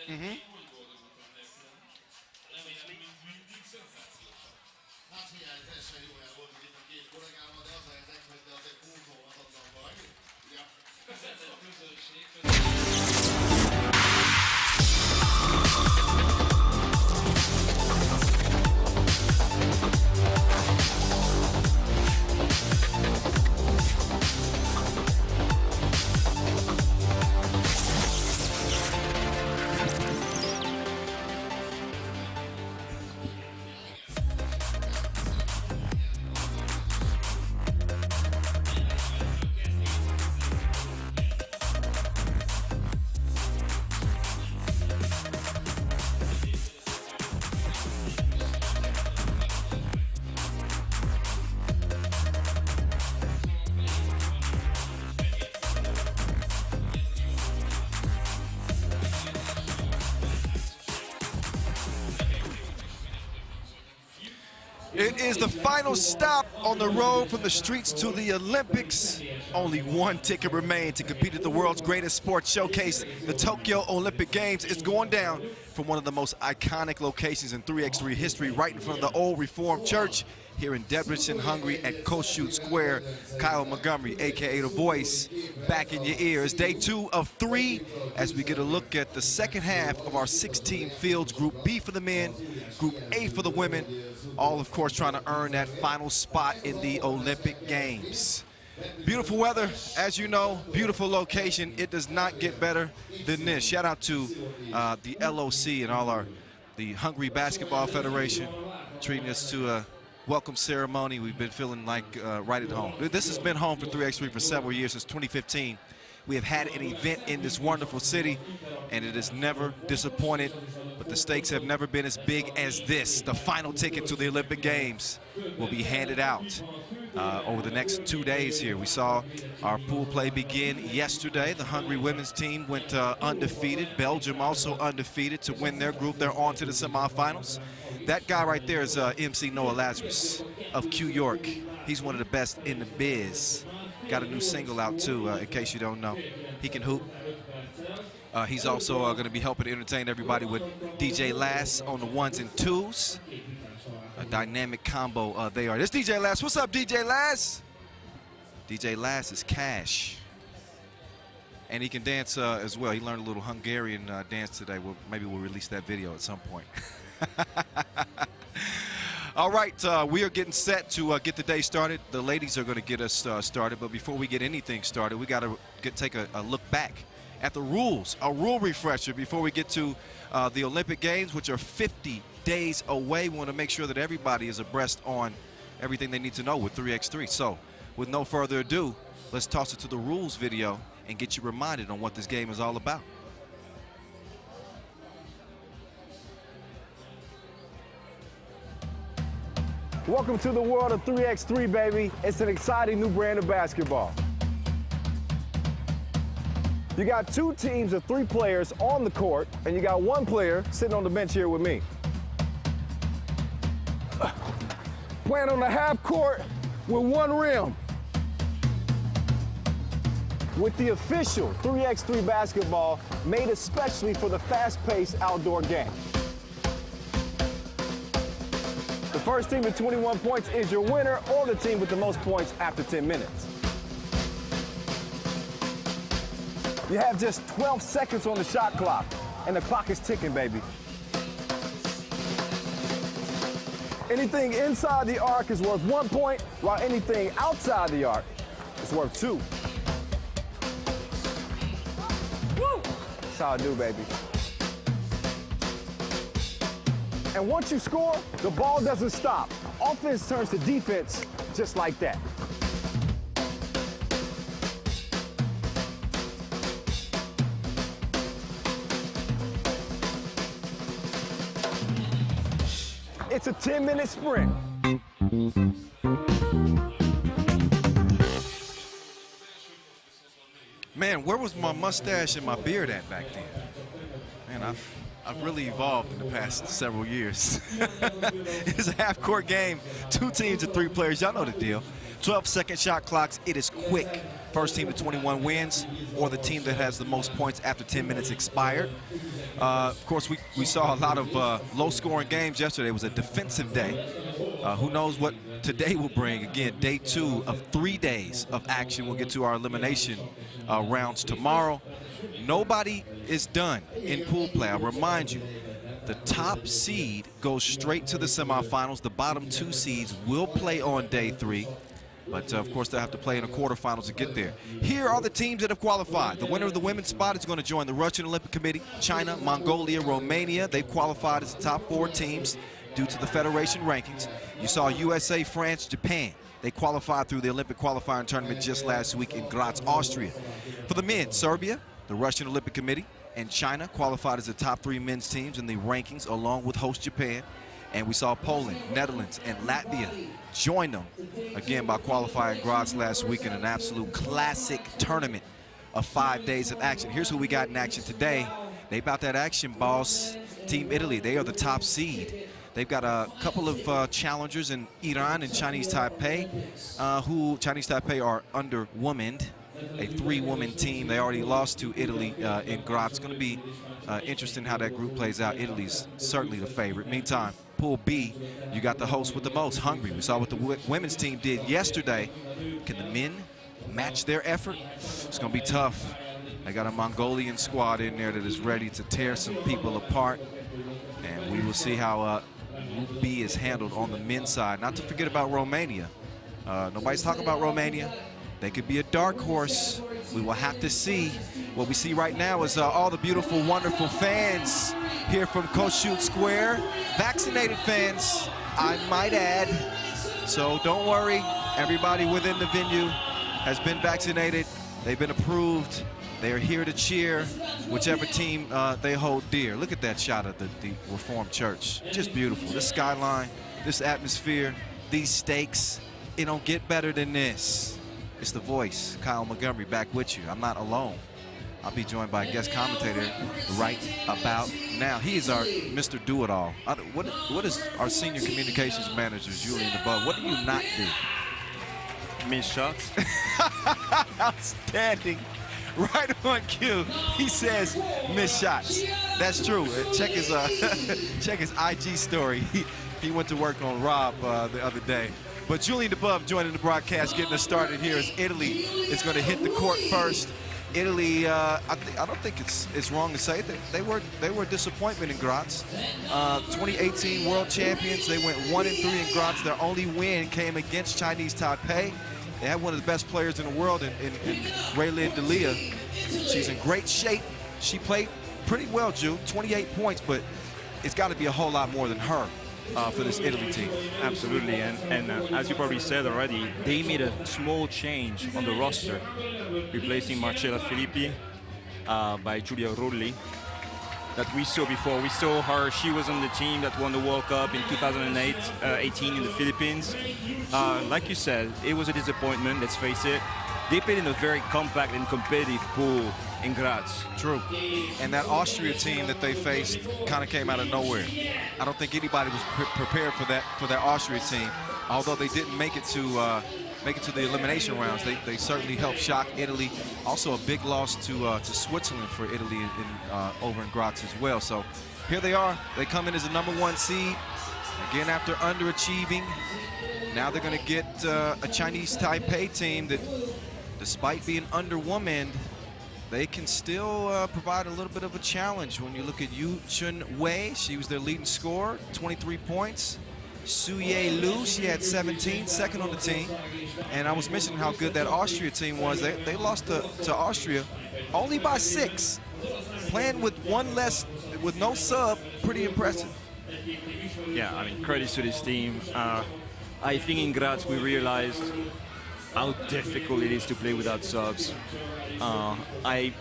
Mm-hmm. It is the final stop on the road from the streets to the Olympics. Only one ticket remains to compete at the world's greatest sports showcase, the Tokyo Olympic Games. It's going down from one of the most iconic locations in 3x3 history, right in front of the old Reformed Church here in Debrecen, Hungary at Kossuth Square. Kyle Montgomery, aka The Voice, back in your ears. Day 2 of 3 as we get a look at the second half of our 16 fields, Group B for the men, Group A for the women, all of course trying to earn that final spot in the Olympic Games. Beautiful weather, as you know, beautiful location. It does not get better than this. Shout out to the LOC and the Hungary Basketball Federation treating us to a welcome ceremony. We've been feeling like right at home. This has been home for 3x3 for several years, since 2015. We have had an event in this wonderful city, and it has never disappointed, but the stakes have never been as big as this. The final ticket to the Olympic Games will be handed out over the next 2 days here. We saw our pool play begin yesterday. The Hungary women's team went undefeated. Belgium also undefeated to win their group. They're on to the semifinals. That guy right there is MC Noah Lazarus of Q York. He's one of the best in the biz. Got a new single out too, in case you don't know. He can hoop. He's also going to be helping to entertain everybody with DJ Lass on the 1s and 2s. A dynamic combo they are. This DJ Lass. What's up, DJ Lass? DJ Lass is cash. And he can dance as well. He learned a little Hungarian dance today. Maybe we'll release that video at some point. All right, we are getting set to get the day started. The ladies are going to get us started, but before we get anything started, we got to take a look back at the rules, a rule refresher before we get to the Olympic Games, which are 50 days away. We want to make sure that everybody is abreast on everything they need to know with 3x3. So, with no further ado, let's toss it to the rules video and get you reminded on what this game is all about. Welcome to the world of 3x3, baby. It's an exciting new brand of basketball. You got 2 teams of 3 players on the court, and you got 1 player sitting on the bench here with me. Playing on the half court with 1 rim. With the official 3x3 basketball made especially for the fast-paced outdoor game. The first team with 21 points is your winner, or the team with the most points after 10 minutes. You have just 12 seconds on the shot clock, and the clock is ticking, baby. Anything inside the arc is worth 1 point, while anything outside the arc is worth 2. Woo! That's how I do, baby. And once you score, the ball doesn't stop. Offense turns to defense just like that. It's a 10-minute sprint. Man, where was my mustache and my beard at back then? Man, I've really evolved in the past several years. It's a half-court game, 2 teams and 3 players. Y'all know the deal. 12-second shot clocks. It is quick. First team to 21 wins, or the team that has the most points after 10 minutes expired. Of course, we saw a lot of low-scoring games yesterday. It was a defensive day. Who knows what today will bring? Again, day 2 of 3 days of action. We'll get to our elimination rounds tomorrow. Nobody is done in pool play. I'll remind you, the top seed goes straight to the semifinals. The bottom 2 seeds will play on day 3. But, of course, they'll have to play in the quarterfinals to get there. Here are the teams that have qualified. The winner of the women's spot is going to join the Russian Olympic Committee, China, Mongolia, Romania. They've qualified as the top 4 teams due to the federation rankings. You saw USA, France, Japan. They qualified through the Olympic qualifying tournament just last week in Graz, Austria. For the men, Serbia, the Russian Olympic Committee, and China qualified as the top 3 men's teams in the rankings, along with host Japan. And we saw Poland, Netherlands, and Latvia join them, again, by qualifying Graz last week in an absolute classic tournament of 5 days of action. Here's who we got in action today. They about that action, boss. Team Italy, they are the top seed. They've got a couple of challengers in Iran and Chinese Taipei, who Chinese Taipei are underwomaned. A 3-woman team. They already lost to Italy in Graz. It's going to be interesting how that group plays out. Italy's certainly the favorite. Meantime, Pool B, you got the host with the most, Hungary. We saw what the women's team did yesterday. Can the men match their effort? It's going to be tough. They got a Mongolian squad in there that is ready to tear some people apart. And we will see how Group B is handled on the men's side. Not to forget about Romania. Nobody's talking about Romania. They could be a dark horse. We will have to see. What we see right now is all the beautiful, wonderful fans here from Kossuth Square. Vaccinated fans, I might add. So don't worry. Everybody within the venue has been vaccinated. They've been approved. They are here to cheer whichever team they hold dear. Look at that shot of the Reformed Church. Just beautiful. This skyline, this atmosphere, these stakes. It don't get better than this. It's the voice, Kyle Montgomery, back with you. I'm not alone. I'll be joined by a guest commentator right about now. He is our Mr. Do-It-All. What is our senior communications manager, Julian Above? What do you not do? Miss shots. Outstanding. Right on cue. He says miss shots. That's true. Check his check his IG story. He went to work on Rob the other day. But Julian Above joining the broadcast, getting us started here as Italy is going to hit the court first. Italy, I don't think it's wrong to say that they were a disappointment in Graz. 2018 world champions. They went 1-3 in Graz. Their only win came against Chinese Taipei. They had one of the best players in the world in Raylin Delia. She's in great shape. She played pretty well, Ju. 28 points, but it's got to be a whole lot more than her. For this Italy team. Absolutely, and as you probably said already, they made a small change on the roster, replacing Marcella Filippi by Giulia Rulli that we saw before. We saw her, she was on the team that won the World Cup in 2018 in the Philippines. Like you said, it was a disappointment, let's face it. They played in a very compact and competitive pool in Graz. True. And that Austria team that they faced kind of came out of nowhere. I don't think anybody was prepared for that Austria team. Although they didn't make it to the elimination rounds, they certainly helped shock Italy. Also a big loss to Switzerland for Italy over in Graz as well. So here they are. They come in as a #1 seed. Again, after underachieving, now they're going to get a Chinese Taipei team that, despite being underwomaned, they can still provide a little bit of a challenge. When you look at Yu Chun Wei, she was their leading scorer, 23 points. Su Ye Lu, she had 17, second on the team. And I was mentioning how good that Austria team was. They lost to Austria only by 6. Playing with one less, with no sub, pretty impressive. Yeah, I mean, credit to this team. I think in Graz we realized how difficult it is to play without subs. I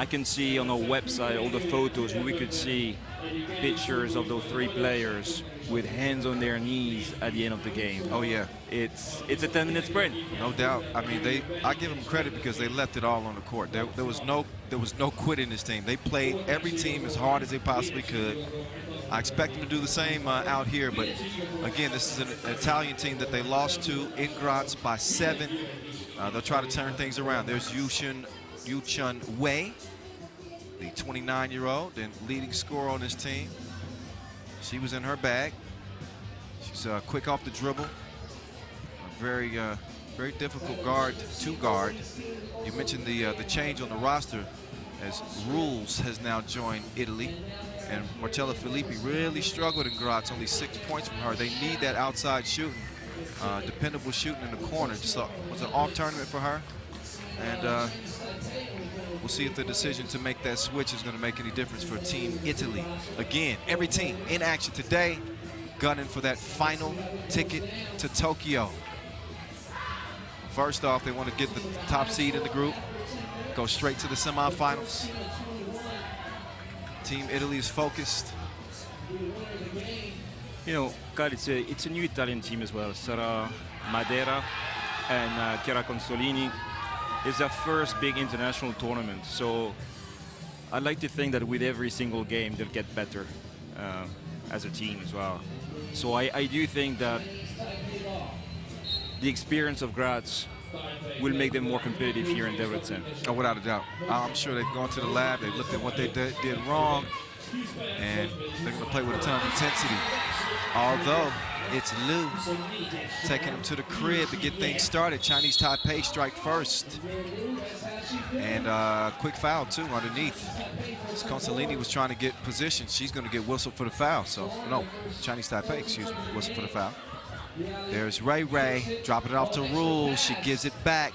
can see on our website all the photos where we could see pictures of those 3 players with hands on their knees at the end of the game. Oh yeah, it's a 10-minute sprint. no doubt. I mean, I give them credit because they left it all on the court. There was no quitting this team. They played every team as hard as they possibly could. I expect them to do the same out here, but again, this is an Italian team that they lost to in Graz by 7. They'll try to turn things around. There's Yu Chun Wei, the 29-year-old and leading scorer on this team. She was in her bag. She's quick off the dribble. A very difficult guard to guard. You mentioned the change on the roster as Rules has now joined Italy. And Marcella Filippi really struggled in Graz, only 6 points from her. They need that outside shooting, dependable shooting in the corner. So it was an off tournament for her. And we'll see if the decision to make that switch is going to make any difference for Team Italy. Again, every team in action today, gunning for that final ticket to Tokyo. First off, they want to get the top seed in the group, go straight to the semifinals. Team Italy is focused. You know, God, it's a new Italian team as well. Sara Madera and Chiara Consolini. It's their first big international tournament. So I'd like to think that with every single game, they'll get better as a team as well. So I do think that the experience of Graz will make them more competitive here in Debrecen. Oh, without a doubt. I'm sure they've gone to the lab, they've looked at what they did wrong, and they're going to play with a ton of intensity. Although it's Liu taking them to the crib to get things started. Chinese Taipei strike first. And quick foul, too, underneath. As Consolini was trying to get position, she's going to get whistled for the foul. So, no, Chinese Taipei, excuse me, whistled for the foul. There's Ray, dropping it off to Rules. She gives it back.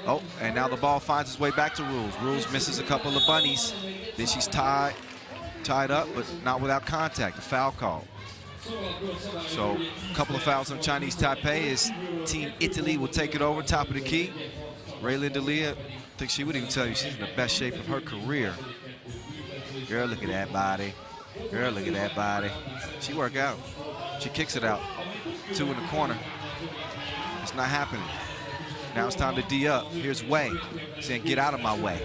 Oh, and now the ball finds its way back to Rules. Rules misses a couple of bunnies. Then she's tied up, but not without contact. A foul call. So a couple of fouls on Chinese Taipei as Team Italy will take it over, top of the key. Raylin D'Elia, I think she would even tell you she's in the best shape of her career. Girl, look at that body. Girl, look at that body. She work out. She kicks it out. 2 in the corner. It's not happening. Now it's time to D up. Here's Wei saying, get out of my way.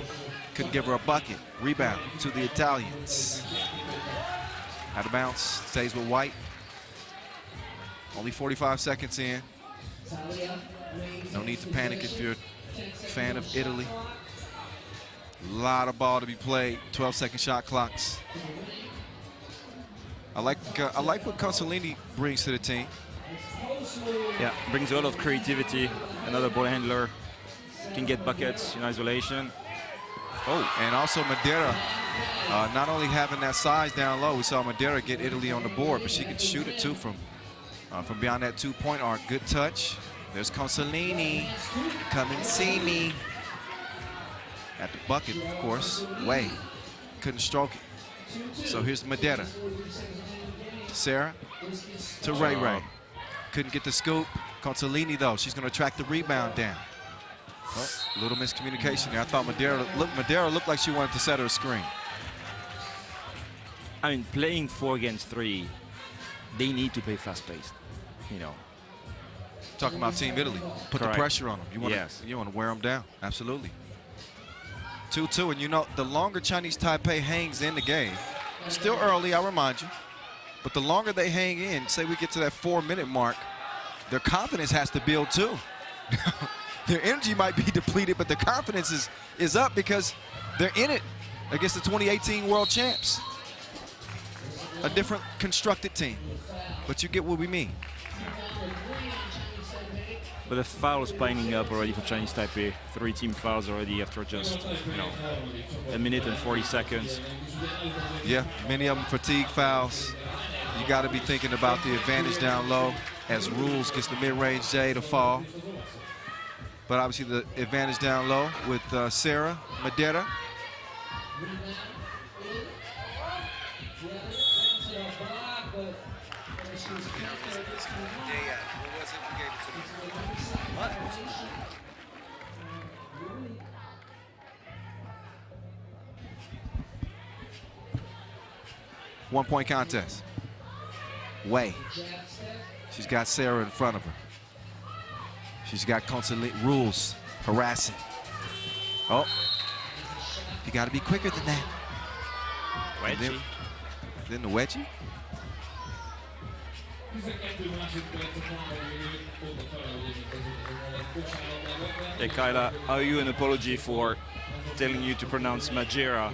Couldn't give her a bucket. Rebound to the Italians. Out of bounds, stays with White. Only 45 seconds in. No need to panic if you're a fan of Italy. A lot of ball to be played. 12-second shot clocks. I like what Consolini brings to the team. Yeah, brings a lot of creativity. Another ball handler, can get buckets in isolation. Oh, and also Madera, not only having that size down low, we saw Madera get Italy on the board, but she can shoot it too from beyond that 2-point arc. Good touch. There's Consolini. Come and see me. At the bucket, of course. Wei couldn't stroke it. So here's Madera. Sarah to Ray. Couldn't get the scoop. Consolini, though, she's going to track the rebound down. Oh, a little miscommunication there. I thought Madera looked like she wanted to set her a screen. I mean, playing 4 against 3, they need to play fast-paced, you know. Talking about Team Italy. Put Correct. the pressure on them. You want to wear them down. Absolutely. 2-2, and you know, the longer Chinese Taipei hangs in the game, still early, I remind you, but the longer they hang in, say we get to that 4-minute mark, their confidence has to build too. Their energy might be depleted, but their confidence is up because they're in it against the 2018 world champs. A different constructed team, but you get what we mean. But the fouls piling up already for Chinese Taipei. 3 team fouls already after just, you know, 1 minute and 40 seconds. Yeah, many of them fatigue fouls. You got to be thinking about the advantage down low as Rules gets the mid-range J to fall. But obviously the advantage down low with Sarah Madera. What? 1-point contest. Wei. She's got Sarah in front of her. She's got constantly rules harassing. Oh, you got to be quicker than that. Wedgie. Then the wedgie. Hey, Kyla, owe you an apology for telling you to pronounce Madeira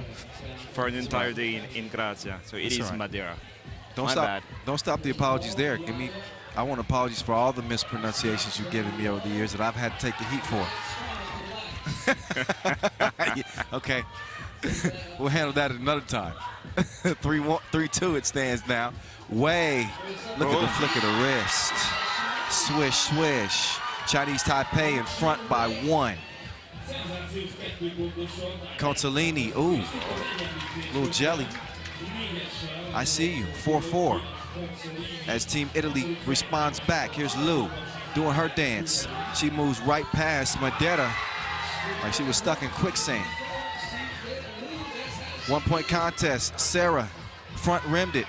for an entire day in Grazia. So it is Madeira. Don't stop the apologies there. I want apologies for all the mispronunciations you've given me over the years that I've had to take the heat for. Okay. We'll handle that at another time. 3-2 it stands now. Wei, look at the flick of the wrist. Swish, swish. Chinese Taipei in front by 1. Consolini, ooh, little jelly. I see you, 4-4. As Team Italy responds back, here's Lu doing her dance. She moves right past Madeira like she was stuck in quicksand. 1-point contest, Sarah front rimmed it.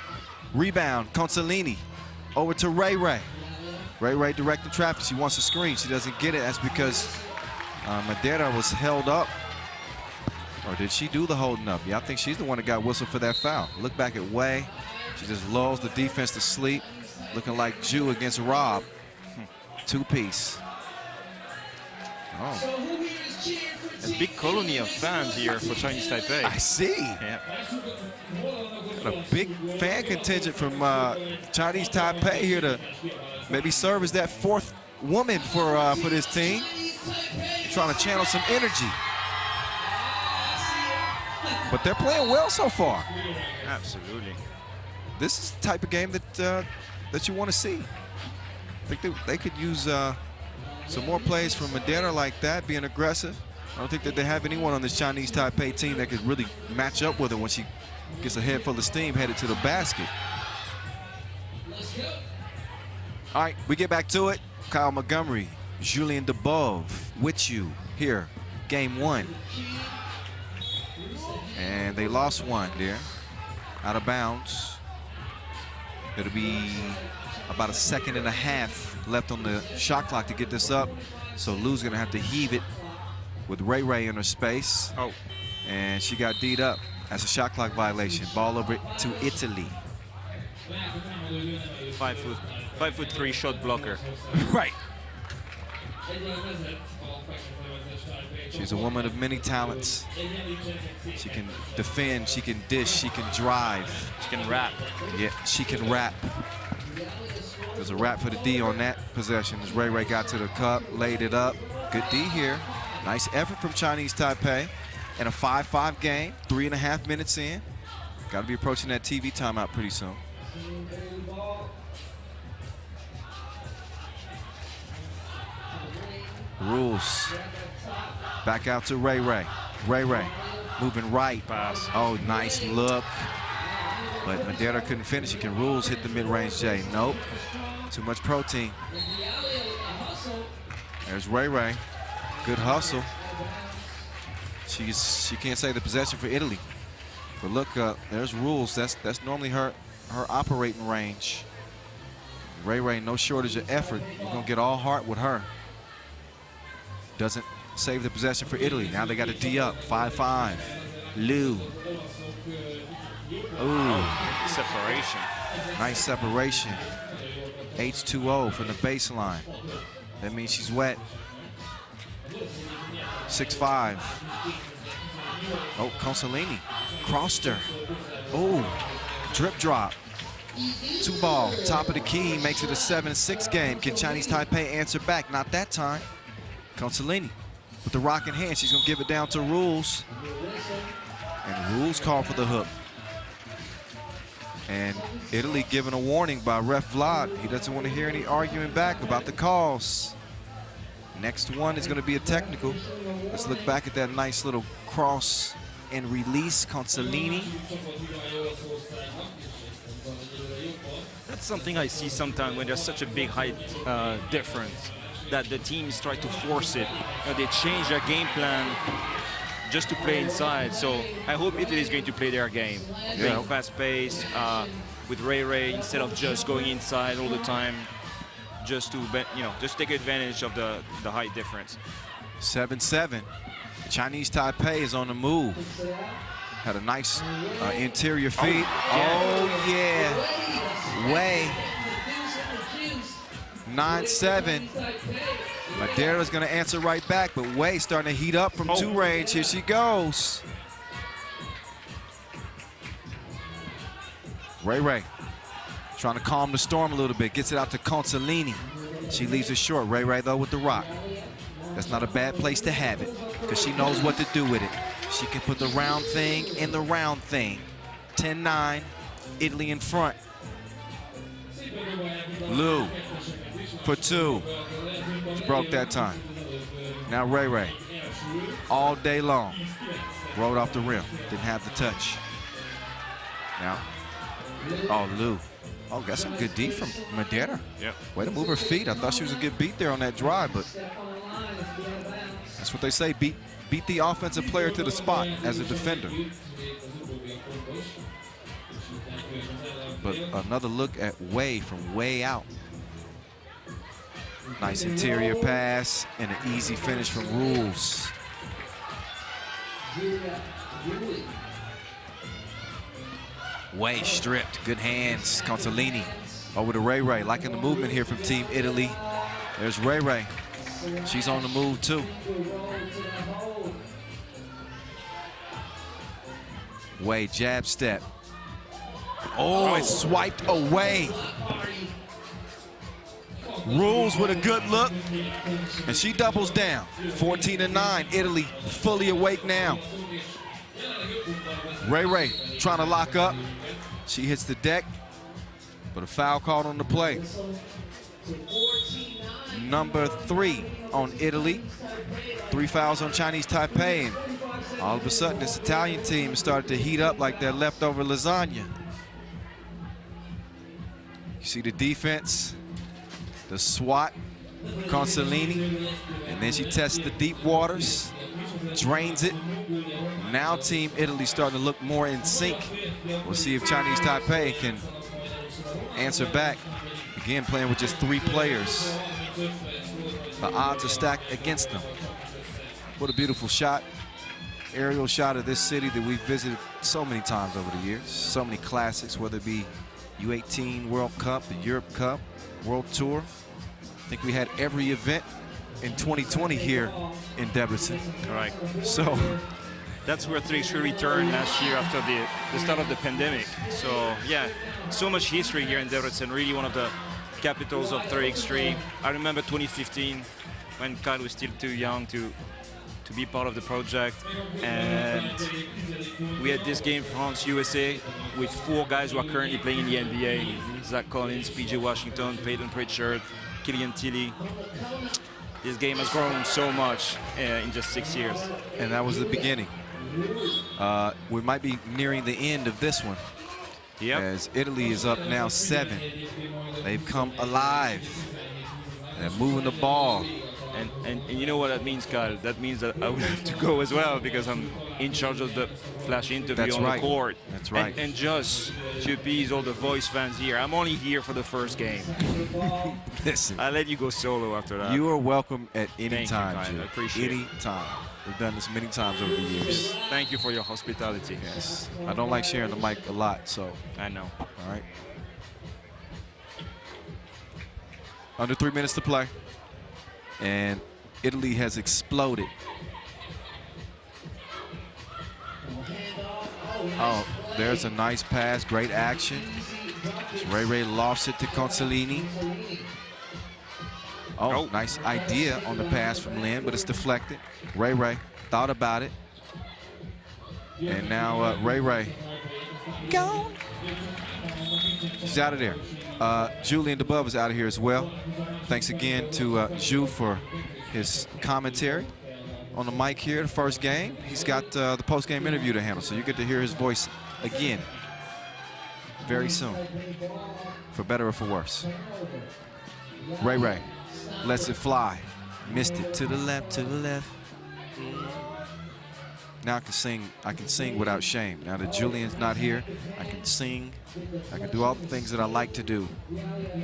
Rebound, Consolini, over to Ray Ray. Ray Ray directing traffic, she wants a screen, she doesn't get it. That's because Madeira was held up. Or did she do the holding up? Yeah, I think she's the one that got whistled for that foul. Look back at Wei, she just lulls the defense to sleep. Looking like Ju against Rob, 2-piece. Oh. A big colony of fans here for Chinese Taipei. I see. Yeah. Got a big fan contingent from Chinese Taipei here to maybe serve as that 4th woman for this team. They're trying to channel some energy. But they're playing well so far. Absolutely. This is the type of game that you want to see. I think they could use some more plays from Madeira like that, being aggressive. I don't think that they have anyone on this Chinese Taipei team that could really match up with her when she gets a head full of steam headed to the basket. All right, we get back to it. Kyle Montgomery, Julien Debove with you here, game 1. And they lost one there, out of bounds. It'll be about 1.5 seconds left on the shot clock to get this up. So Lou's gonna have to heave it with Ray Ray in her space. Oh. And she got D'd up. That's a shot clock violation. Ball over to Italy. 5'3" shot blocker. Right. She's a woman of many talents. She can defend, she can dish, she can drive. She can rap. Yeah, she can rap. There's a rap for the D on that possession as Ray Ray got to the cup, laid it up. Good D here. Nice effort from Chinese Taipei. And a 5-5 game, 3.5 minutes in. Got to be approaching that TV timeout pretty soon. Rules. Back out to Ray Ray. Ray Ray moving right. Pass. Oh, nice look. But Madeira couldn't finish it. Can Rules hit the mid-range J? Nope. Too much protein. There's Ray Ray. Good hustle. She can't say the possession for Italy. But look, there's Rules. That's normally her operating range. Ray Ray, no shortage of effort. You're gonna get all heart with her. Doesn't save the possession for Italy. Now they got a D up, 5-5. Lu. Ooh. Separation. Nice separation. H2O from the baseline. That means she's wet. 6-5. Oh, Consolini crossed her. Oh, drip drop. 2-ball, top of the key, makes it a 7-6 game. Can Chinese Taipei answer back? Not that time. Consolini with the rock in hand. She's gonna give it down to Rules. And Rules called for the hook. And Italy given a warning by ref Vlad. He doesn't want to hear any arguing back about the calls. Next one is gonna be a technical. Let's look back at that nice little cross and release, Consolini. That's something I see sometimes when there's such a big height difference, that the teams try to force it. They change their game plan just to play inside. So I hope Italy is going to play their game, playing fast-paced with Ray instead of just going inside all the time, just to just take advantage of the height difference. 7-7. Chinese Taipei is on the move. Had a nice interior feed. Oh yeah. Wei. 9-7. Madeira's going to answer right back, but Wei starting to heat up from 2 range. Here she goes. Ray trying to calm the storm a little bit. Gets it out to Consolini. She leaves it short. Ray though with the rock. That's not a bad place to have it because she knows what to do with it. She can put the round thing in the round thing. 10-9, Italy in front. Lou for 2. She broke that time. Now Ray. All day long. Rolled off the rim. Didn't have the touch. Now, Lou. Oh, got some good D from Madeira. Yep. Way to move her feet. I thought she was a good beat there on that drive, but that's what they say, beat the offensive player to the spot as a defender. But another look at Wei from way out. Nice interior pass and an easy finish from Rules. Wei stripped, good hands, Consolini. Over to Ray, liking the movement here from Team Italy. There's Ray. She's on the move too. Wei, jab step. Oh, it's swiped away. Rules with a good look, and she doubles down. 14-9, Italy fully awake now. Ray trying to lock up. She hits the deck, but a foul called on the play. Number 3 on Italy. 3 fouls on Chinese Taipei, and all of a sudden this Italian team started to heat up like their leftover lasagna. You see the defense, the swat, Consolini, and then she tests the deep waters, drains it. Now Team Italy starting to look more in sync. We'll see if Chinese Taipei can answer back. Again, playing with just 3 players. The odds are stacked against them. What a beautiful shot. Aerial shot of this city that we've visited so many times over the years. So many classics, whether it be U18 World Cup, the Europe Cup, World Tour. I think we had every event in 2020 here in Debrecen. All right. So that's where 3x3 returned last year after the start of the pandemic. So yeah, so much history here in Debrecen, really one of the capitals of 3x3. I remember 2015 when Kyle was still too young to be part of the project, and we had this game France-USA with 4 guys who are currently playing in the NBA. Zach Collins, PJ Washington, Peyton Pritchard, Killian Tilly. This game has grown so much in just 6 years. And that was the beginning. We might be nearing the end of this one. Yep. As Italy is up now 7. They've come alive. They're moving the ball. And you know what that means, Kyle? That means that I will have to go as well because I'm in charge of the flash interview on the court. That's right. And just to appease all the voice fans here, I'm only here for the first game. Listen, I'll let you go solo after that. you are welcome at any time, Kyle. Jude. I appreciate any it. time. We've done this many times over the years. Thank you for your hospitality. Yes. I don't like sharing the mic a lot, so. I know. All right. Under 3 minutes to play. And Italy has exploded. Oh, there's a nice pass, great action. Ray lofts it to Consolini. Oh, nice idea on the pass from Lynn, but it's deflected. Ray thought about it. And now Ray gone. She's out of there. Julian DeBove is out of here as well. Thanks again to Ju for his commentary on the mic here, the first game. He's got the post-game interview to handle, so you get to hear his voice again very soon, for better or for worse. Ray lets it fly. Missed it to the left, to the left. Now I can sing without shame. Now that Julian's not here, I can sing. I can do all the things that I like to do.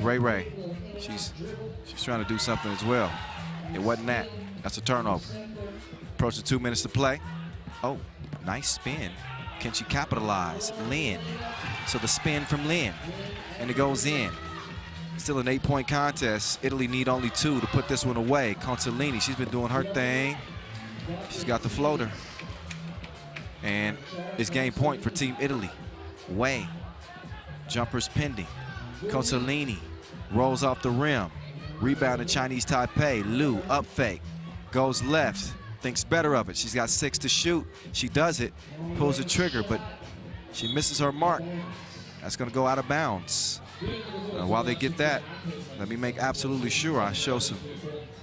Ray, she's trying to do something as well. It wasn't that. That's a turnover. Approaching 2 minutes to play. Oh, nice spin. Can she capitalize? Lin. So the spin from Lin, and it goes in. Still an 8-point contest. Italy need only 2 to put this one away. Consolini, she's been doing her thing. She's got the floater. And it's game point for Team Italy. Wei, jumpers pending. Consolini rolls off the rim. Rebound in Chinese Taipei. Liu, up fake, goes left, thinks better of it. She's got 6 to shoot. She does it, pulls the trigger, but she misses her mark. That's gonna go out of bounds. While they get that, let me make absolutely sure I show some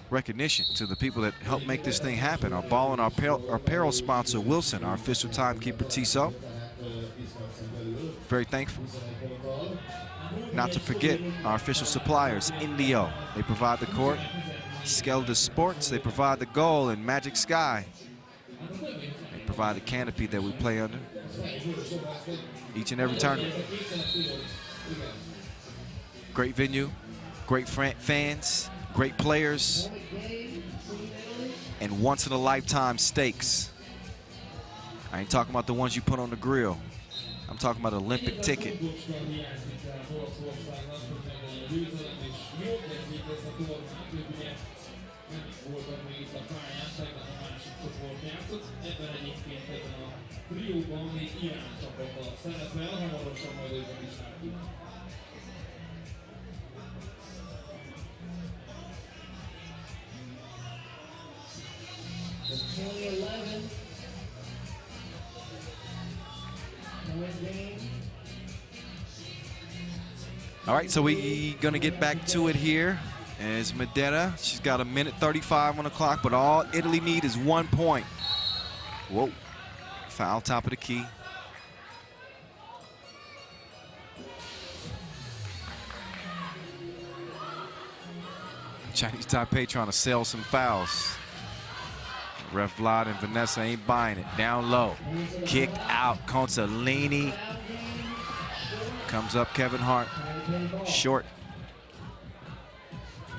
recognition to the people that helped make this thing happen. Our ball and our apparel sponsor, Wilson, our official timekeeper, Tissot. Very thankful. Not to forget our official suppliers, Indio. They provide the court. Skelda Sports, they provide the goal, and Magic Sky. They provide the canopy that we play under each and every tournament. Great venue, great fans, great players, and once-in-a-lifetime stakes. I ain't talking about the ones you put on the grill. I'm talking about Olympic ticket. All right, so we gonna get back to it here. As Madeira, she's got 1:35 on the clock, but all Italy need is 1 point. Whoa, foul top of the key. Chinese Taipei trying to sell some fouls. Ref Vlad and Vanessa ain't buying it. Down low, kicked out, Consolini. Comes up Kevin Hart, short.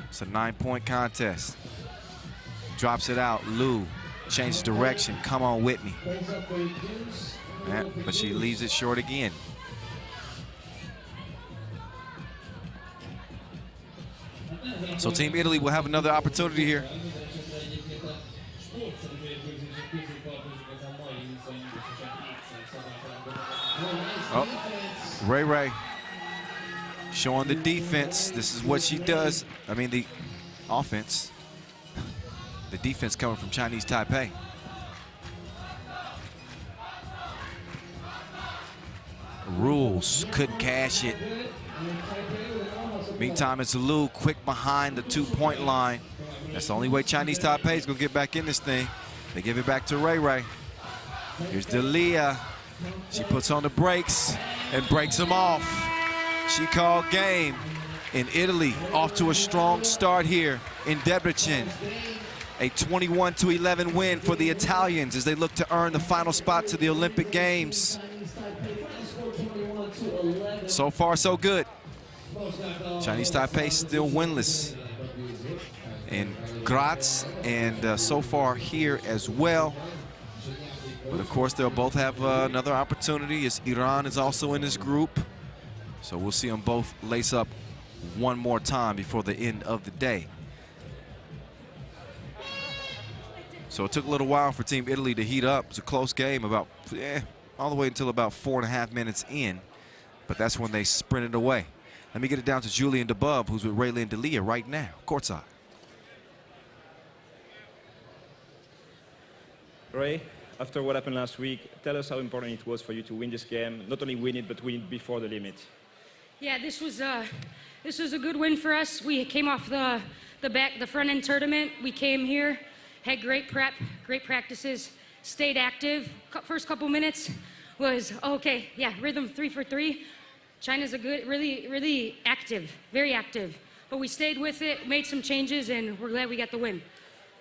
It's a 9-point contest. Drops it out, Liu, changes direction, come on Whitney. Yeah, but she leaves it short again. So Team Italy will have another opportunity here. Oh, Ray showing the defense. This is what she does. I mean, the offense. The defense coming from Chinese Taipei. Rules, couldn't cash it. Meantime, it's Liu quick behind the 2-point line. That's the only way Chinese Taipei is gonna get back in this thing. They give it back to Ray. Here's Delia. She puts on the brakes and breaks them off. She called game. In Italy, off to a strong start here in Debrecen. A 21-11 win for the Italians as they look to earn the final spot to the Olympic Games. So far, so good. Chinese Taipei still winless in Graz and so far here as well. But of course, they'll both have another opportunity as Iran is also in this group. So we'll see them both lace up one more time before the end of the day. So it took a little while for Team Italy to heat up. It was a close game about, all the way until about 4.5 minutes in. But that's when they sprinted away. Let me get it down to Julian DeBub, who's with Raylene Delia right now, courtside. Ray, after what happened last week, tell us how important it was for you to win this game, not only win it, but win it before the limit. Yeah, this was a good win for us. We came off the front end tournament. We came here, had great prep, great practices, stayed active. First couple minutes was okay. Yeah, rhythm 3 for 3. China's a good, really active, very active. But we stayed with it, made some changes, and we're glad we got the win.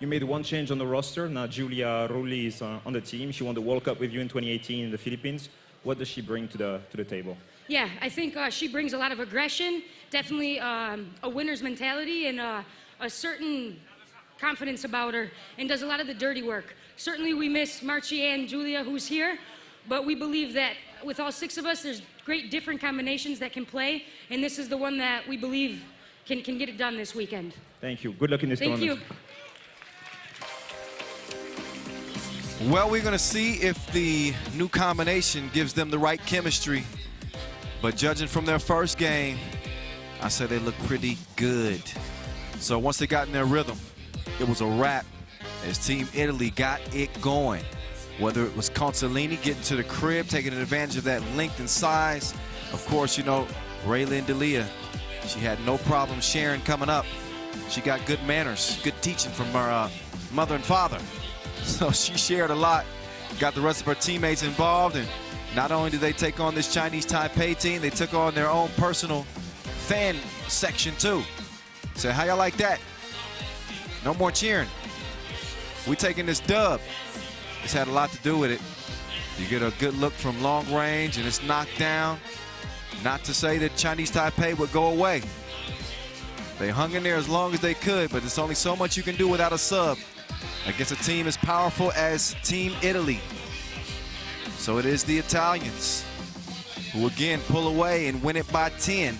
You made one change on the roster. Now Julia Rulli is on the team. She won the World Cup with you in 2018 in the Philippines. What does she bring to the table? Yeah, I think she brings a lot of aggression, definitely a winner's mentality, and a certain confidence about her, and does a lot of the dirty work. Certainly we miss Marchie and Julia, who's here, but we believe that with all 6 of us, there's great different combinations that can play, and this is the one that we believe can get it done this weekend. Thank you. Good luck in this tournament. Thank you. Well, we're going to see if the new combination gives them the right chemistry. But judging from their first game, I said they look pretty good. So once they got in their rhythm, it was a wrap as Team Italy got it going. Whether it was Consolini getting to the crib, taking advantage of that length and size. Of course, you know, Raylin D'Elia, she had no problem sharing coming up. She got good manners, good teaching from her mother and father. So she shared a lot, got the rest of her teammates involved, and not only did they take on this Chinese Taipei team, they took on their own personal fan section too. So how y'all like that? No more cheering. We taking this dub. It's had a lot to do with it. You get a good look from long range and it's knocked down. Not to say that Chinese Taipei would go away. They hung in there as long as they could, but there's only so much you can do without a sub against a team as powerful as Team Italy. So it is the Italians who again pull away and win it by 10,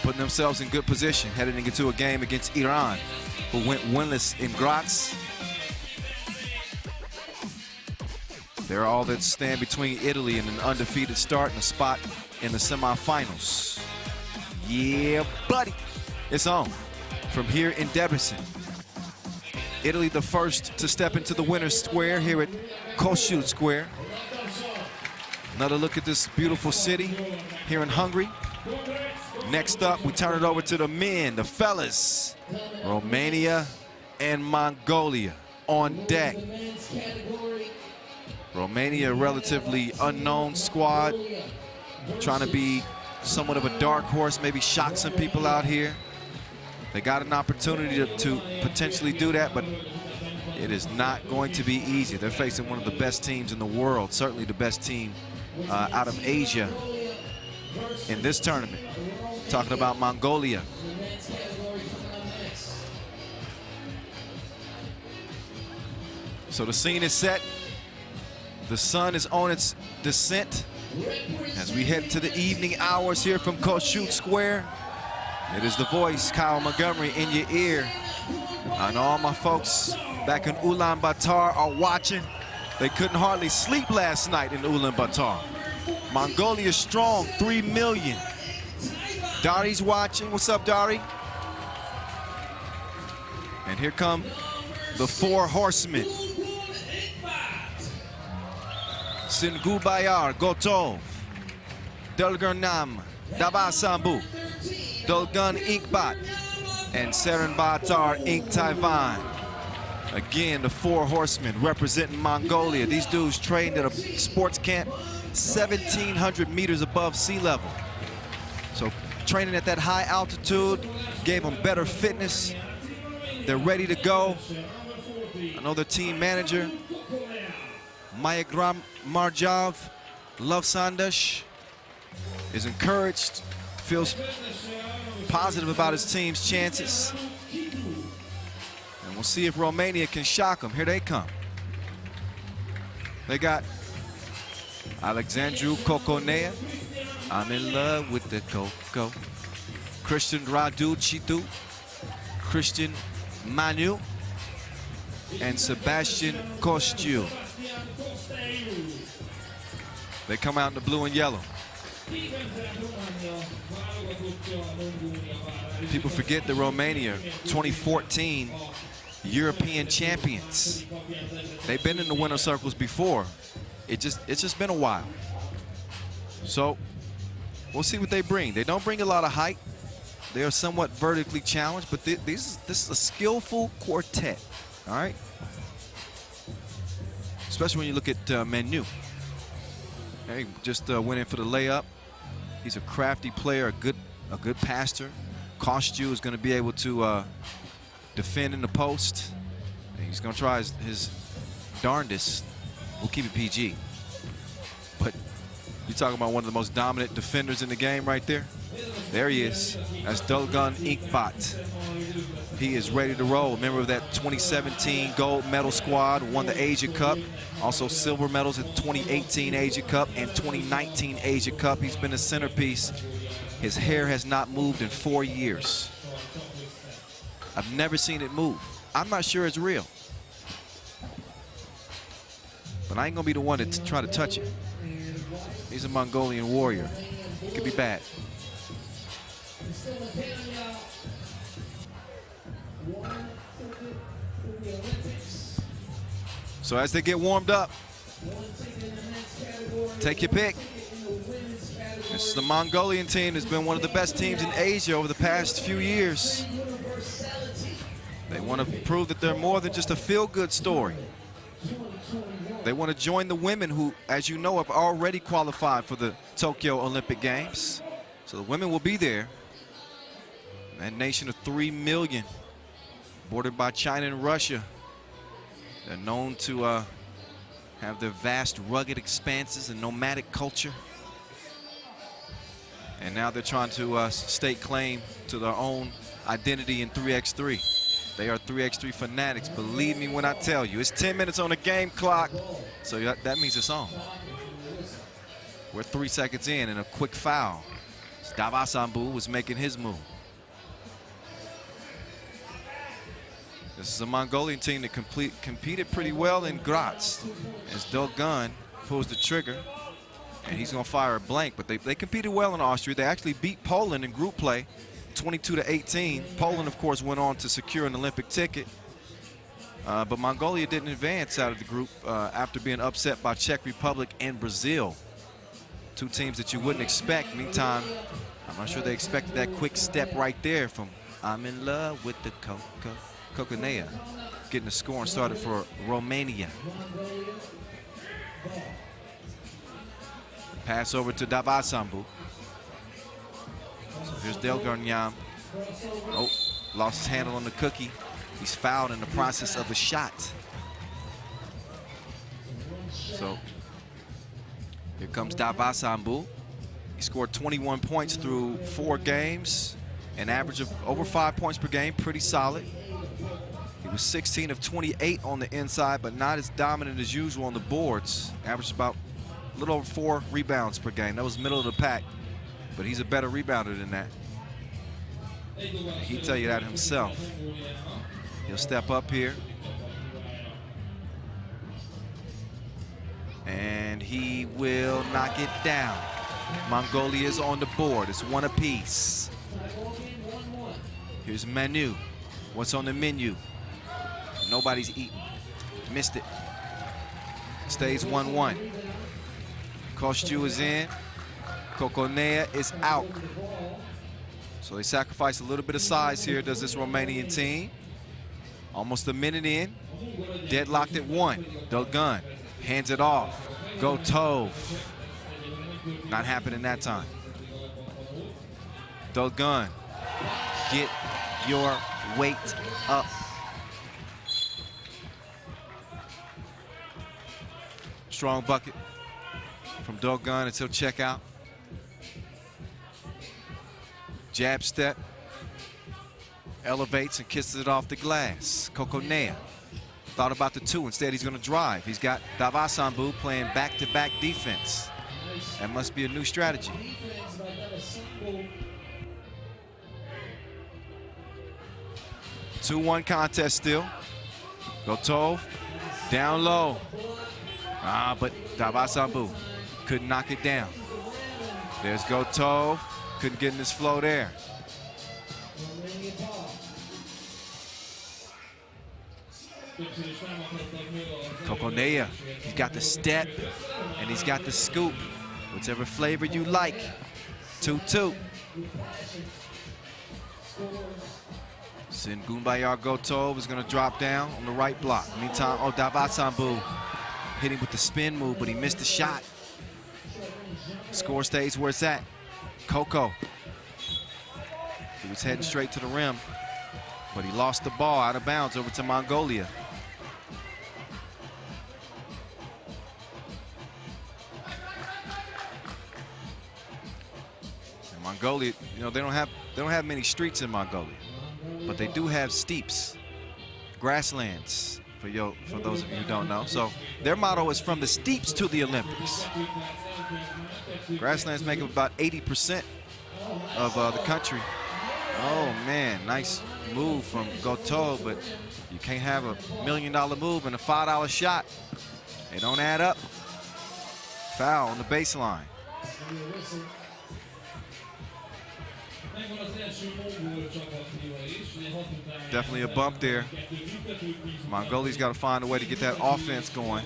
putting themselves in good position heading into a game against Iran, who went winless in Graz. They're all that stand between Italy and an undefeated start and a spot in the semifinals. Yeah, buddy. It's on from here in Debrecen. Italy the first to step into the winner's square here at Kossuth Square. Another look at this beautiful city here in Hungary. Next up, we turn it over to the men, the fellas. Romania and Mongolia on deck. Romania, a relatively unknown squad, trying to be somewhat of a dark horse, maybe shock some people out here. They got an opportunity to potentially do that, but it is not going to be easy. They're facing one of the best teams in the world, certainly the best team out of Asia in this tournament. Talking about Mongolia. So the scene is set. The sun is on its descent as we head to the evening hours here from Kossuth Square. It is the voice, Kyle Montgomery, in your ear. I know all my folks back in Ulaanbaatar are watching. They couldn't hardly sleep last night in Ulaanbaatar. Mongolia strong, 3 million. Dari's watching. What's up, Dari? And here come the 4 horsemen. Singubayar, Gotov, Dulgurnam, Dabasambu, Dolgun Inkbat, and Serenbatar Ink Taiwan. Again, the 4 horsemen representing Mongolia. These dudes trained at a sports camp 1,700 meters above sea level. So training at that high altitude gave them better fitness. They're ready to go. I know their team manager, Mayagram Marjav Lovsandash, is encouraged, feels positive about his team's chances. And we'll see if Romania can shock them. Here they come. They got Alexandru Coconea. I'm in love with the Coco. Christian Raducitu, Christian Manu, and Sebastian Kostiu. They come out in the blue and yellow. People forget that Romania, 2014 European champions. They've been in the winner circles before. It's just been a while. So we'll see what they bring. They don't bring a lot of height. They are somewhat vertically challenged, but this is a skillful quartet, all right? Especially when you look at Manu. He just went in for the layup. He's a crafty player, a good passer. Kostiu is going to be able to defend in the post. And he's going to try his darndest. We'll keep it PG. But you're talking about one of the most dominant defenders in the game right there. There he is. That's Dolgun Inkbat. He is ready to roll. Member of that 2017 gold medal squad, won the Asia Cup. Also silver medals at the 2018 Asia Cup and 2019 Asia Cup. He's been a centerpiece. His hair has not moved in 4 years. I've never seen it move. I'm not sure it's real. But I ain't gonna be the one to try to touch it. He's a Mongolian warrior. It could be bad. So as they get warmed up, take your pick. This is the Mongolian team that's been one of the best teams in Asia over the past few years. They want to prove that they're more than just a feel-good story. They want to join the women who, as you know, have already qualified for the Tokyo Olympic Games. So the women will be there. That nation of 3 million, bordered by China and Russia. They're known to have their vast, rugged expanses and nomadic culture. And now they're trying to stake claim to their own identity in 3x3. They are 3x3 fanatics, believe me when I tell you. It's 10 minutes on the game clock, so that means it's on. We're 3 seconds in and a quick foul. Davasambu was making his move. This is a Mongolian team that competed pretty well in Graz. As Dolgun pulls the trigger, and he's going to fire a blank, but they competed well in Austria. They actually beat Poland in group play, 22-18. Poland, of course, went on to secure an Olympic ticket. But Mongolia didn't advance out of the group after being upset by Czech Republic and Brazil. Two teams that you wouldn't expect. Meantime, I'm not sure they expected that quick step right there from I'm in love with the Kokonea, getting the scoring started for Romania. Pass over to Davasambu. So here's Delgarnyam. Oh, lost his handle on the cookie. He's fouled in the process of the shot. So here comes Davasambu. He scored 21 points through 4 games, an average of over 5 points per game, pretty solid. He was 16 of 28 on the inside, but not as dominant as usual on the boards. Averaged about a little over 4 rebounds per game. That was middle of the pack, but he's a better rebounder than that. He'll tell you that himself. He'll step up here. And he will knock it down. Mongolia is on the board. It's 1 apiece. Here's Manu. What's on the menu? Nobody's eating. Missed it. Stays 1-1. Kostu is in. Kokonea is out. So they sacrifice a little bit of size here, does this Romanian team. Almost a minute in. Deadlocked at 1. Dolgun hands it off. Go Tove. Not happening that time. Dolgun, get your weight up. Strong bucket from Dolgun until check out. Jab step. Elevates and kisses it off the glass. Kokonea thought about the 2. Instead, he's going to drive. He's got Davasambu playing back-to-back defense. That must be a new strategy. Two-1 contest still. Gotov down low. But Davasambu couldn't knock it down. There's Gotov. Couldn't get in his flow there. Kokonea, he's got the step and he's got the scoop. Whichever flavor you like. 2-2. Singumbayar Gotov is going to drop down on the right block. Meantime, Davasambu hitting with the spin move, but he missed the shot. Score stays where it's at. Coco. He was heading straight to the rim. but he lost the ball out of bounds over to Mongolia. And Mongolia, you know, they don't have many streets in Mongolia, but they do have steeps, grasslands, for those of you who don't know. So their motto is from the steeps to the Olympics. Grasslands make up about 80% of the country. Oh man, nice move from Goto, but you can't have a $1 million move and a $5 shot. They don't add up. Foul on the baseline. Definitely a bump there. Mongolia's got to find a way to get that offense going.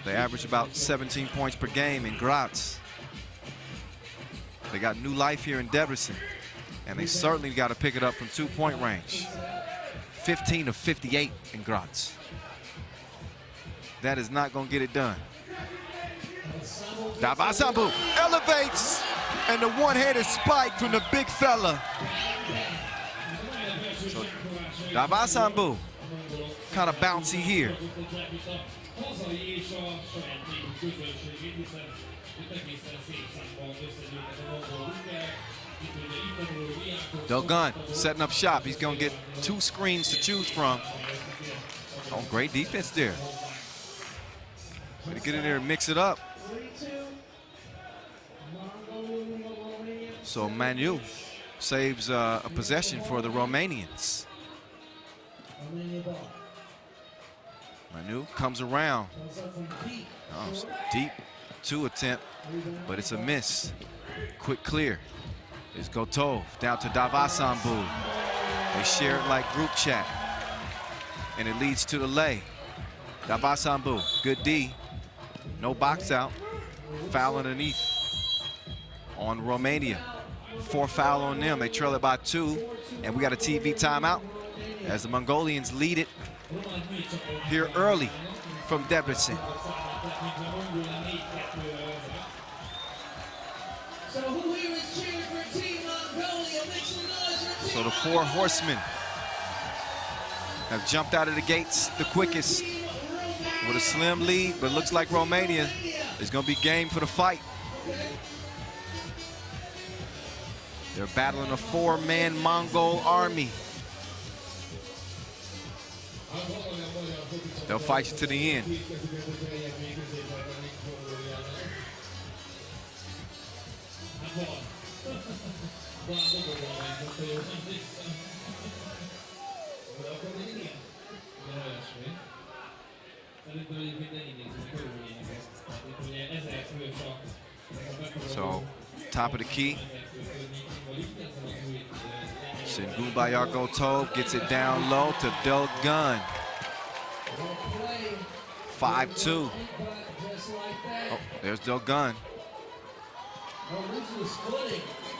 They average about 17 points per game in Graz. They got new life here in Debrecen, and they certainly got to pick it up from 2-point range. 15 of 58 in Graz. That is not going to get it done. Davasambu elevates, and the one-handed spike from the big fella. So Davasambu kind of bouncy here. Dogun setting up shop. He's going to get 2 screens to choose from. Oh, great defense there. Way to get in there and mix it up. So Manu saves a possession for the Romanians. Manu comes around. Oh, deep 2 attempt, but it's a miss. Quick clear. It's Gotov down to Davasambu. They share it like group chat, and it leads to the lay. Davasambu, good D. No box out. Foul underneath on Romania. 4 foul on them. They trail it by 2, and we got a TV timeout as the Mongolians lead it here early from Debrecen. So the 4 horsemen have jumped out of the gates the quickest with a slim lead, but it looks like Romania is going to be game for the fight. They're battling a 4-man Mongol army. They'll fight you to the end. So, top of the key. Sengun Gotov gets it down low to Dogun. 5-2. Oh, there's Dogun.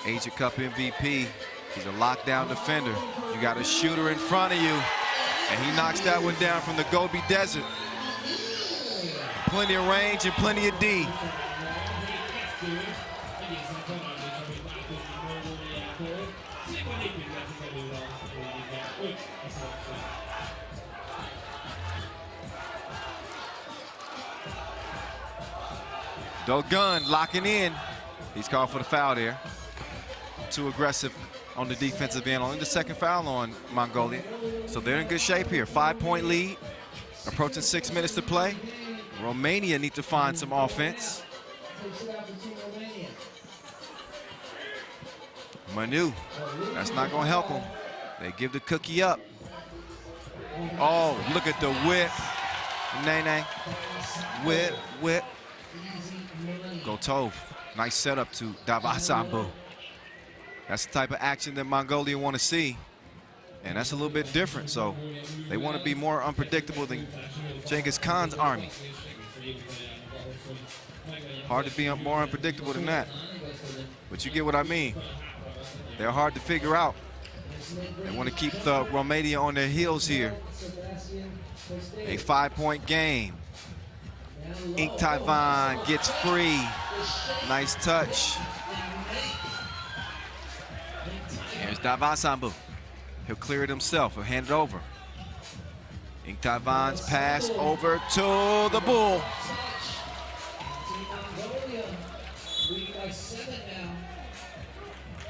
Asia Cup MVP. He's a lockdown defender. You got a shooter in front of you, and he knocks that one down from the Gobi Desert. Plenty of range and plenty of D. Dogun locking in. He's called for the foul there. Too aggressive on the defensive end. Only the 2nd foul on Mongolia. So they're in good shape here. 5-point lead. Approaching 6 minutes to play. Romania need to find some offense. Manu, that's not going to help them. They give the cookie up. Oh, look at the whip. Nene. Whip, whip. Gotov, nice setup to Davasambu. That's the type of action that Mongolia want to see, and that's a little bit different. So they want to be more unpredictable than Genghis Khan's army. Hard to be more unpredictable than that, but you get what I mean. They're hard to figure out. They want to keep the Romania on their heels here. A 5-point game. Ink Taiwan gets free. Nice touch. Here's Davasambu. He'll clear it himself. He'll hand it over. Inktavan's pass over to the Bull.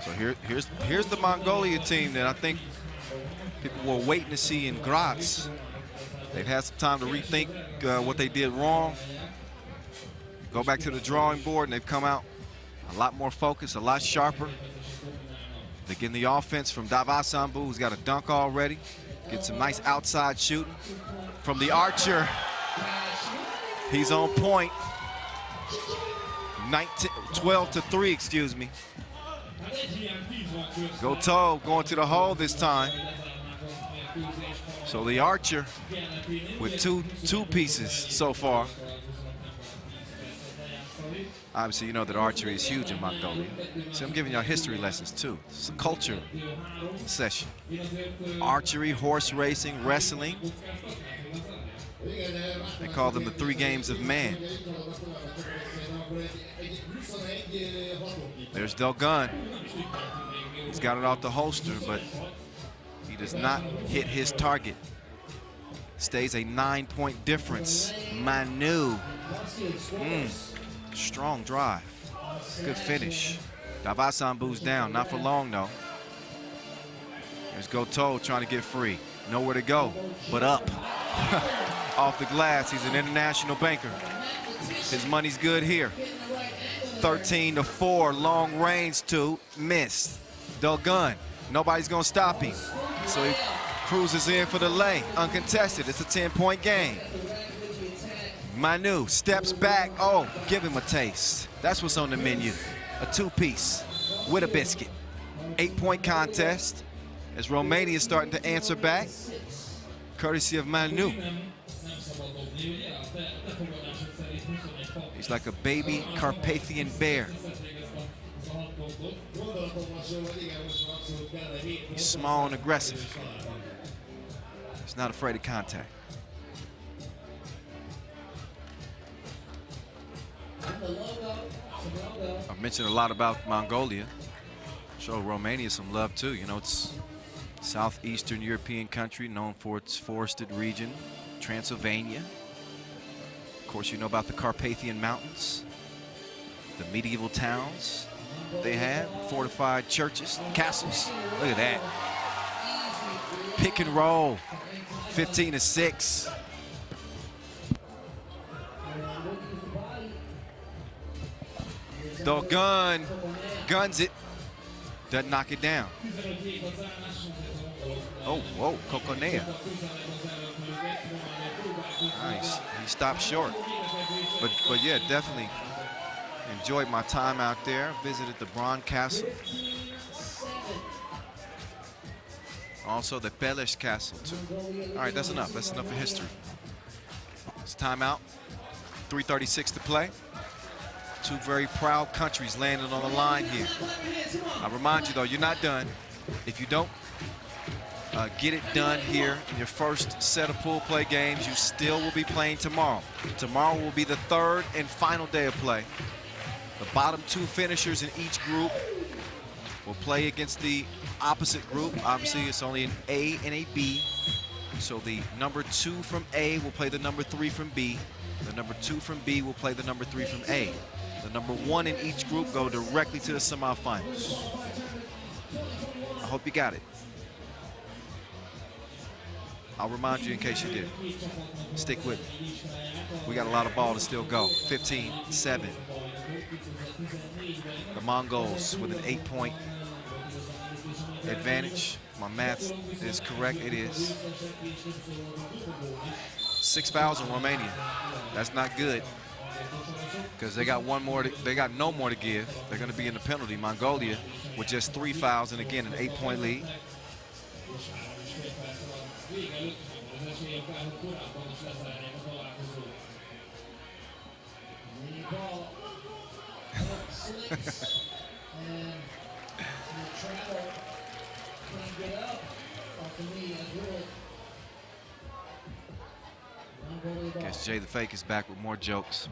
So here's the Mongolia team that I think people were waiting to see in Graz. They've had some time to rethink what they did wrong. Go back to the drawing board, and they've come out a lot more focused, a lot sharper. They're getting the offense from Davasambu, who's got a dunk already. Get some nice outside shooting from the archer. He's on point. 12-3, excuse me. Goto going to the hole this time. So the archer with two pieces so far. Obviously, you know that archery is huge in Mongolia. So I'm giving y'all history lessons too. It's a culture session. Archery, horse racing, wrestling. They call them the 3 games of man. There's Delgun. He's got it off the holster, but he does not hit his target. Stays a 9-point difference. Manu. Strong drive. Good finish. Davasambu's down. Not for long, though. There's Goto trying to get free. Nowhere to go, but up. Off the glass. He's an international banker. His money's good here. 13-4. Long range 2. Missed. Delgun. Nobody's going to stop him. So he cruises in for the lay. Uncontested. It's a 10-point game. Manu steps back. Oh, give him a taste. That's what's on the menu. A 2-piece with a biscuit. 8-point contest as Romania is starting to answer back, courtesy of Manu. He's like a baby Carpathian bear. He's small and aggressive. He's not afraid of contact. I've mentioned a lot about Mongolia. Show Romania some love too. You know, it's southeastern European country known for its forested region, Transylvania. Of course, you know about the Carpathian Mountains, the medieval towns they have, fortified churches, castles. Look at that. Pick and roll, 15-6. Delgun guns it, doesn't knock it down. Oh, whoa, Kokonea. Nice, he stopped short. But yeah, definitely enjoyed my time out there. Visited the Bronze Castle. Also the Peles Castle too. All right, that's enough. That's enough for history. It's timeout. 3:36 to play. 2 very proud countries landing on the line here. I remind you though, you're not done. If you don't get it done here in your first set of pool play games, you still will be playing tomorrow. Tomorrow will be the 3rd and final day of play. The bottom 2 finishers in each group will play against the opposite group. Obviously, it's only an A and a B. So the number 2 from A will play the number 3 from B. The number 2 from B will play the number 3 from A. The number 1 in each group go directly to the semifinals. I hope you got it. I'll remind you in case you did. Stick with me. We got a lot of ball to still go. 15-7. The Mongols with an 8-point advantage. My math is correct, it is. 6 fouls on Romania. That's not good, because they got one more. They got no more to give. They're going to be in the penalty. Mongolia with just 3 fouls and again an 8-point lead. Guess Jay the Fake is back with more jokes.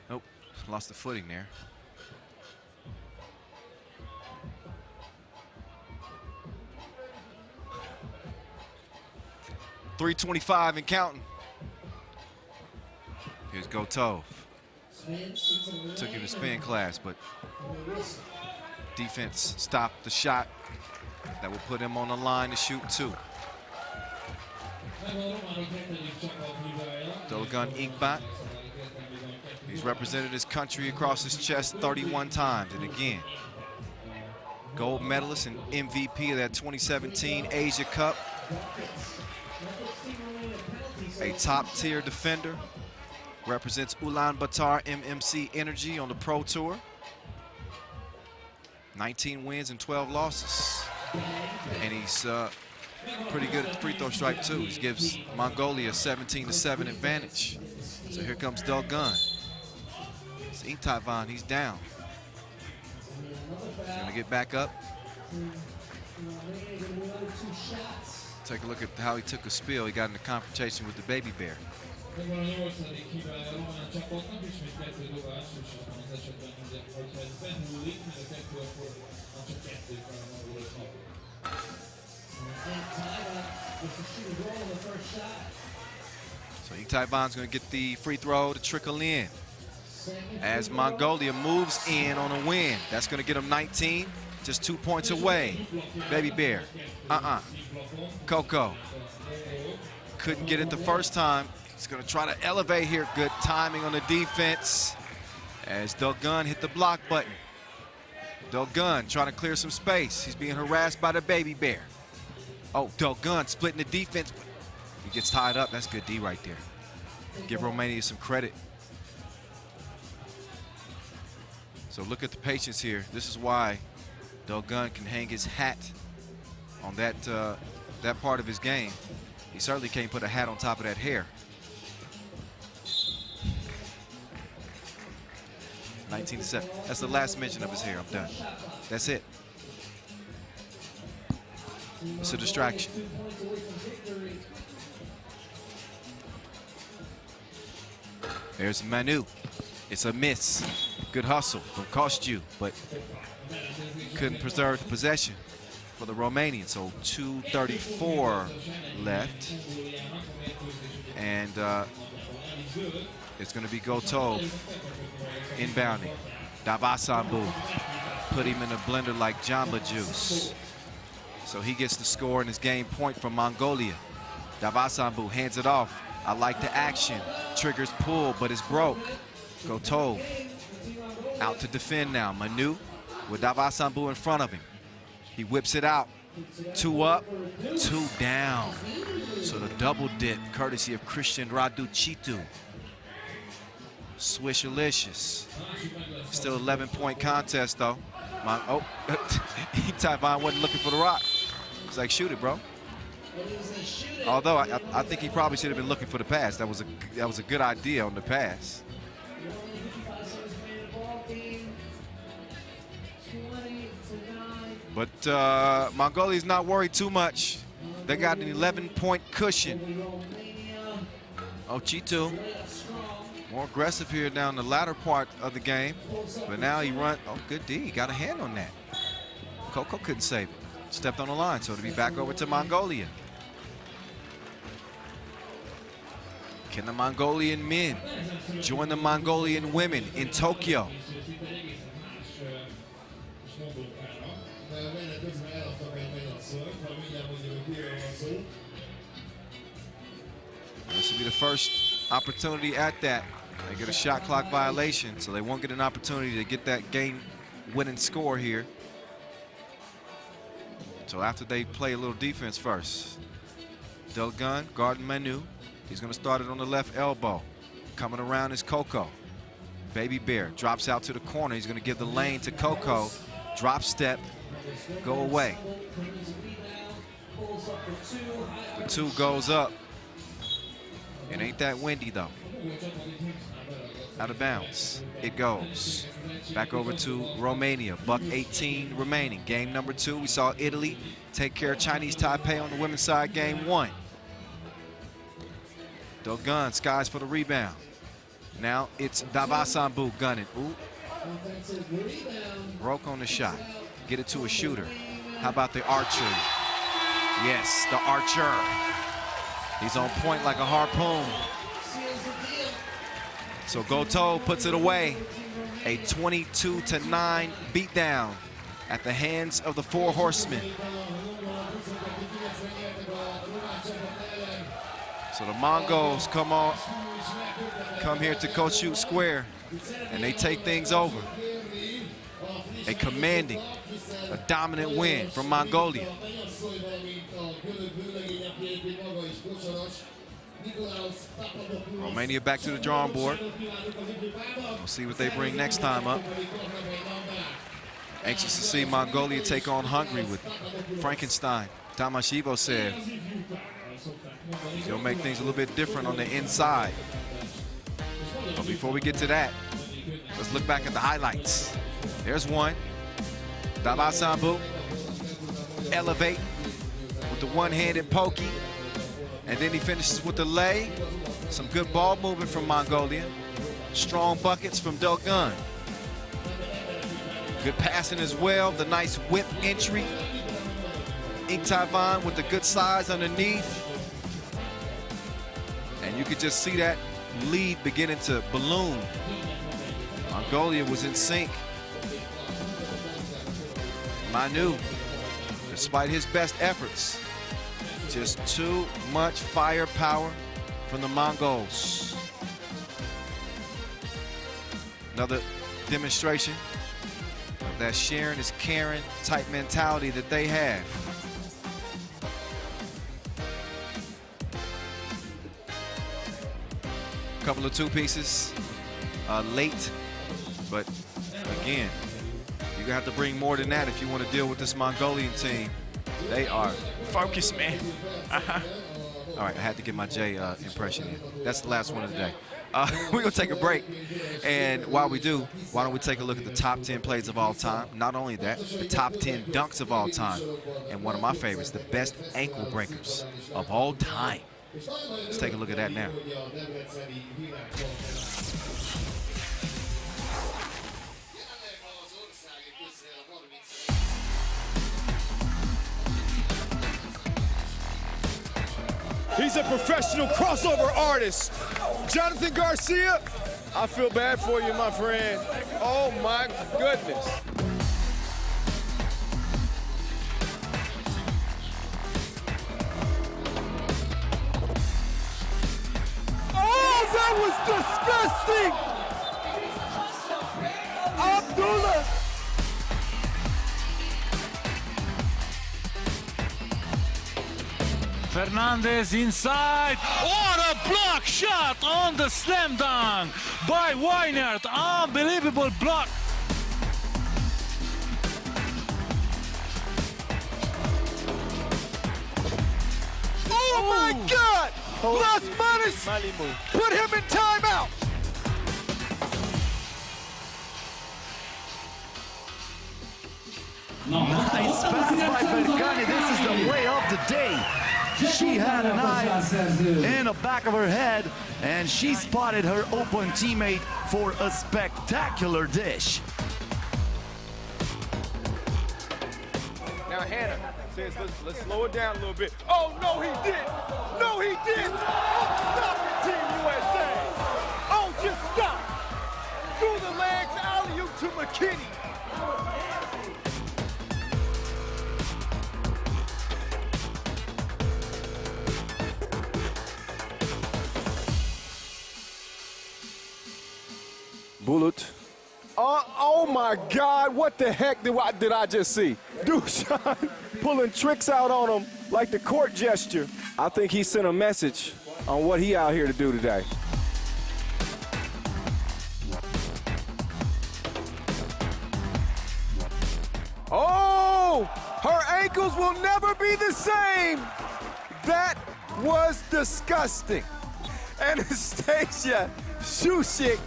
Nope, lost the footing there. 3:25 and counting. Here's Gotov. Took him to spin class, but defense stopped the shot that will put him on the line to shoot 2. Dolgan Inkbat. He's represented his country across his chest 31 times. And again, gold medalist and MVP of that 2017 Asia Cup. A top-tier defender. Represents Ulaanbaatar MMC Energy on the Pro Tour. 19 wins and 12 losses. And he's pretty good at the free throw strike too. He gives Mongolia a 17-7 advantage. So here comes Dolgan. It's Inktavan, he's down. He's gonna get back up. Take a look at how he took a spill. He got in a confrontation with the baby bear. So Inktavan's going to get the free throw to trickle in as Mongolia moves in on a win. That's going to get him 19, just 2 points away. Baby bear, Coco couldn't get it the first time. He's going to try to elevate here. Good timing on the defense as Dolgan hit the block button. Dolgan trying to clear some space. He's being harassed by the baby bear. Oh, Dolgan splitting the defense. He gets tied up. That's good D right there. Give Romania some credit. So look at the patience here. This is why Dolgan can hang his hat on that part of his game. He certainly can't put a hat on top of that hair. 19-7. That's the last mention of his hair. I'm done. That's it. It's a distraction. There's Manu. It's a miss. Good hustle. Don't cost you, but couldn't preserve the possession for the Romanians. So 2:34 left. And it's going to be Gotov inbounding. Davasambu put him in a blender like Jamba Juice. So he gets the score and his game point from Mongolia. Davasambu hands it off. I like the action. Triggers pull, but it's broke. Gotov out to defend now. Manu with Davasambu in front of him. He whips it out. 2 up, 2 down. So the double dip, courtesy of Christian Raducitu. Swishalicious. Still 11-point contest though. Inktavan wasn't looking for the rock. It's like, shoot it, bro. Although I think he probably should have been looking for the pass. That was a good idea on the pass. But Mongolia's not worried too much. They got an 11-point cushion. Oh, Chitu. More aggressive here down the latter part of the game. But now he run. Oh, good D. He got a hand on that. Coco couldn't save it. Stepped on the line, so it'll be back over to Mongolia. Can the Mongolian men join the Mongolian women in Tokyo? This will be the first opportunity at that. They get a shot clock violation, so they won't get an opportunity to get that game-winning score here. So after they play a little defense first. Dolgan guarding Manu. He's going to start it on the left elbow. Coming around is Coco. Baby Bear drops out to the corner. He's going to give the lane to Coco. Drop step, go away. The 2 goes up. It ain't that windy though. Out of bounds. It goes. Back over to Romania. Buck 18 remaining. Game number 2. We saw Italy take care of Chinese Taipei on the women's side, game 1. Dolgan skies for the rebound. Now it's Davasambu gunning. Ooh. Broke on the shot. Get it to a shooter. How about the archery? Yes, the archer. He's on point like a harpoon. So Goto puts it away. A 22-9 beatdown at the hands of the Four Horsemen. So the Mongols come here to Kossuth Square, and they take things over. A commanding, a dominant win from Mongolia. Romania back to the drawing board. We'll see what they bring next time up. Anxious to see Mongolia take on Hungary with Frankenstein. Tamashevo said he'll make things a little bit different on the inside. But before we get to that, let's look back at the highlights. There's one. Dabasambu elevate with the one-handed pokey. And then he finishes with the lay. Some good ball movement from Mongolia. Strong buckets from Dogun. Good passing as well. The nice whip entry. Inktavan with the good size underneath. And you could just see that lead beginning to balloon. Mongolia was in sync. Manu, despite his best efforts, just too much firepower from the Mongols. Another demonstration of that sharing is caring type mentality that they have. A couple of two pieces late, but again, you're gonna have to bring more than that if you want to deal with this Mongolian team. They are focused, man. All right, I had to get my J impression in. That's the last one of the day. We're gonna take a break, and while we do, why don't we take a look at the top 10 plays of all time? Not only that, the top 10 dunks of all time, and one of my favorites, the best ankle breakers of all time. Let's take a look at that now. He's a professional crossover artist. Jonathan Garcia, I feel bad for you, my friend. Oh my goodness. Oh, that was disgusting! Abdullah! Fernandez inside. What a block shot on the slam dunk by Weinert. Unbelievable block. Oh my God! Las Manos put him in timeout. Nice pass by Berkane. This is the way of the day. She had an eye in the back of her head, and she spotted her open teammate for a spectacular dish. Now Hannah says, let's slow it down a little bit. Oh, no, he didn't. No, he didn't. Oh, stop it, Team USA. Oh, just stop. Through the legs, alley-oop to McKinney. Bullet. Oh my God, what the heck did I just see? Dushan pulling tricks out on him like the court gesture. I think he sent a message on what he out here to do today. Oh, her ankles will never be the same. That was disgusting. Anastasia Shushik.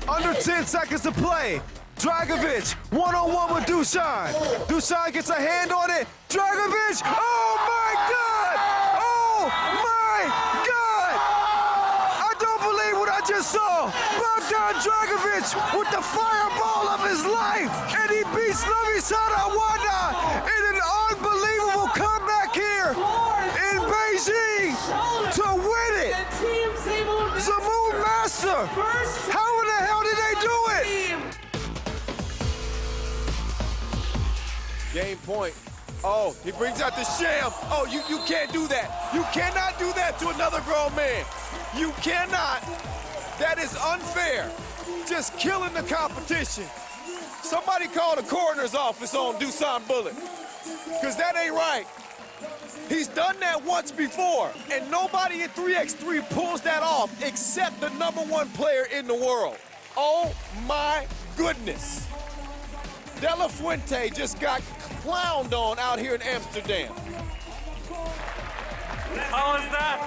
Under 10 seconds to play. Dragovic, one-on-one with Dushan. Dushan gets a hand on it. Dragovic, oh my God! Oh my God! I don't believe what I just saw. Bogdan Dragovic with the fireball of his life. And he beats Novi Sarawada in an unbelievable score! How in the hell did they do it? Game point. Oh, he brings out the sham. Oh, you can't do that. You cannot do that to another grown man. You cannot. That is unfair. Just killing the competition. Somebody call the coroner's office on Dusan Bullet, because that ain't right. He's done that once before, and nobody in 3x3 pulls that off except the #1 player in the world. Oh my goodness. De La Fuente just got clowned on out here in Amsterdam. How was that?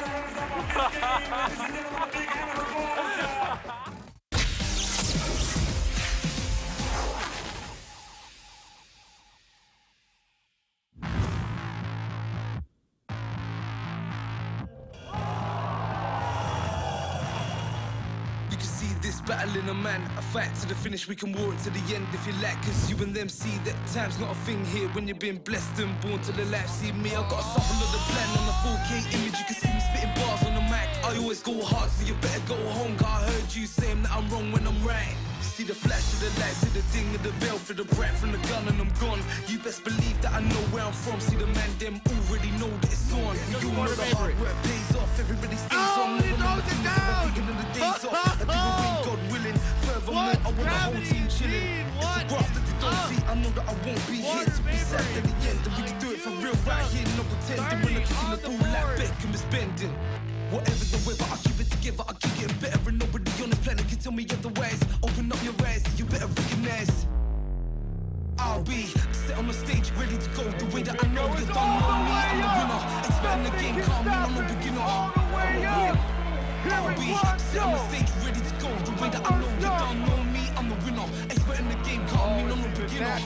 This battle in a man, a fight to the finish, we can war it to the end if you like, cause you and them see that time's not a thing here when you've been blessed and born to the life. See me, I got a sample of the plan on the 4K image, you can see me spitting bars on the mic. I always go hard, so you better go home, cause I heard you saying that I'm wrong when I'm right. See the flash of the light, see the ding of the bell, for the bright from the gun and I'm gone. You best believe that I know where I'm from, see the man, them already know that it's on. You know the hard work pays off, everybody stays on. Never know the down! The days off, I do a win, God willing. Furthermore, I want the whole team chilling. It's the graft that they don't see, I know that I won't be here to be sad at the end. And we can do it for real right here, not pretending. When I'm kicking the pool like Beckham is bending. Whatever the weather, I keep it together, I keep getting better. And nobody on this planet can tell me otherwise. Open up your eyes, you better recognize. I'll be set on the stage, ready to go. The way that I know you don't know me, I'm the winner. Expert in the game, calm, I'm no beginner. I'll be set on the stage, ready to go. The way that I know you don't know me, I'm the winner. Expert in the game, calm, I'm no beginner.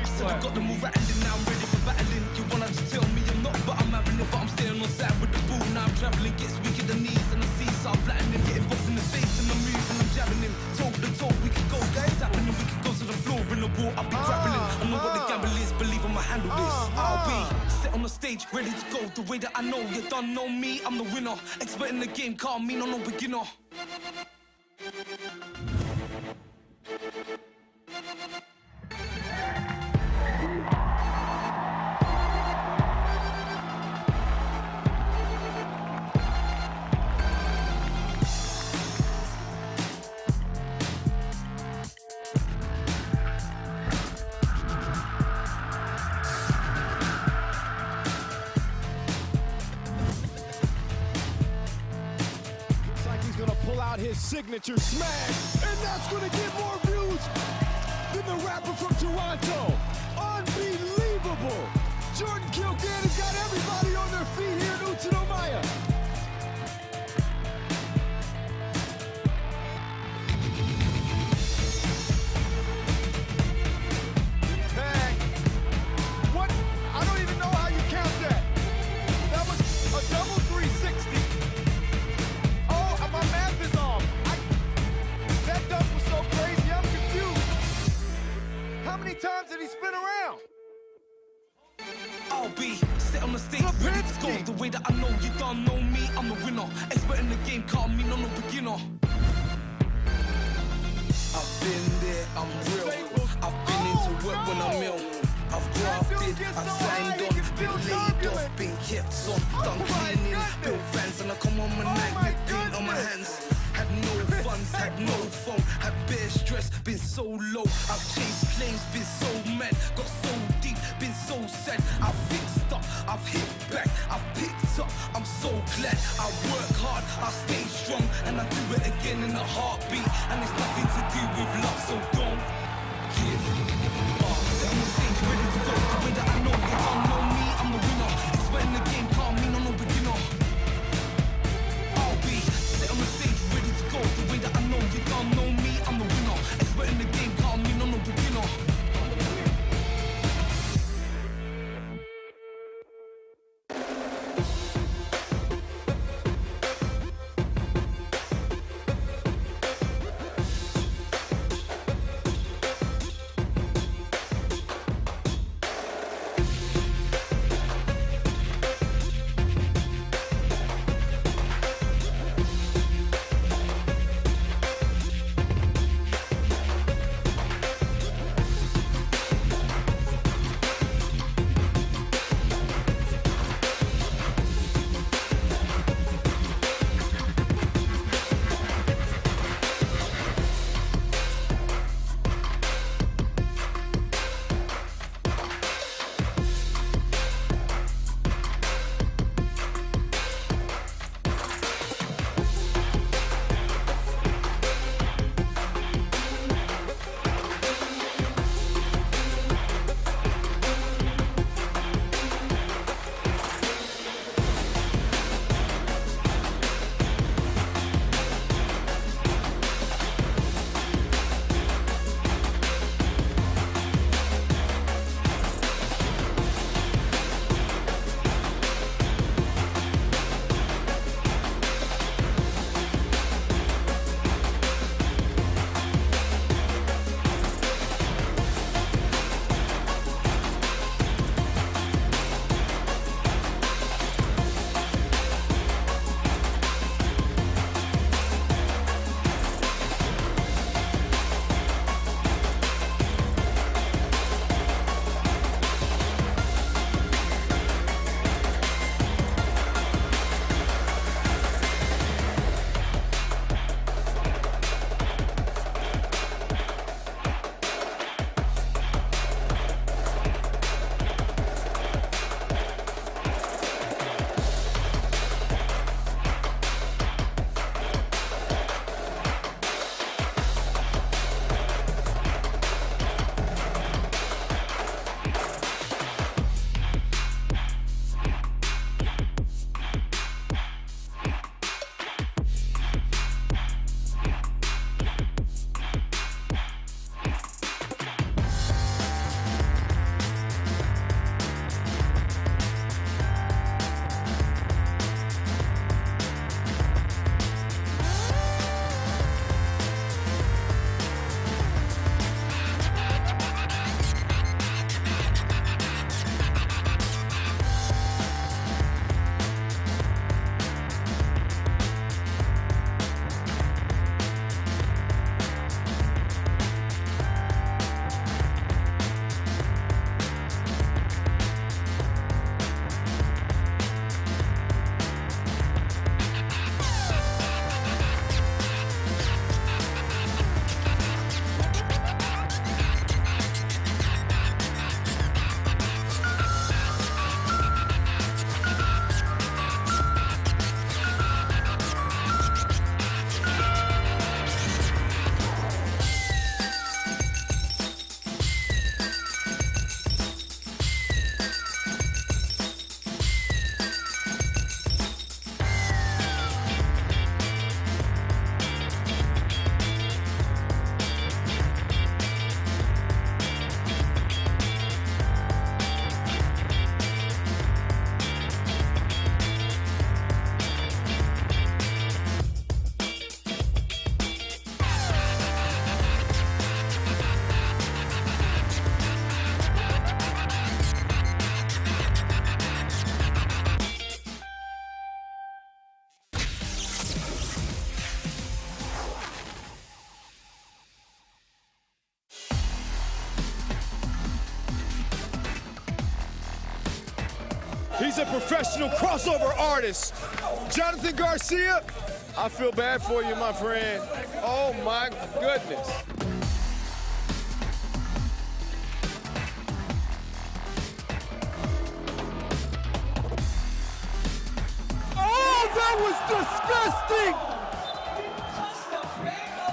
I said I got the move right, and now I'm ready for battling. You wanna just tell me I'm not, but I'm having it. But I'm staying on side with the ball. Now I'm traveling, gets weak at the knees and the seas. So I'm flattening him, getting boxed in the face and the moves, and I'm jabbing him. Toe to toe, we can go, guys. Happening, we can go to the floor in the wall. I'll be grappling. I know what the gamble is, believe I'ma handle this. I'll be set on the stage, ready to go. The way that I know you don't know me, I'm the winner. Expert in the game, calm me, no beginner. His signature smash, and that's gonna get more views than the rapper from Toronto. Unbelievable! Jordan Kilkenny's got everybody on their feet here in Utsunomiya. Tag. What? I don't even know how you count that. That was a double 360. My math is off. That dunk was so crazy, I'm confused. How many times did he spin around? I'll be set on the stage, ready to go. The way that I know you don't know me, I'm the winner. Expert in the game, call me no beginner. I've been there, I'm real. I've been into work when I'm ill. I've grafted, I've signed on, been laid off, been kept on, done cleaning, built fans, and I come on my night with paint on my hands. Had no funds, had no phone, had bare stress, been so low. I've chased claims, been so mad, got so deep, been so sad. I've fixed up, I've hit back, I've picked up, I'm so glad. I work hard, I stay strong, and I do it again in a heartbeat. And it's nothing to do with luck, so don't give up. Set on the stage, ready to go. The way that I know you don't know me, I'm the winner. Expert in the game, call me no beginner. I'll be set on the stage, ready to go. The way that I know you don't know me, I'm the winner. Expert in the game, call me no beginner. He's a professional crossover artist. Jonathan Garcia, I feel bad for you, my friend. Oh my goodness. Oh, that was disgusting!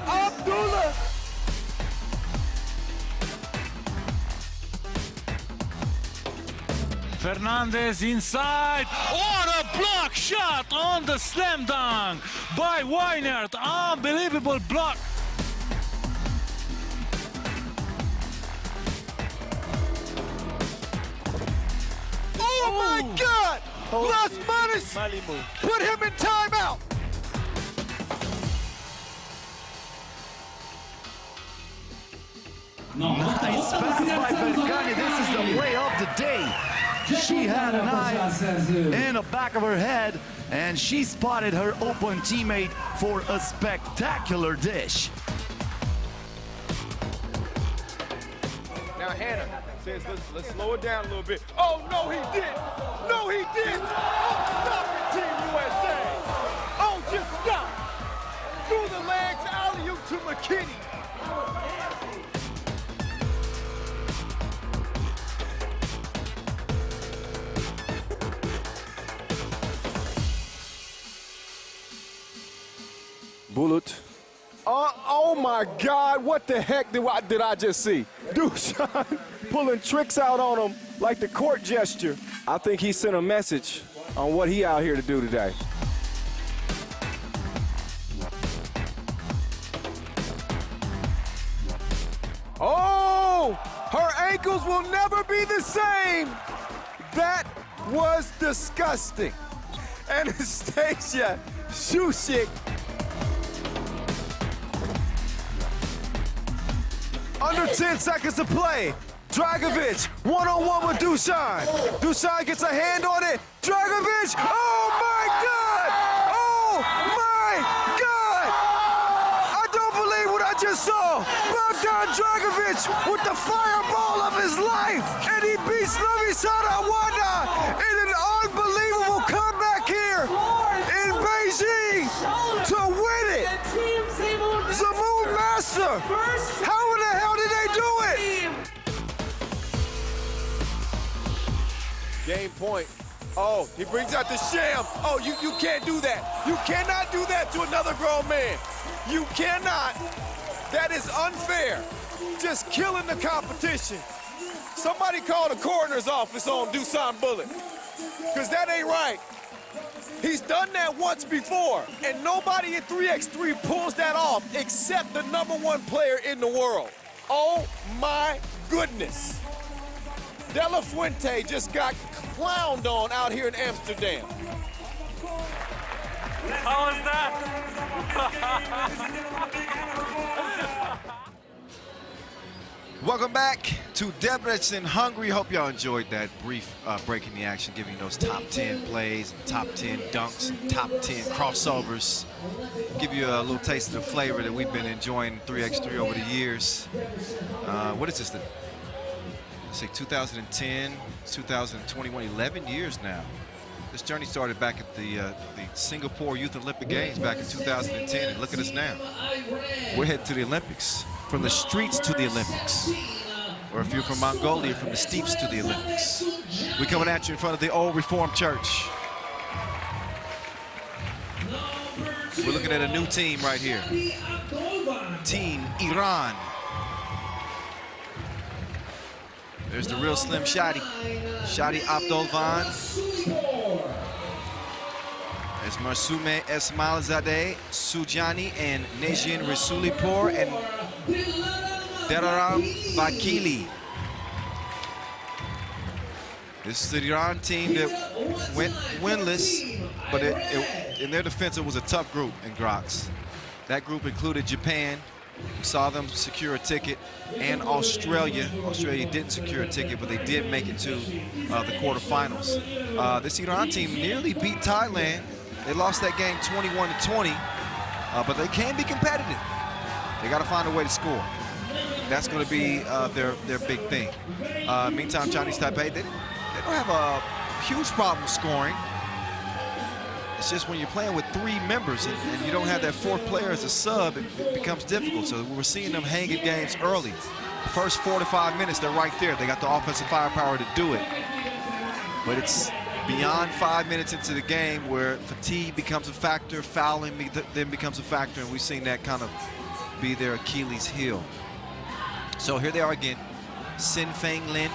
Abdullah! Fernandez inside. What a block shot on the slam dunk by Weinert. Unbelievable block. Oh my God! Las Manos put him in timeout. Nice pass by Berkane. This is the way of the day. She had an eye in the back of her head, and she spotted her open teammate for a spectacular dish. Now Hannah says, let's slow it down a little bit. Oh, no, he didn't. No, he didn't. Oh, stop it, Team USA. Oh, just stop. Through the legs, alley-oop to McKinney. Bullet. Oh my God, what the heck did I just see? Dusan pulling tricks out on him like the court gesture. I think he sent a message on what he out here to do today. Oh, her ankles will never be the same. That was disgusting. Anastasia Shusik. Under 10 seconds to play. Dragovic, one-on-one with Dusan. Dusan gets a hand on it. Dragovic, oh my God! Oh my God! I don't believe what I just saw. Bogdan Dragovic with the fireball of his life. And he beats Novisada Wanda in an unbelievable comeback here in Beijing to win it. Zamoon Master, how in the hell did they do it? Game point. Oh, he brings out the sham. Oh, you can't do that. You cannot do that to another grown man. You cannot. That is unfair. Just killing the competition. Somebody call the coroner's office on Dusan Bullet, because that ain't right. He's done that once before, and nobody in 3x3 pulls that off except the #1 player in the world. Oh my goodness. De La Fuente just got clowned on out here in Amsterdam. How was that? Welcome back to Debrecen, Hungary. Hope y'all enjoyed that brief break in the action, giving you those top 10 plays, and top 10 dunks, and top 10 crossovers. Give you a little taste of the flavor that we've been enjoying 3x3 over the years. What is this? Let's say 2010, 2021, 11 years now. This journey started back at the Singapore Youth Olympic Games back in 2010, and look at us now. We're headed to the Olympics. From the streets to the Olympics. Or if you're from Mongolia, from the steeps to the Olympics. We're coming at you in front of the old Reformed Church. We're looking at a new team right here. Team Iran. There's the real Slim Shadi. Shadi Abdolvan. There's Marsume Esmailzadeh, Sujani, and Nejin Rasulipur, and Deraram Vakili. This is the Iran team that went winless, but in their defense, it was a tough group in Graz. That group included Japan. We saw them secure a ticket, and Australia. Australia didn't secure a ticket, but they did make it to the quarterfinals. This Iran team nearly beat Thailand. They lost that game 21-20, but they can be competitive. They got to find a way to score. That's going to be their big thing. Meantime, Chinese Taipei, they don't have a huge problem scoring. It's just when you're playing with 3 members and you don't have that 4th player as a sub, it becomes difficult. So we're seeing them hanging games early. The first 4 to 5 minutes, they're right there. They got the offensive firepower to do it. But it's beyond 5 minutes into the game where fatigue becomes a factor, fouling then becomes a factor, and we've seen that kind of be their Achilles heel. So here they are again. Sin Feng Lin,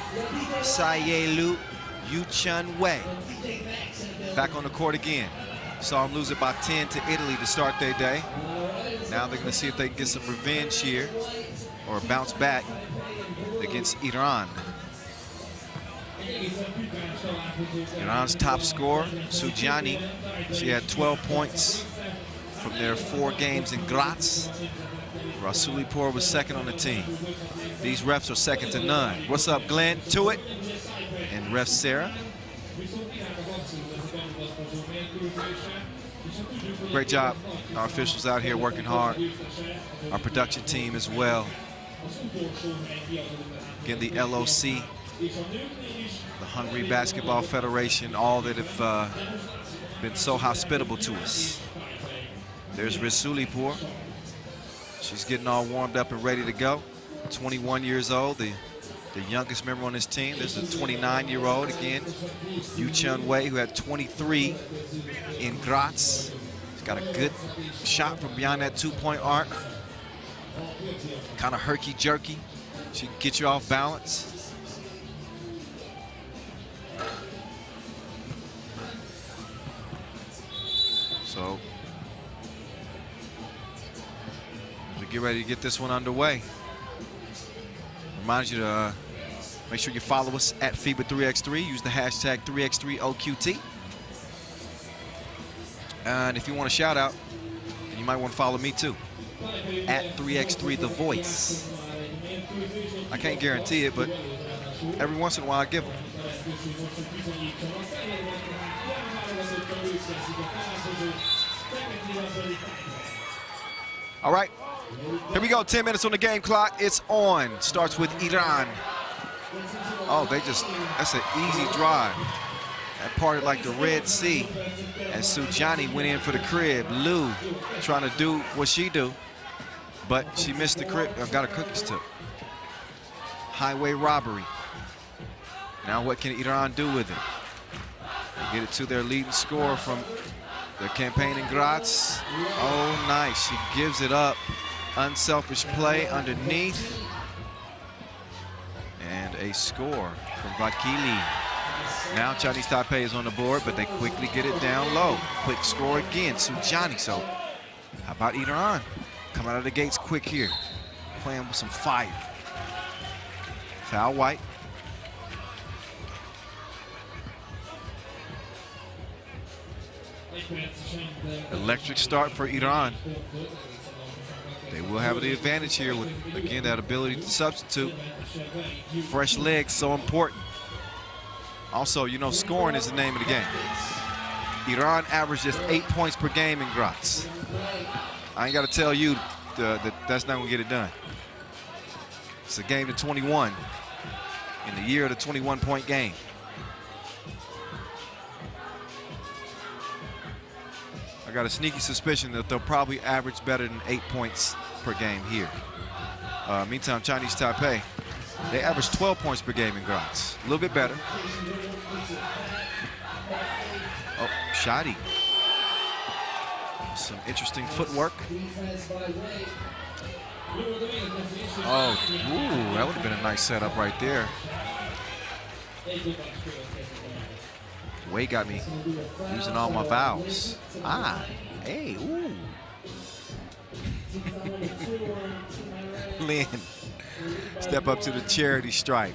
Saye Lu, Yu Chun Wei. Back on the court again. Saw them lose it by 10 to Italy to start their day. Now they're going to see if they can get some revenge here or bounce back against Iran. Iran's top scorer, Sujani, she had 12 points from their 4 games in Graz. Rasulipur was second on the team. These refs are second to none. What's up, Glenn? To it. And ref Sarah. Great job. Our officials out here working hard. Our production team as well. Again, the LOC, the Hungary Basketball Federation, all that have been so hospitable to us. There's Rasulipur. She's getting all warmed up and ready to go. 21 years old, the youngest member on this team. There's a 29-year-old again, Yu Chun Wei, who had 23 in Graz. She's got a good shot from beyond that 2-point arc. Kind of herky-jerky. She can get you off balance. So, we get ready to get this one underway. Remind you to make sure you follow us at FIBA 3x3. Use the hashtag 3x3OQT. And if you want a shout out, then you might want to follow me too. At 3x3 The Voice. I can't guarantee it, but every once in a while I give them. All right, here we go. 10 minutes on the game clock. It's on. Starts with Iran. Oh, that's an easy drive. That parted like the Red Sea as Sujani went in for the crib. Lu trying to do what she do, but she missed the crib. Got her cookies took. Highway robbery. Now what can Iran do with it? They get it to their leading scorer from their campaign in Graz. Oh, nice. She gives it up. Unselfish play underneath. And a score from Vakili. Now Chinese Taipei is on the board, but they quickly get it down low. Quick score again, Sujani. So how about Iran? Come out of the gates quick here. Playing with some fire. Foul white. Electric start for Iran. They will have the advantage here with, again, that ability to substitute. Fresh legs, so important. Also, you know, scoring is the name of the game. Iran averaged just 8 points per game in Graz. I ain't got to tell you that that's not going to get it done. It's a game to 21 in the year of the 21-point game. I got a sneaky suspicion that they'll probably average better than 8 points per game here. Meantime, Chinese Taipei, they average 12 points per game in Graz. A little bit better. Oh, Shadi. Some interesting footwork. Oh, ooh, that would have been a nice setup right there. Wei got me using all my vowels. Ah, hey, ooh. Lin, step up to the charity stripe.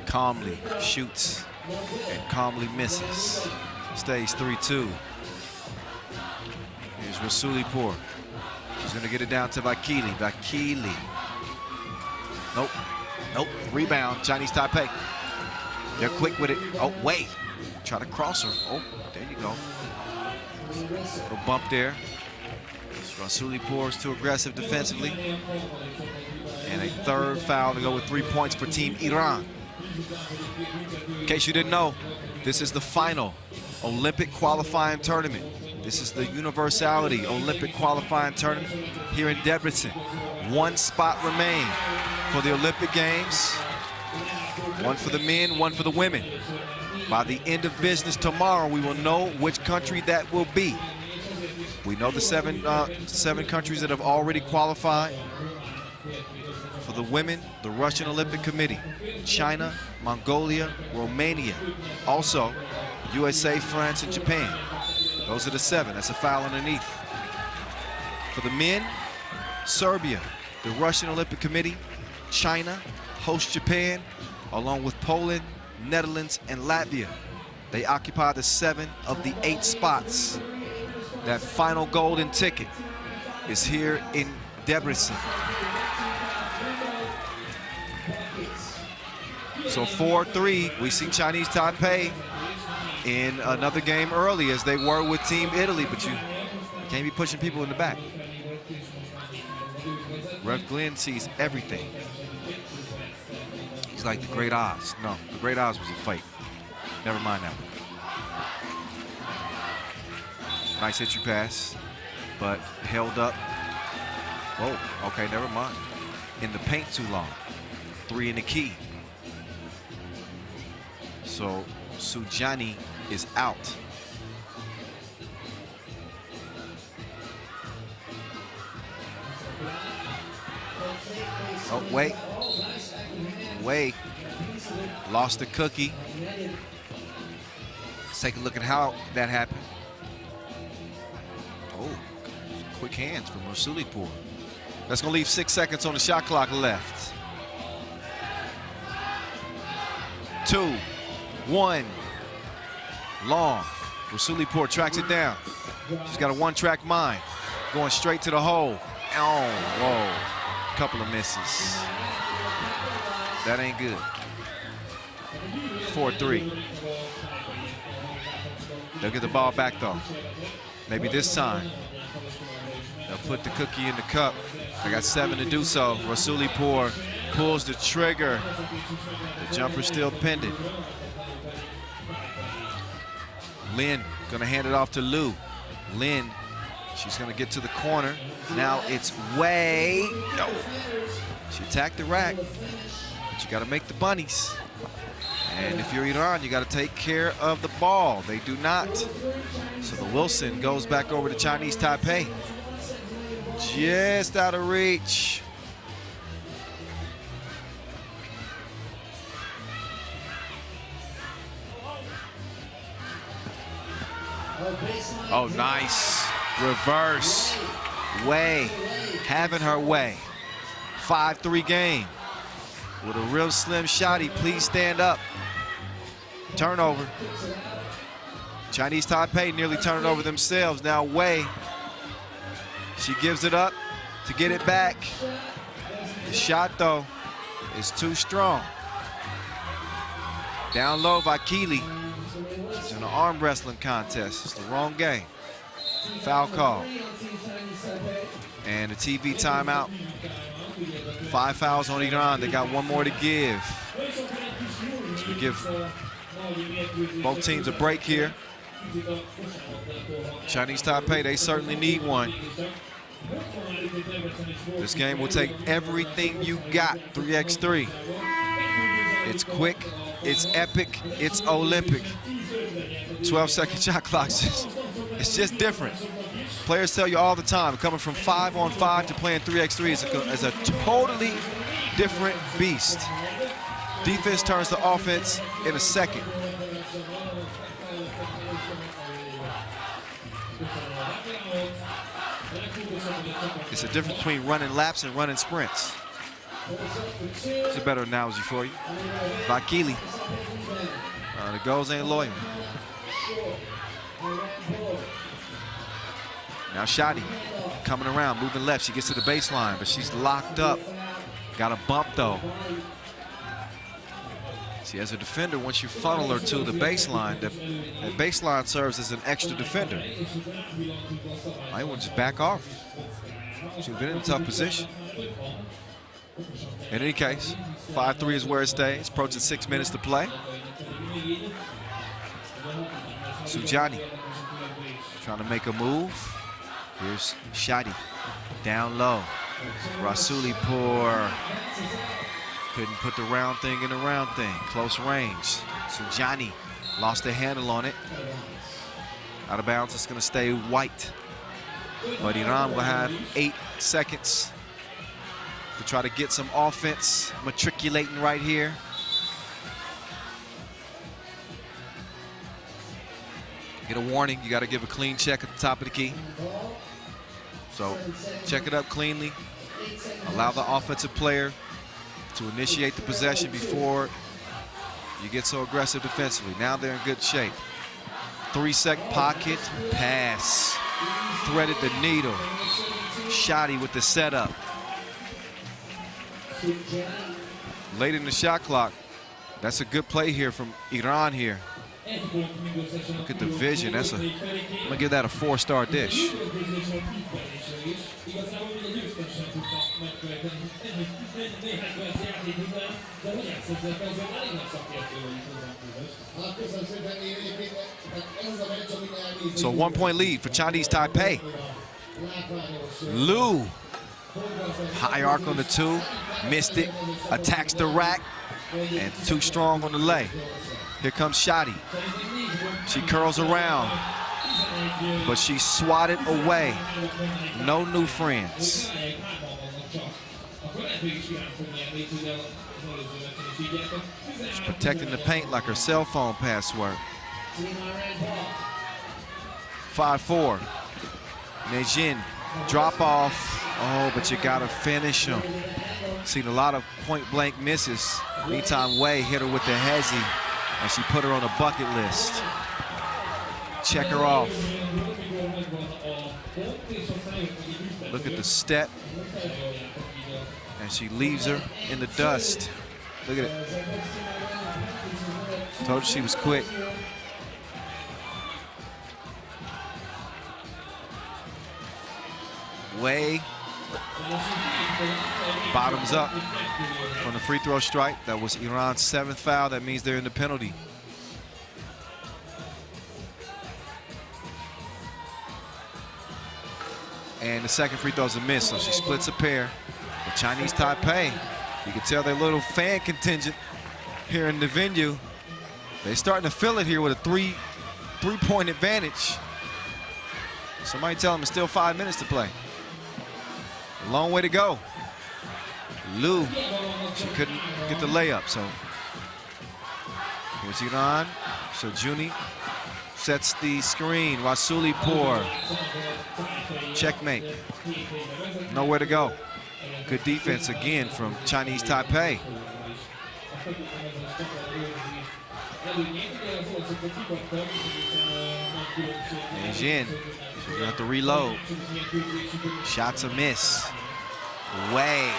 Calmly shoots and calmly misses. Stays 3-2. Here's Rasulipur. She's gonna get it down to Vakili. Vakili. Nope, nope, rebound, Chinese Taipei. They're quick with it. Oh, Wei. Try to cross her. Oh, there you go. Little bump there. Rasulipur is too aggressive defensively. And a third foul to go with 3 points for Team Iran. In case you didn't know, this is the final Olympic qualifying tournament. This is the Universality Olympic qualifying tournament here in Debrecen. One spot remains for the Olympic Games. One for the men, one for the women. By the end of business tomorrow, we will know which country that will be. We know the seven countries that have already qualified. For the women, the Russian Olympic Committee, China, Mongolia, Romania. Also, USA, France, and Japan. Those are the 7. That's a foul underneath. For the men, Serbia, the Russian Olympic Committee, China, host Japan, along with Poland, Netherlands, and Latvia. They occupy the 7 of the 8 spots. That final golden ticket is here in Debrecen. So 4-3, we see Chinese Taipei in another game early as they were with Team Italy, but you can't be pushing people in the back. Ref Glenn sees everything. He's like the Great Oz. No, the Great Oz was a fight. Never mind that one. Nice entry pass, but held up. Whoa, okay, never mind. In the paint too long. 3 in the key. So Sujani is out. Oh, wait. Lost the cookie. Let's take a look at how that happened. Oh, quick hands from Rasulipur. That's gonna leave 6 seconds on the shot clock left. 2, 1, long. Rasulipur tracks it down. She's got a one-track mind. Going straight to the hole. Oh, whoa. Couple of misses. That ain't good. 4-3. They'll get the ball back though. Maybe this time. They'll put the cookie in the cup. They got 7 to do so. Rasulipur pulls the trigger. The jumper's still pending. Lin gonna hand it off to Liu. Lin, she's gonna get to the corner. Now it's Wei. No. She attacked the rack, but you gotta make the bunnies. And if you're Iran, you gotta take care of the ball. They do not. So the Wilson goes back over to Chinese Taipei. Just out of reach. Oh, nice. Reverse. Wei having her way. 5-3 game. With a real slim shotty, please stand up. Turnover. Chinese Taipei nearly turned over themselves. Now Wei, she gives it up to get it back. The shot though is too strong. Down low, Vakili. She's in an arm wrestling contest. It's the wrong game. Foul call. And a TV timeout. 5 fouls on Iran. They got 1 more to give. So we give both teams a break here. Chinese Taipei, they certainly need one. This game will take everything you got. 3x3. It's quick, it's epic, it's Olympic. 12-second shot clocks. It's just different. Players tell you all the time, coming from 5-on-5 to playing 3x3 is a totally different beast. Defense turns to offense in a second. It's a difference between running laps and running sprints. It's a better analogy for you. Vakili. The goals ain't loyal. Now Shadi coming around, moving left. She gets to the baseline, but she's locked up. Got a bump though. See, as a defender, once you funnel her to the baseline, that baseline serves as an extra defender. I want to just back off. She's been in a tough position. In any case, 5-3 is where it stays. Approaching 6 minutes to play. Sujani trying to make a move. Here's Shadi down low. Rasulipur couldn't put the round thing in the round thing. Close range. Sujani lost the handle on it. Out of bounds, it's going to stay white. But Iran will have 8 seconds to try to get some offense matriculating right here. Get a warning, you got to give a clean check at the top of the key. So check it up cleanly. Allow the offensive player to initiate the possession before you get so aggressive defensively. Now they're in good shape. 3-second pocket, pass. Threaded the needle. Shadi with the setup. Late in the shot clock. That's a good play here from Iran here. Look at the vision. I'm gonna give that a 4-star dish. So 1-point lead for Chinese Taipei. Liu, high arc on the 2, missed it, attacks the rack, and too strong on the lay. Here comes Shadi. She curls around, but she's swatted away. No new friends. She's protecting the paint like her cell phone password. 5-4. Nejin, drop off. Oh, but you gotta finish him. Seen a lot of point-blank misses. Meantime, Wei hit her with the hezi, and she put her on a bucket list. Check her off. Look at the step. And she leaves her in the dust. Look at it. Told you she was quick. Wei bottoms up on the free throw strike. That was Iran's 7th foul. That means they're in the penalty. And the second free throw's a miss, so she splits a pair. The Chinese Taipei, you can tell their little fan contingent here in the venue. They're starting to feel it here with a three-point advantage. Somebody tell them it's still 5 minutes to play. A long way to go. Liu, she couldn't get the layup, so here's Iran. So Juni sets the screen. Rasulipur, checkmate. Nowhere to go. Good defense again from Chinese Taipei. Nejin, you have to reload. Shots a miss. Wei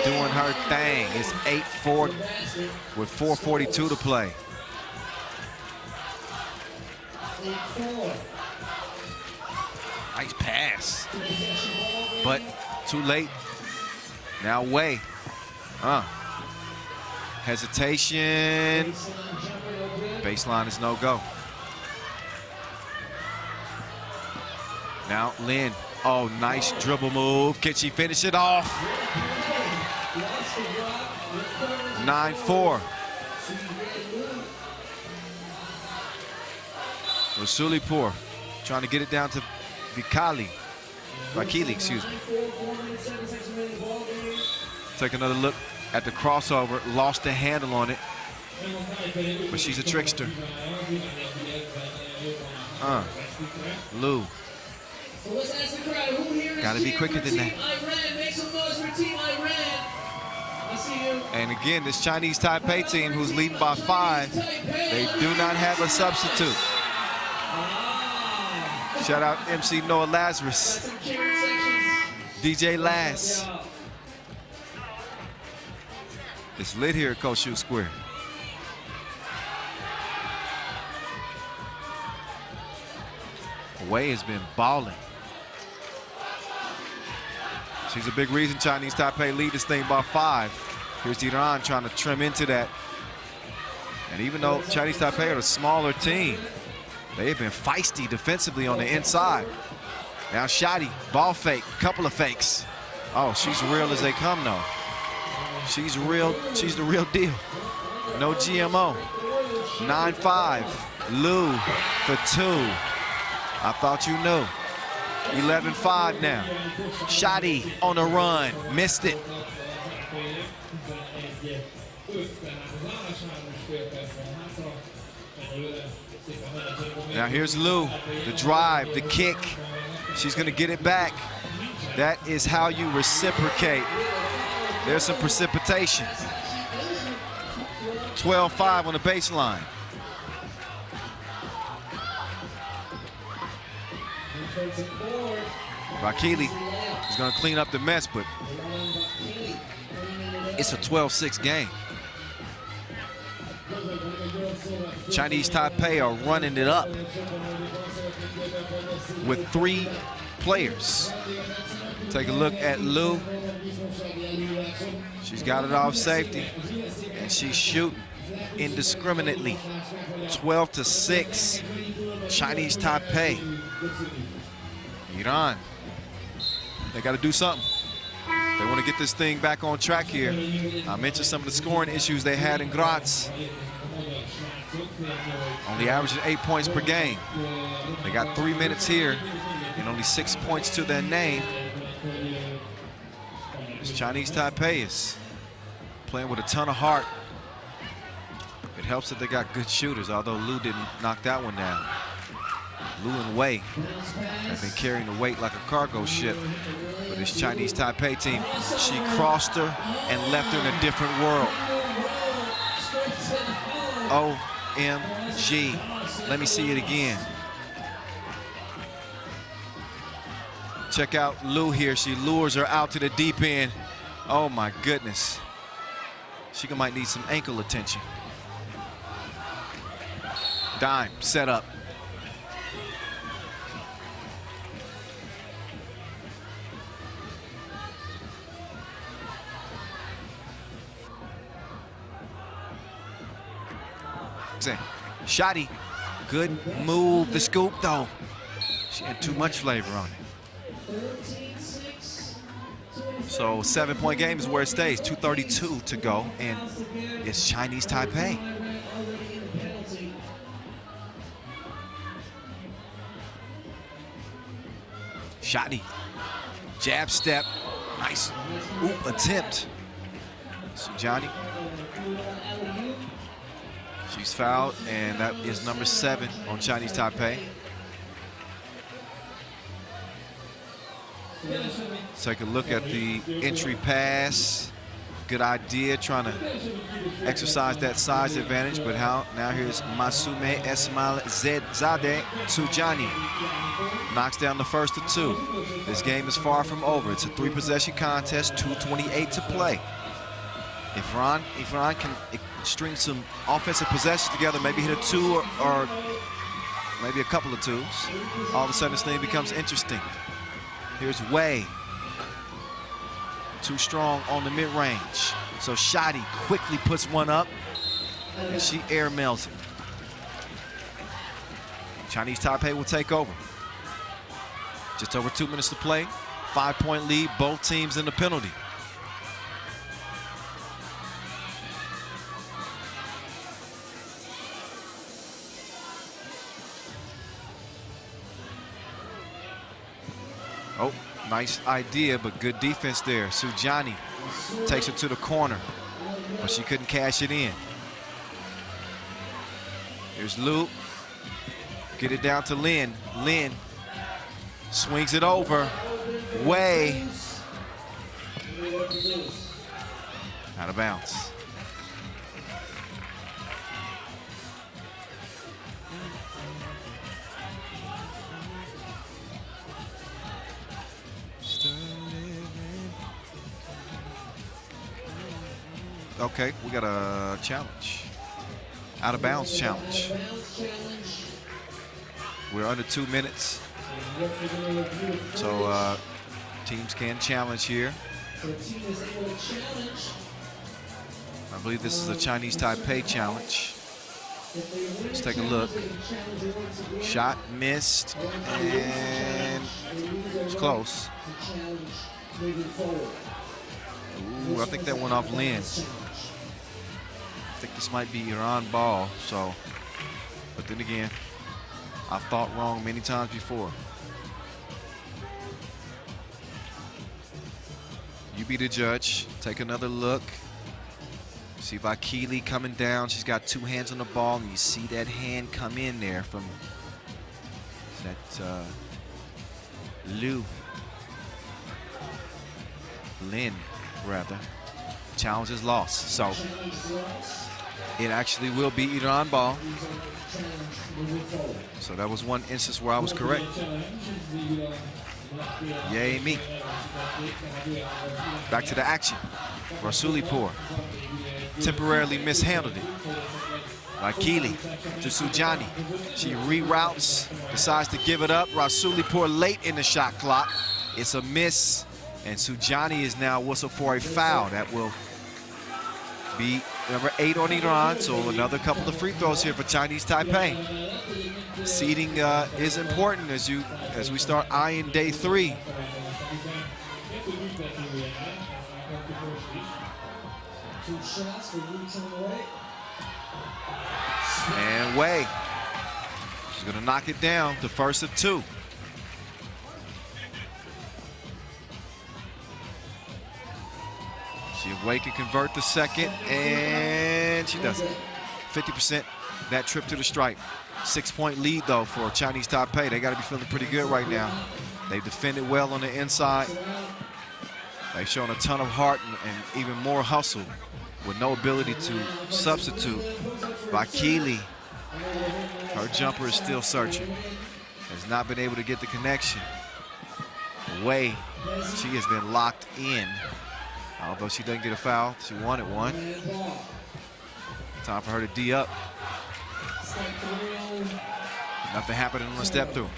doing her thing. It's 8-4 with 4:42 to play. Nice pass, but too late. Now Wei, hesitation. Baseline is no go. Now Lin, oh, nice dribble move. Can she finish it off? 9-4. Rasulipur trying to get it down to Vakili, excuse me. Take another look at the crossover, lost the handle on it, but she's a trickster. Liu. Gotta be quicker than that. And again, this Chinese Taipei team, who's leading by 5, they do not have a substitute. Shout out MC Noah Lazarus, DJ Laz. It's lit here at Koshu Square. Wei has been balling. She's a big reason Chinese Taipei lead this thing by 5. Here's Iran trying to trim into that. And even though Chinese Taipei are the smaller team, they've been feisty defensively on the inside. Now Shadi, ball fake, couple of fakes. Oh, she's real as they come though. She's real, she's the real deal. No GMO. 9-5, Lu for 2. I thought you knew. 11-5 now. Shadi on the run, missed it. Now here's Lu, the drive, the kick. She's gonna get it back. That is how you reciprocate. There's some precipitation. 12-5 on the baseline. Rakili is gonna clean up the mess, but it's a 12-6 game. Chinese Taipei are running it up with 3 players. Take a look at Lu. She's got it off safety, and she's shooting indiscriminately. 12-6, Chinese Taipei. Iran, they got to do something. They want to get this thing back on track here. I mentioned some of the scoring issues they had in Graz. Only averaging 8 points per game. They got 3 minutes here and only 6 points to their name. This Chinese Taipei is playing with a ton of heart. It helps that they got good shooters, although Lu didn't knock that one down. Lu and Wei have been carrying the weight like a cargo ship for this Chinese Taipei team. She crossed her and left her in a different world. OMG. Let me see it again. Check out Lu here. She lures her out to the deep end. Oh my goodness. She might need some ankle attention. Dime, set up. Shadi, good move, the scoop though. She had too much flavor on it. So 7-point game is where it stays, 2:32 to go, and it's Chinese Taipei. Shadi, jab step, nice oop attempt. Sujani. She's fouled, and that is number 7 on Chinese Taipei. Take a look at the entry pass. Good idea, trying to exercise that size advantage, but how? Now here's Masume Esmail Zade Sujani. Knocks down the first of 2. This game is far from over. It's a 3-possession contest, 2:28 to play. If Iran can string some offensive possessions together, maybe hit a 2 or maybe a couple of 2s, all of a sudden this thing becomes interesting. Here's Wei. Too strong on the mid-range. So Shadi quickly puts one up, and she airmails it. Chinese Taipei will take over. Just over 2 minutes to play. 5-point lead, both teams in the penalty. Oh, nice idea, but good defense there. Sujani takes it to the corner, but she couldn't cash it in. Here's Lu. Get it down to Lin. Lin swings it over. Wei. Out of bounds. Okay, we got a challenge. Out of bounds challenge. We're under 2 minutes. So Teams can challenge here. I believe this is a Chinese Taipei challenge. Let's take a look. Shot missed, and it's close. Ooh, I think that went off Lin. I think this might be Iran ball, so, but then again, I've thought wrong many times before. You be the judge. Take another look. See Vakili coming down. She's got two hands on the ball, and you see that hand come in there from that Lin, rather. Challenge is lost. So it actually will be Iran ball. So that was one instance where I was correct. Yay me. Back to the action. Rasulipur temporarily mishandled it. Vakili to Sujani. She reroutes, decides to give it up. Rasulipur late in the shot clock. It's a miss, and Sujani is now whistled for a foul. That will be number 8 on Iran, so another couple of free throws here for Chinese Taipei. Seeding is important as we start eyeing day 3. And Wei, she's gonna knock it down, the first of 2. See if Wei can convert the second, and she doesn't. 50% that trip to the stripe. 6-point lead though for Chinese Taipei. They gotta be feeling pretty good right now. They've defended well on the inside. They've shown a ton of heart and even more hustle with no ability to substitute. Vakili, her jumper is still searching. Has not been able to get the connection. Wei, she has been locked in. Although she doesn't get a foul, she wanted one. Time for her to D up. Nothing happening on the step through.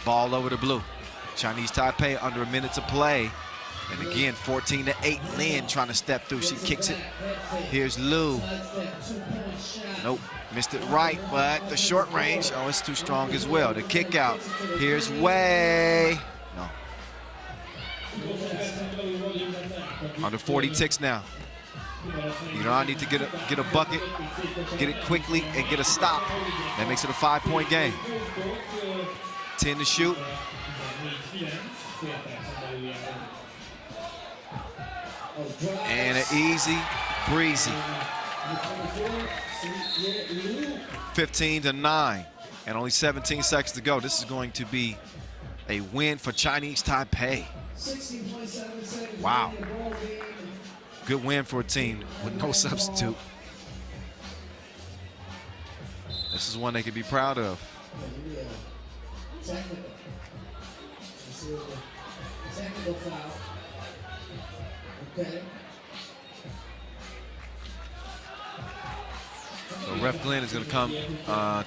Ball over to blue. Chinese Taipei under a minute to play. And again, 14-8, Lin trying to step through. She kicks it. Here's Liu. Nope, missed it right, but the short range, oh, it's too strong as well. The kick out. Here's Wei. No. Under 40 ticks now. Iran need to get a bucket, get it quickly, and get a stop. That makes it a 5-point game. 10 to shoot. And an easy, breezy. 15-9, and only 17 seconds to go. This is going to be a win for Chinese Taipei. Wow. Good win for a team with no substitute. This is one they could be proud of. So Ref Glenn is going to come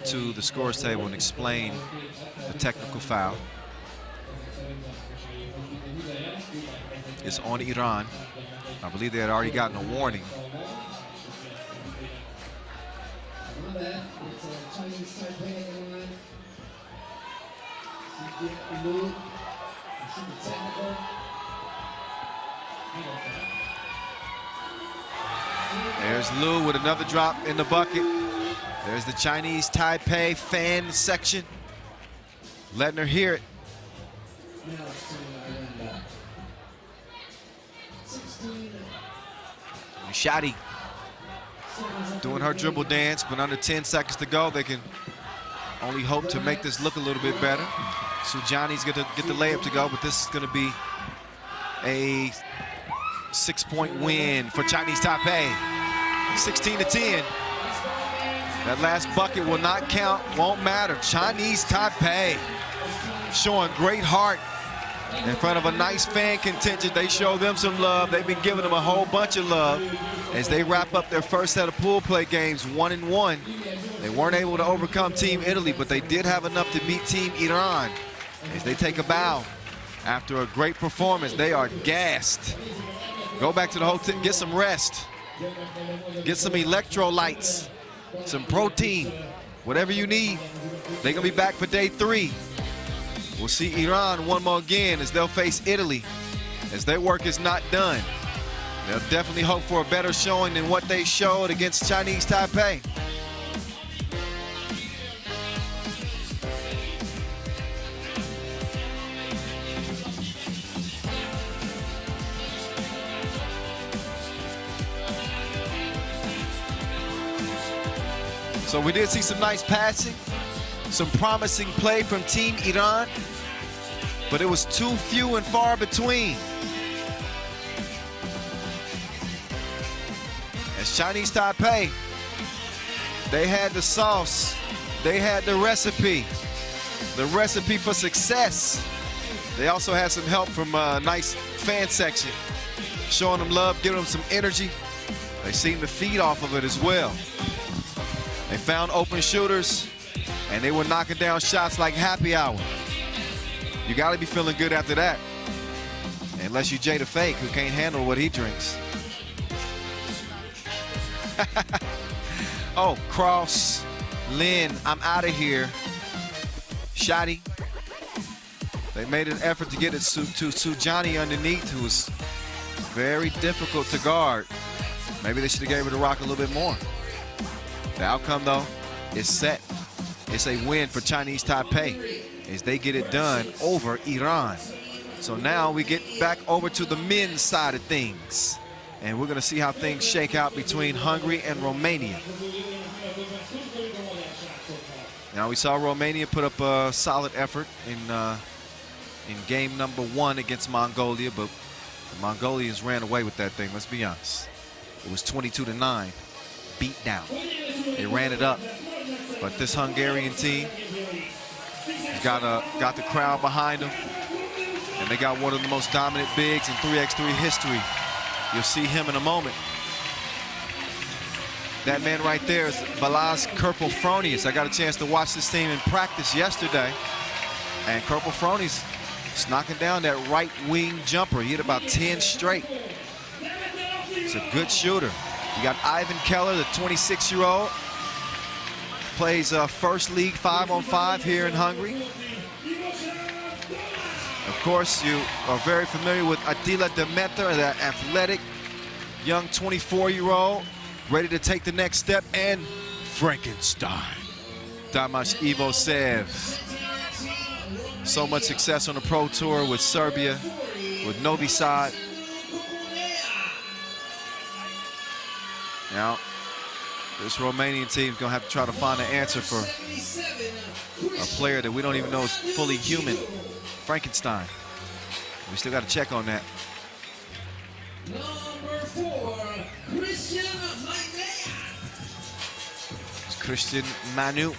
to the scores table and explain the technical foul. It's on Iran. I believe they had already gotten a warning. There's Liu with another drop in the bucket. There's the Chinese Taipei fan section, letting her hear it. Shadi doing her dribble dance, but under 10 seconds to go, they can only hope to make this look a little bit better. Sujani's going to get the layup to go, but this is going to be a 6-point win for Chinese Taipei. 16-10. That last bucket will not count, won't matter. Chinese Taipei showing great heart in front of a nice fan contingent. They show them some love. They've been giving them a whole bunch of love as they wrap up their first set of pool play games 1-1. They weren't able to overcome Team Italy, but they did have enough to beat Team Iran as they take a bow After a great performance, they are gassed. Go back to the hotel, get some rest. Get some electrolytes, some protein, whatever you need. They're gonna be back for day 3. We'll see Iran one more again as they'll face Italy, as their work is not done. They'll definitely hope for a better showing than what they showed against Chinese Taipei. So we did see some nice passing, some promising play from Team Iran, but it was too few and far between. As Chinese Taipei, they had the sauce, they had the recipe for success. They also had some help from a nice fan section, showing them love, giving them some energy. They seem to feed off of it as well. They found open shooters, and they were knocking down shots like happy hour. You gotta be feeling good after that. Unless you Jada Fake, who can't handle what he drinks. Oh, Cross, Lynn, I'm out of here. Shotty. They made an effort to get it to Sujani underneath, who was very difficult to guard. Maybe they should have gave her the rock a little bit more. The outcome, though, is set. It's a win for Chinese Taipei as they get it done over Iran. So now we get back over to the men's side of things. And we're going to see how things shake out between Hungary and Romania. Now, we saw Romania put up a solid effort in game number 1 against Mongolia, but the Mongolians ran away with that thing, let's be honest. It was 22-9, beat down. They ran it up, but this Hungarian team got the crowd behind them, and they got one of the most dominant bigs in 3x3 history. You'll see him in a moment. That man right there is Balázs Kerpel-Fronius. I got a chance to watch this team in practice yesterday, and Kerpel-Fronius is knocking down that right wing jumper. He hit about 10 straight. He's a good shooter. You got Ivan Keller, the 26-year-old, plays first league 5-on-5 here in Hungary. Of course, you are very familiar with Attila Demeter, that athletic young 24-year-old, ready to take the next step, and Frankenstein, Tamas Ivosev. So much success on the Pro Tour with Serbia, with Novi Sad. Now, this Romanian team is going to have to try to find an answer for a player that we don't even know is fully human, Frankenstein. We still got to check on that. It's Christian Manu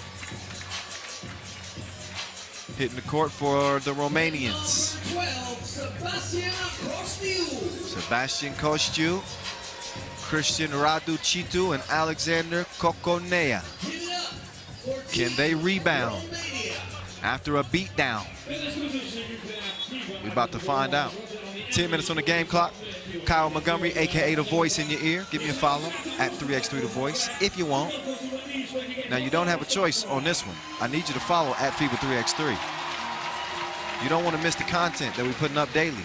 hitting the court for the Romanians. Sebastian Kostiu, Christian Radu-Citu, and Alexander Coconea. Can they rebound after a beatdown? We're about to find out. 10 minutes on the game clock. Kyle Montgomery, AKA The Voice, in your ear. Give me a follow at 3x3 The Voice if you want. Now, you don't have a choice on this one. I need you to follow at FIBA 3x3. You don't want to miss the content that we're putting up daily.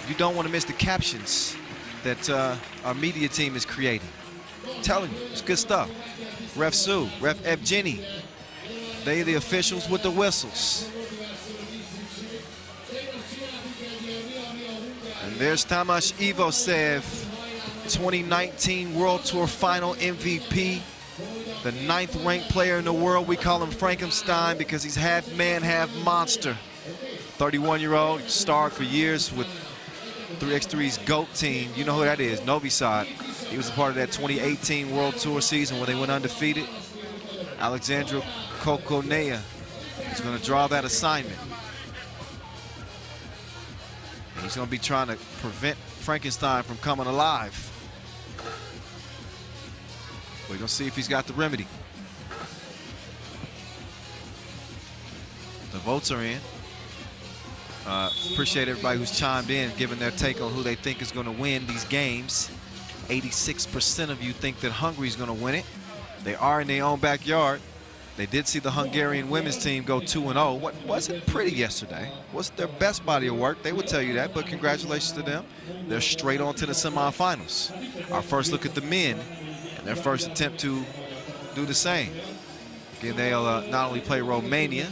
You don't want to miss the captions that our media team is creating. I'm telling you, it's good stuff. Ref Sue, Ref Evgeny, they the officials with the whistles. And there's Tamas Ivosev, 2019 World Tour Final MVP, the 9th ranked player in the world. We call him Frankenstein because he's half man, half monster. 31-year-old, starred for years with 3x3's GOAT team. You know who that is, Novi Sad. He was a part of that 2018 World Tour season when they went undefeated. Alexandra Coconea is going to draw that assignment. And he's going to be trying to prevent Frankenstein from coming alive. We're going to see if he's got the remedy. The votes are in. Appreciate everybody who's chimed in, giving their take on who they think is going to win these games. 86% of you think that Hungary is going to win it. They are in their own backyard. They did see the Hungarian women's team go 2-0. What wasn't pretty yesterday. Wasn't their best body of work. They would tell you that, but congratulations to them. They're straight on to the semifinals. Our first look at the men and their first attempt to do the same. Again, they'll not only play Romania,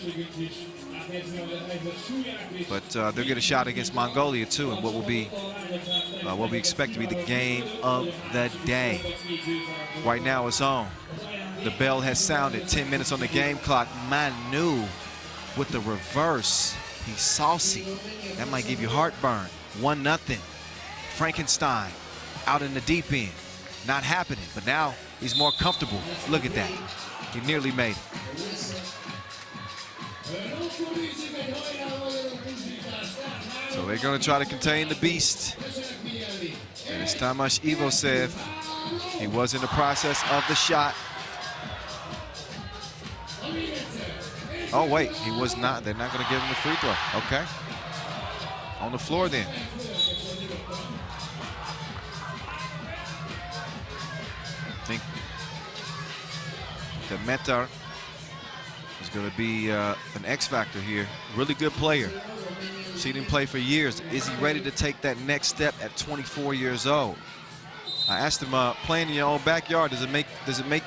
but they'll get a shot against Mongolia too, and what we expect to be the game of the day. Right now it's on. The bell has sounded. 10 minutes on the game clock. Manu with the reverse. He's saucy. That might give you heartburn. 1-0. Frankenstein out in the deep end. Not happening, but now he's more comfortable. Look at that. He nearly made it. So they're going to try to contain the beast. And it's Tamas Ivosev. He was in the process of the shot. Oh, wait, he was not. They're not going to give him the free throw. Okay. On the floor then. I think Demeter is going to be an X factor here. Really good player. She didn't play for years. Is he ready to take that next step at 24 years old? I asked him, playing in your own backyard, does it make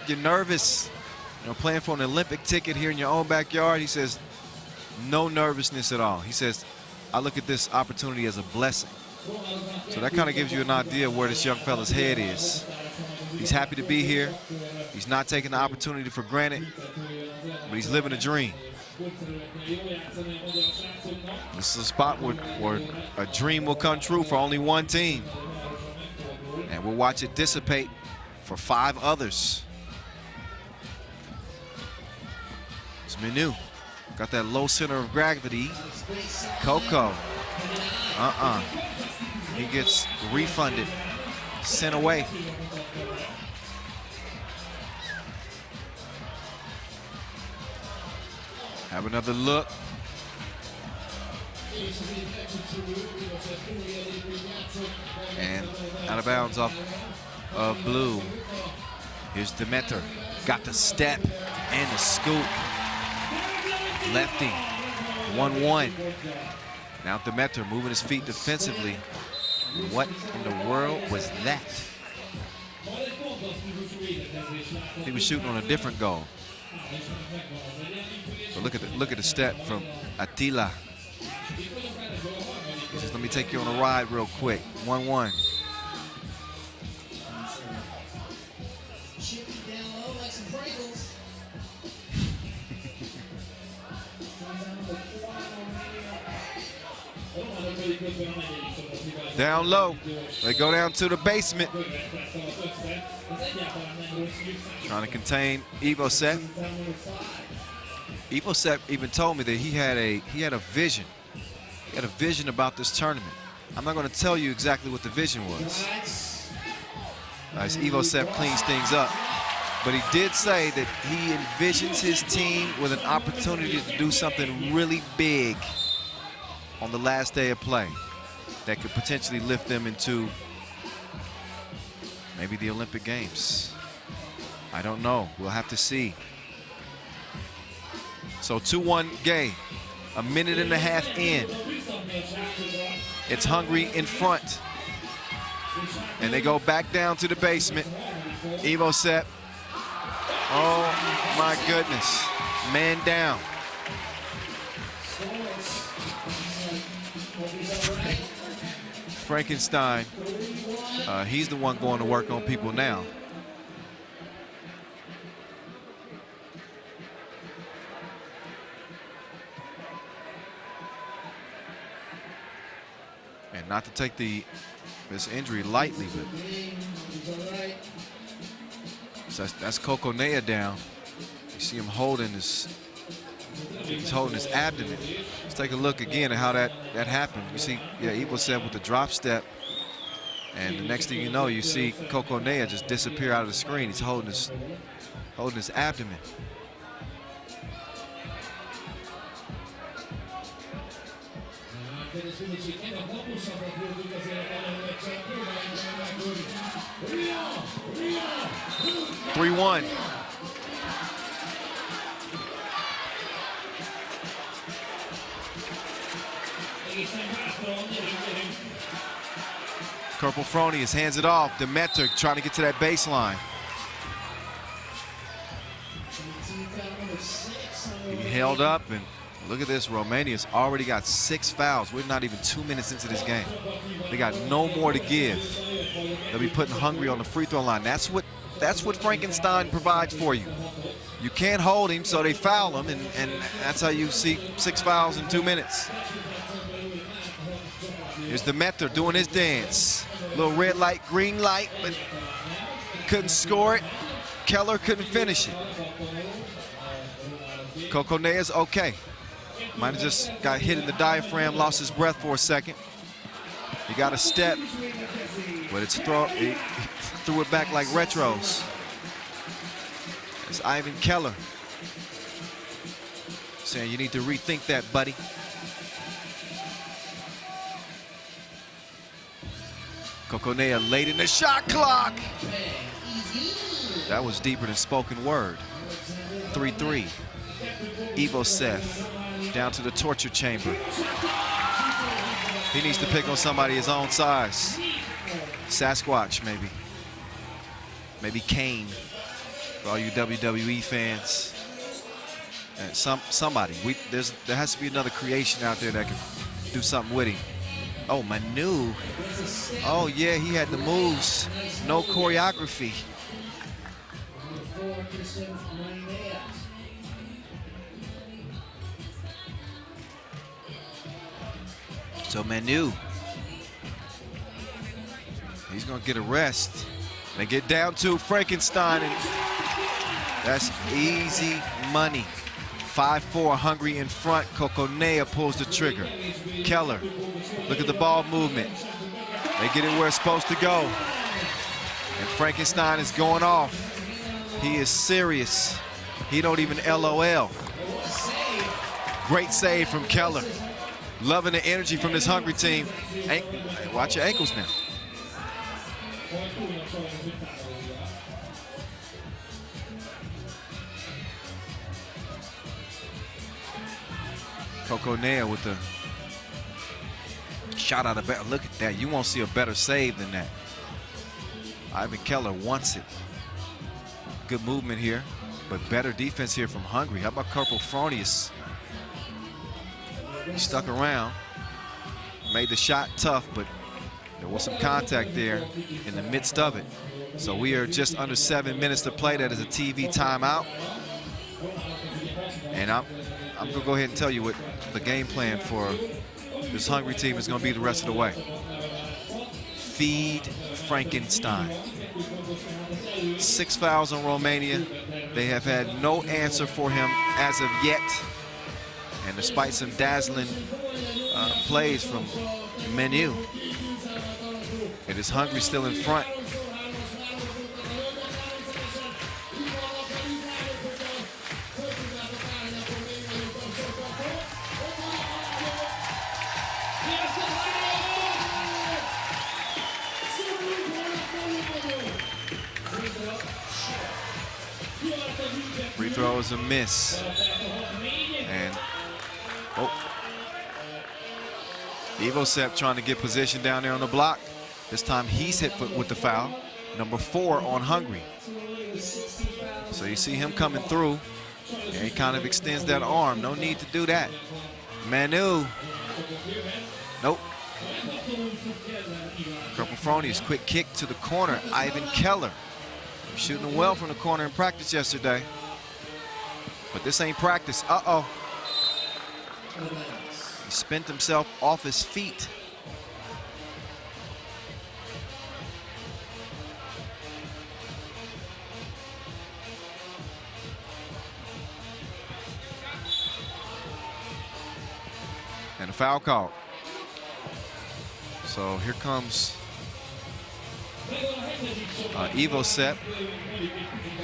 you nervous? You know, playing for an Olympic ticket here in your own backyard? He says, no nervousness at all. He says, I look at this opportunity as a blessing. So that kind of gives you an idea of where this young fella's head is. He's happy to be here. He's not taking the opportunity for granted, but he's living a dream. This is a spot where a dream will come true for only one team. And we'll watch it dissipate for 5 others. It's Manu. Got that low center of gravity. Coco. He gets refunded. Sent away. Have another look. And out of bounds off of blue. Here's Demeter. Got the step and the scoop. Lefty. 1-1. Now Demeter moving his feet defensively. What in the world was that? He was shooting on a different goal. So look at the step from Attila. He says, let me take you on a ride real quick. 1-1. Down low. They go down to the basement. Trying to contain Ivosev. Ivosev even told me that he had a vision. He had a vision about this tournament. I'm not going to tell you exactly what the vision was. As Ivosev cleans things up. But he did say that he envisions his team with an opportunity to do something really big on the last day of play that could potentially lift them into maybe the Olympic Games. I don't know. We'll have to see. So 2-1 game. A minute and a half in. It's Hungary in front. And they go back down to the basement. Ivosev. Oh my goodness. Man down. Frankenstein. He's the one going to work on people now. And not to take this injury lightly, but so that's Kokonea down. You see him holding his abdomen. Let's take a look again at how that happened. You see, yeah, Ivosev with the drop step, and the next thing you know, you see Kokonea just disappear out of the screen. He's holding his abdomen. (3-1). Corporal Fronius hands it off. Demeter trying to get to that baseline. He held up, and look at this. Romania's already got 6 fouls. We're not even 2 minutes into this game. They got no more to give. They'll be putting Hungary on the free throw line. That's what Frankenstein provides for you. You can't hold him, so they foul him, and that's how you see 6 fouls in 2 minutes. Here's Demeter doing his dance. Little red light, green light, but couldn't score it. Keller couldn't finish it. Coconea's okay. Might have just got hit in the diaphragm, lost his breath for a second. He got a step, but he threw it back like retros. It's Ivan Keller saying you need to rethink that, buddy. Coconea late in the shot clock. That was deeper than spoken word. 3-3. Ivosev down to the torture chamber. He needs to pick on somebody his own size. Sasquatch, maybe. Maybe Kane, for all you WWE fans. And somebody. There has to be another creation out there that can do something with him. Oh, Manu. Oh, yeah, he had the moves. No choreography. So Manu, he's going to get a rest. They get down to Frankenstein, and that's easy money. 5-4, Hungary in front. Coconea pulls the trigger. Keller, look at the ball movement. They get it where it's supposed to go. And Frankenstein is going off. He is serious. He don't even LOL. Great save from Keller. Loving the energy from this Hungary team. Watch your ankles now. Coconea with the shot out of bed. Look at that. You won't see a better save than that. Ivan Keller wants it. Good movement here, but better defense here from Hungary. How about Corporal Fronius? He stuck around, made the shot tough, but there was some contact there in the midst of it. So we are just under 7 minutes to play. That is a TV timeout. And I'm going to go ahead and tell you what the game plan for this Hungary team is going to be the rest of the way. Feed Frankenstein. 6 fouls on Romania. They have had no answer for him as of yet. And despite some dazzling plays from Menu, it is Hungary still in front. Free throw is a miss. And Ivosev trying to get position down there on the block. This time he's hit with the foul. Number 4 on Hungary. So you see him coming through. And he kind of extends that arm. No need to do that. Manu. Nope. Corporal Fronius, quick kick to the corner. Ivan Keller. Shooting well from the corner in practice yesterday. But this ain't practice. Uh-oh. He spent himself off his feet. And a foul call. So here comes Ivosev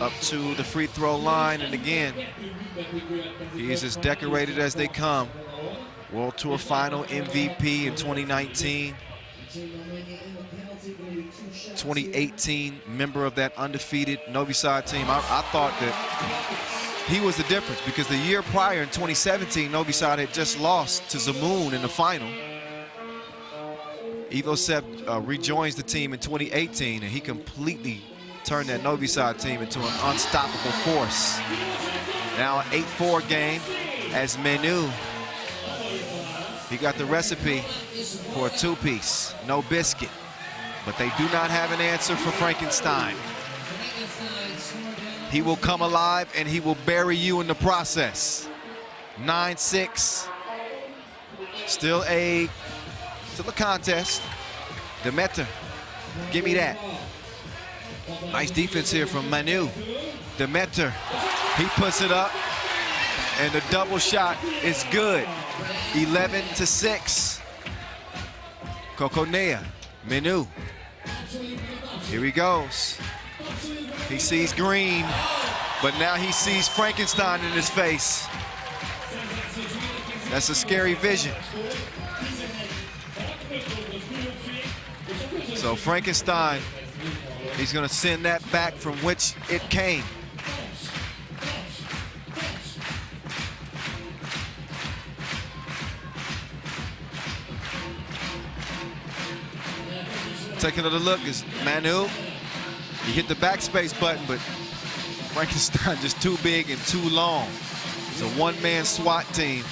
up to the free throw line, and again, he is as decorated as they come. World Tour Final MVP in 2019. 2018 member of that undefeated Novi Sad team. I thought that he was the difference because the year prior in 2017, Novi Sad had just lost to Zamoon in the final. Ivo Sepp rejoins the team in 2018, and he completely turned that Novi Sad team into an unstoppable force. Now an 8-4 game as Menu. He got the recipe for a two-piece, no biscuit. But they do not have an answer for Frankenstein. He will come alive and he will bury you in the process. 9-6. Still a contest. Demeter, give me that. Nice defense here from Manu. Demeter, he puts it up, and the double shot is good. 11-6. Kokonea, Manu. Here he goes. He sees green, but now he sees Frankenstein in his face. That's a scary vision. So Frankenstein, he's gonna send that back from which it came. Take another look is Manu. He hit the backspace button, but Frankenstein just too big and too long. It's a one-man SWAT team.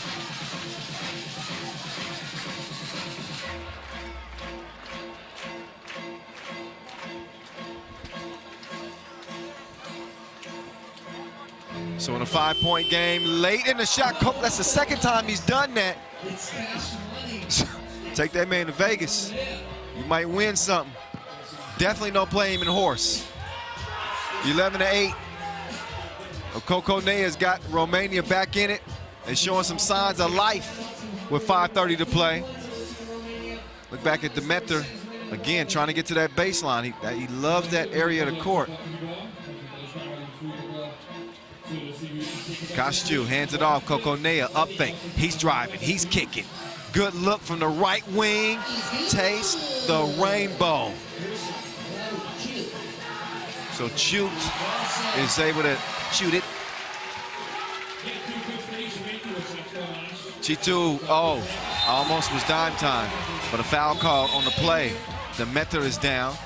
So in a 5-point game, late in the shot, that's the second time he's done that. Take that man to Vegas. You might win something. Definitely don't play him in horse. 11-8. Kokonea's got Romania back in it. They're showing some signs of life with 5:30 to play. Look back at Demeter again, trying to get to that baseline. He loves that area of the court. Hajdú hands it off. Kokonea up fake. He's driving. He's kicking. Good look from the right wing. Taste the rainbow. So Chute is able to shoot it. Chitu, almost was dime time, but a foul call on the play. Demeter is down.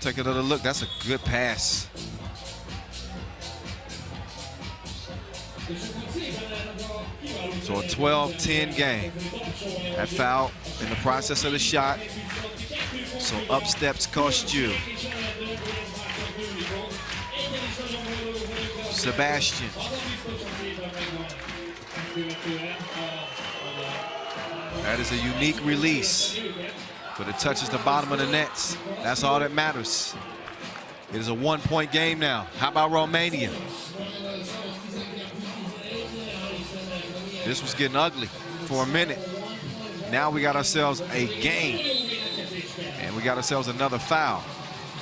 Take another look. That's a good pass. So a 12-10 game. That foul in the process of the shot. So up steps Hajdú. Sebastian. That is a unique release, but it touches the bottom of the nets. That's all that matters. It is a 1-point game now. How about Romania? This was getting ugly for a minute. Now we got ourselves a game, and we got ourselves another foul.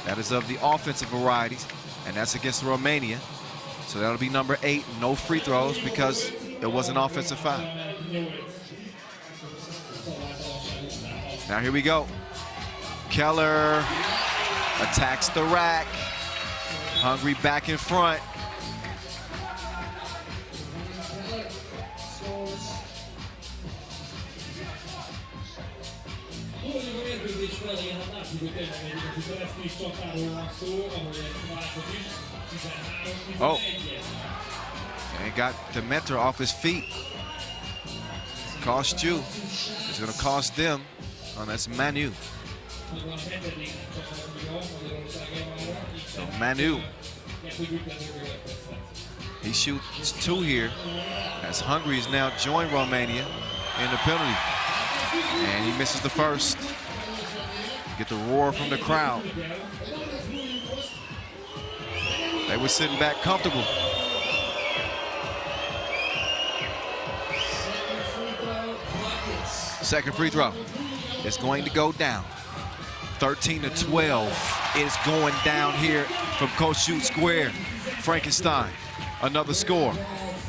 That is of the offensive varieties, and that's against Romania. So that'll be number 8, no free throws because it was an offensive foul. Now here we go. Keller attacks the rack. Hungary back in front. Oh, and got Demeter off his feet. Hajdú. It's going to cost them. Oh, that's Manu. So Manu. He shoots 2 here as Hungary has now joined Romania in the penalty. And he misses the first. Get the roar from the crowd. They were sitting back comfortable. Second free throw is going to go down. 13-12 is going down here from Hajdú Square. Frankenstein Another score.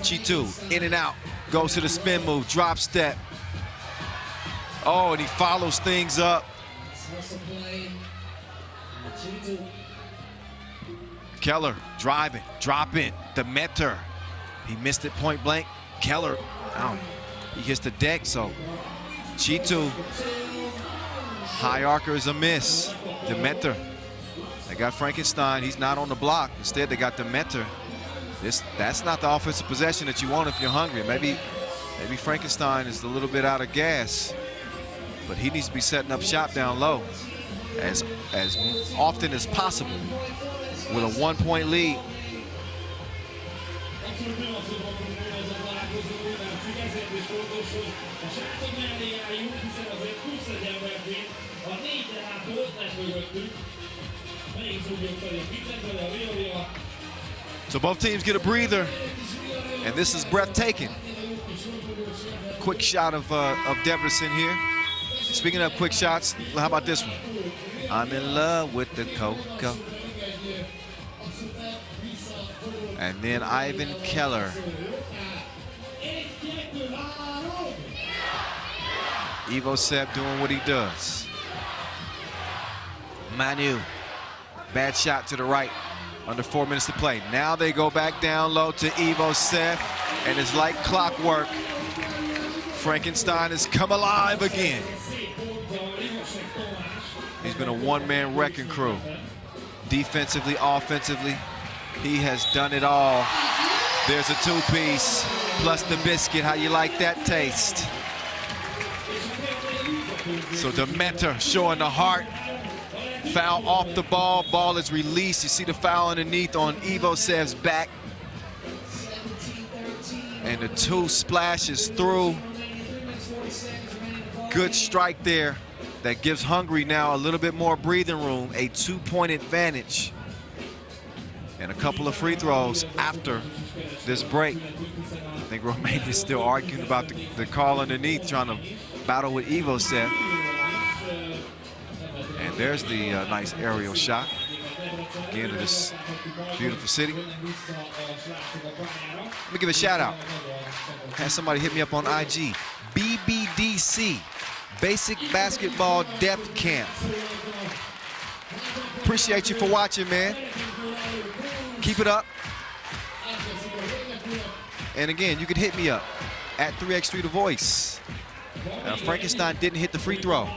Hajdú in and out. Goes to the spin move, drop step. Oh, and he follows things up. Keller driving, dropping. Demeter. He missed it point blank. Keller, he hits the deck, so Hajdú. High archer is a miss. Demeter. They got Frankenstein. He's not on the block. Instead, they got Demeter. That's not the offensive possession that you want if you're hungry. Maybe Frankenstein is a little bit out of gas, but he needs to be setting up shop down low as often as possible with a 1-point lead. So both teams get a breather, and this is breathtaking. Quick shot of Debrecen here. Speaking of quick shots, how about this one? I'm in love with the Coco. And then Ivan Keller. Ivo Seb doing what he does. Manu, bad shot to the right. Under 4 minutes to play. Now they go back down low to Ivo Seb, and it's like clockwork. Frankenstein has come alive again. He's been a one-man wrecking crew. Defensively, offensively, he has done it all. There's a two-piece, plus the biscuit. How you like that taste? So Demeter showing the heart. Foul off the ball. Ball is released. You see the foul underneath on Ivo Seb's back. And the two splashes through. Good strike there. That gives Hungary now a little bit more breathing room. A 2-point advantage. And a couple of free throws after this break. I think Romania is still arguing about the call underneath, trying to battle with Ivo Seb. And there's the nice aerial shot. Again, to this beautiful city. Let me give a shout out. Had somebody hit me up on IG. BBDC, Basic Basketball Depth Camp. Appreciate you for watching, man. Keep it up. And again, you can hit me up at 3x3 The Voice. Frankenstein didn't hit the free throw.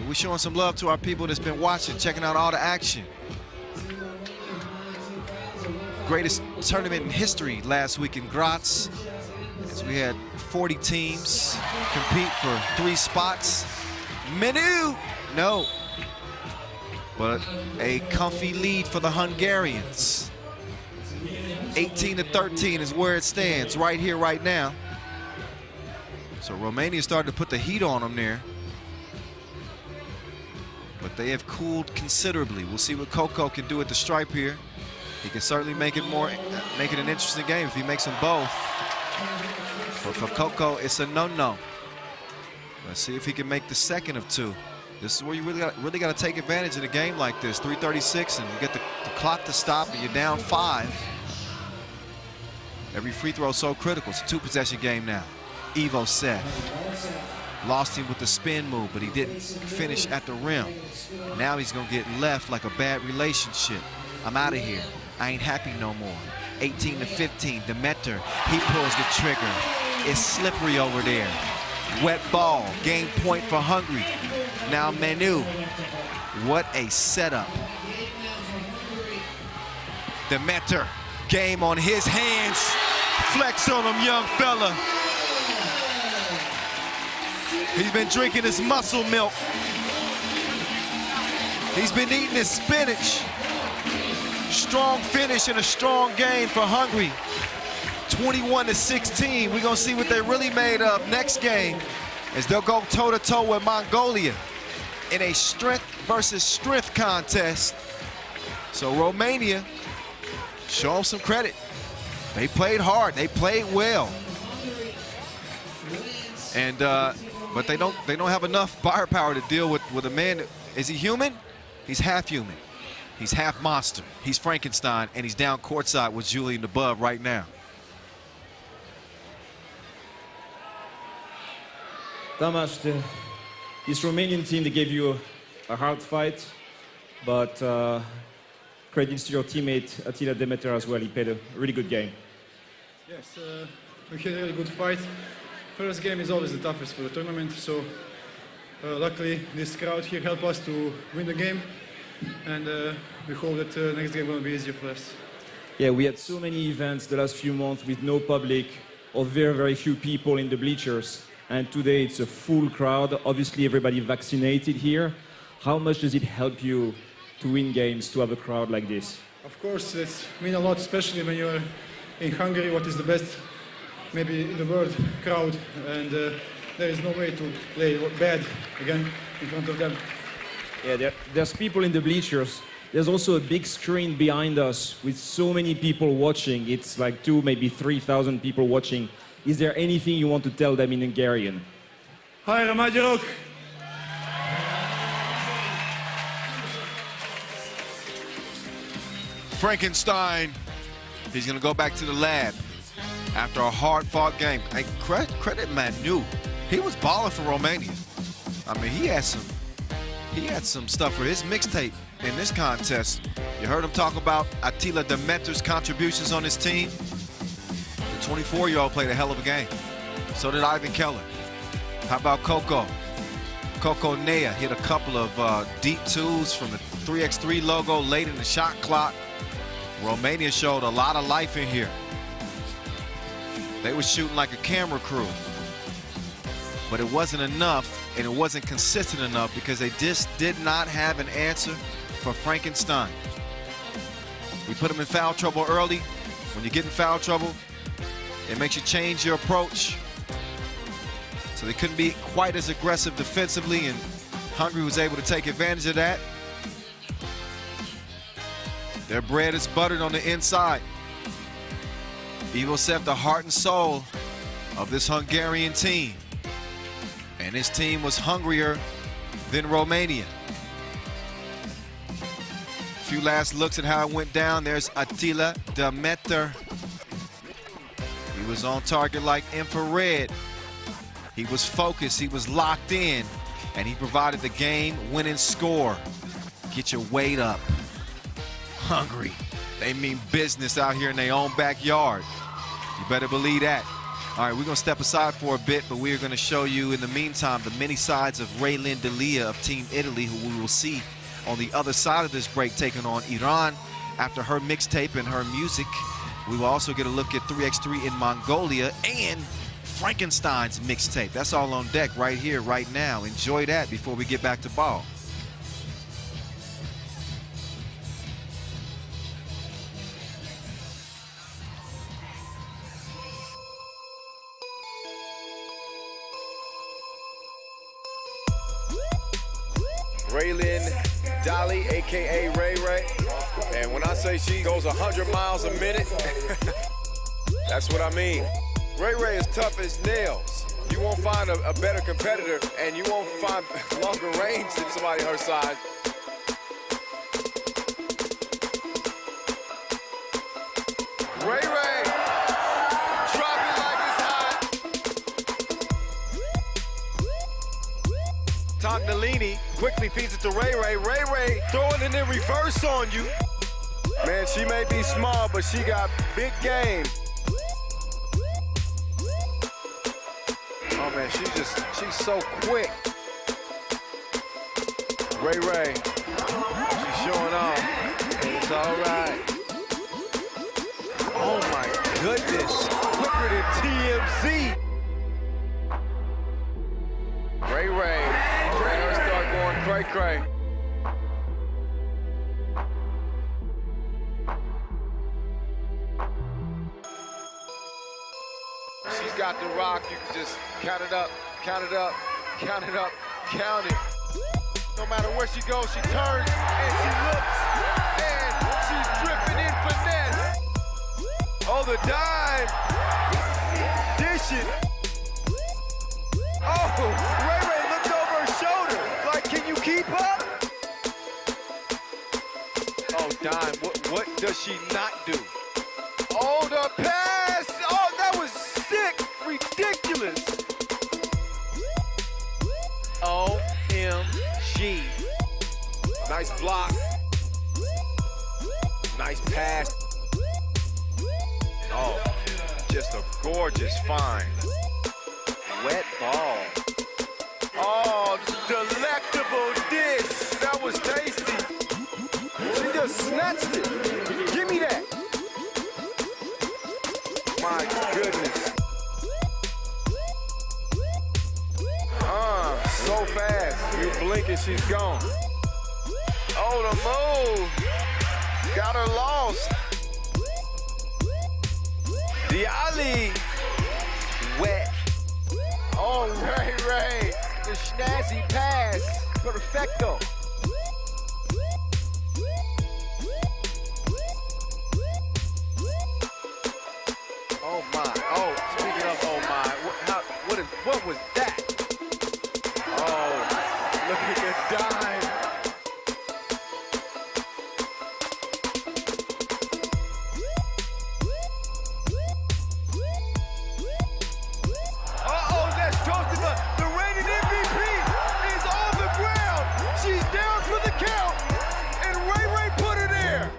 We're showing some love to our people that's been watching, checking out all the action. Greatest tournament in history last week in Graz, as we had 40 teams compete for 3 spots. Menu, no. But a comfy lead for the Hungarians. 18-13 is where it stands right here, right now. So Romania started to put the heat on them there. But they have cooled considerably. We'll see what Coco can do at the stripe here. He can certainly make it an interesting game if he makes them both. But for Coco, it's a no-no. Let's see if he can make the second of 2. This is where you really got to take advantage in a game like this. 3:36, and you get the clock to stop, and you're down 5. Every free throw is so critical. It's a 2-possession game now. Ivo Seb. Lost him with the spin move, but he didn't finish at the rim. Now he's gonna get left like a bad relationship. I'm out of here. I ain't happy no more. 18-15, Demeter, he pulls the trigger. It's slippery over there. Wet ball, game point for Hungary. Now Manu, what a setup. Demeter, game on his hands. Flex on him, young fella. He's been drinking his muscle milk. He's been eating his spinach. Strong finish and a strong game for Hungary. 21-16. We're gonna see what they're really made of next game as they'll go toe-to-toe with Mongolia in a strength versus strength contest. So Romania, show them some credit. They played hard, they played well. And but they don't have enough firepower to deal with a man. Is he human? He's half human. He's half monster. He's Frankenstein, and he's down courtside with Julian above right now. Tamás, this Romanian team, they gave you a hard fight, but credits to your teammate Attila Demeter as well. He played a really good game. Yes, we had a really good fight. First game is always the toughest for the tournament, so luckily this crowd here helped us to win the game, and we hope that the next game will be easier for us. Yeah, we had so many events the last few months with no public or very, very few people in the bleachers. And today it's a full crowd. Obviously everybody vaccinated here. How much does it help you to win games, to have a crowd like this? Of course, it means a lot, especially when you're in Hungary, what is the best, maybe in the world, crowd. And there is no way to play bad again in front of them. Yeah, there's people in the bleachers. There's also a big screen behind us with so many people watching. It's like 2,000, maybe 3,000 people watching. Is there anything you want to tell them in Hungarian? Hajrá magyarok! Frankenstein, he's going to go back to the lab after a hard-fought game. Hey, credit Manu. He was balling for Romania. I mean, he had some stuff for his mixtape in this contest. You heard him talk about Attila Demeter's contributions on his team. The 24-year-old played a hell of a game. So did Ivan Keller. How about Coco? Coco Nea hit a couple of deep twos from the 3x3 logo late in the shot clock. Romania showed a lot of life in here. They were shooting like a camera crew. But it wasn't enough, and it wasn't consistent enough because they just did not have an answer for Frankenstein. We put him in foul trouble early. When you get in foul trouble, it makes you change your approach. So they couldn't be quite as aggressive defensively, and Hungary was able to take advantage of that. Their bread is buttered on the inside. Ivo Sepp, the heart and soul of this Hungarian team. And this team was hungrier than Romania. A few last looks at how it went down. There's Attila Demeter. He was on target like infrared. He was focused, he was locked in, and he provided the game-winning score. Get your weight up. Hungary, they mean business out here in their own backyard. You better believe that. All right, we're gonna step aside for a bit, but we're gonna show you in the meantime the many sides of Raylin Delia of Team Italy, who we will see on the other side of this break taking on Iran after her mixtape and her music. We will also get a look at 3x3 in Mongolia and Frankenstein's mixtape. That's all on deck right here, right now. Enjoy that before we get back to ball. Raylin Dolly, AKA Ray Ray. And when I say she goes 100 miles a minute, that's what I mean. Ray Ray is tough as nails. You won't find a better competitor, and you won't find longer range than somebody her size. Ray Ray, drop it like it's hot. Tognolini quickly feeds it to Ray Ray. Ray Ray throwing it in reverse on you. Man, she may be small, but she got big game. Oh man, she's so quick. Ray Ray, she's showing off. It's all right. Oh my goodness, quicker than TMZ. Ray Ray, let her start going cray-cray. She's got the rock, you can just count it up, count it up, count it up, count it. No matter where she goes, she turns and she looks, and she's dripping in finesse. Oh, the dive, dish it. Oh, Ray Ray looked over her shoulder, like, can you keep up? Oh, Dime, what does she not do? Oh, the pass! Oh, that was sick! Ridiculous! OMG. Nice block. Nice pass. Oh, just a gorgeous find. Wet ball. Oh, delectable dish. That was tasty. She just snatched it. Give me that. My goodness. So fast. You blink and she's gone. Oh, the move. Got her lost. The alley. Wet. Oh, Ray. The snazzy pass. Perfecto. Oh my. Oh, speaking of oh my. What was that? Oh, look at the dime. The reigning MVP is on the ground. She's down for the count, and Ray put her there.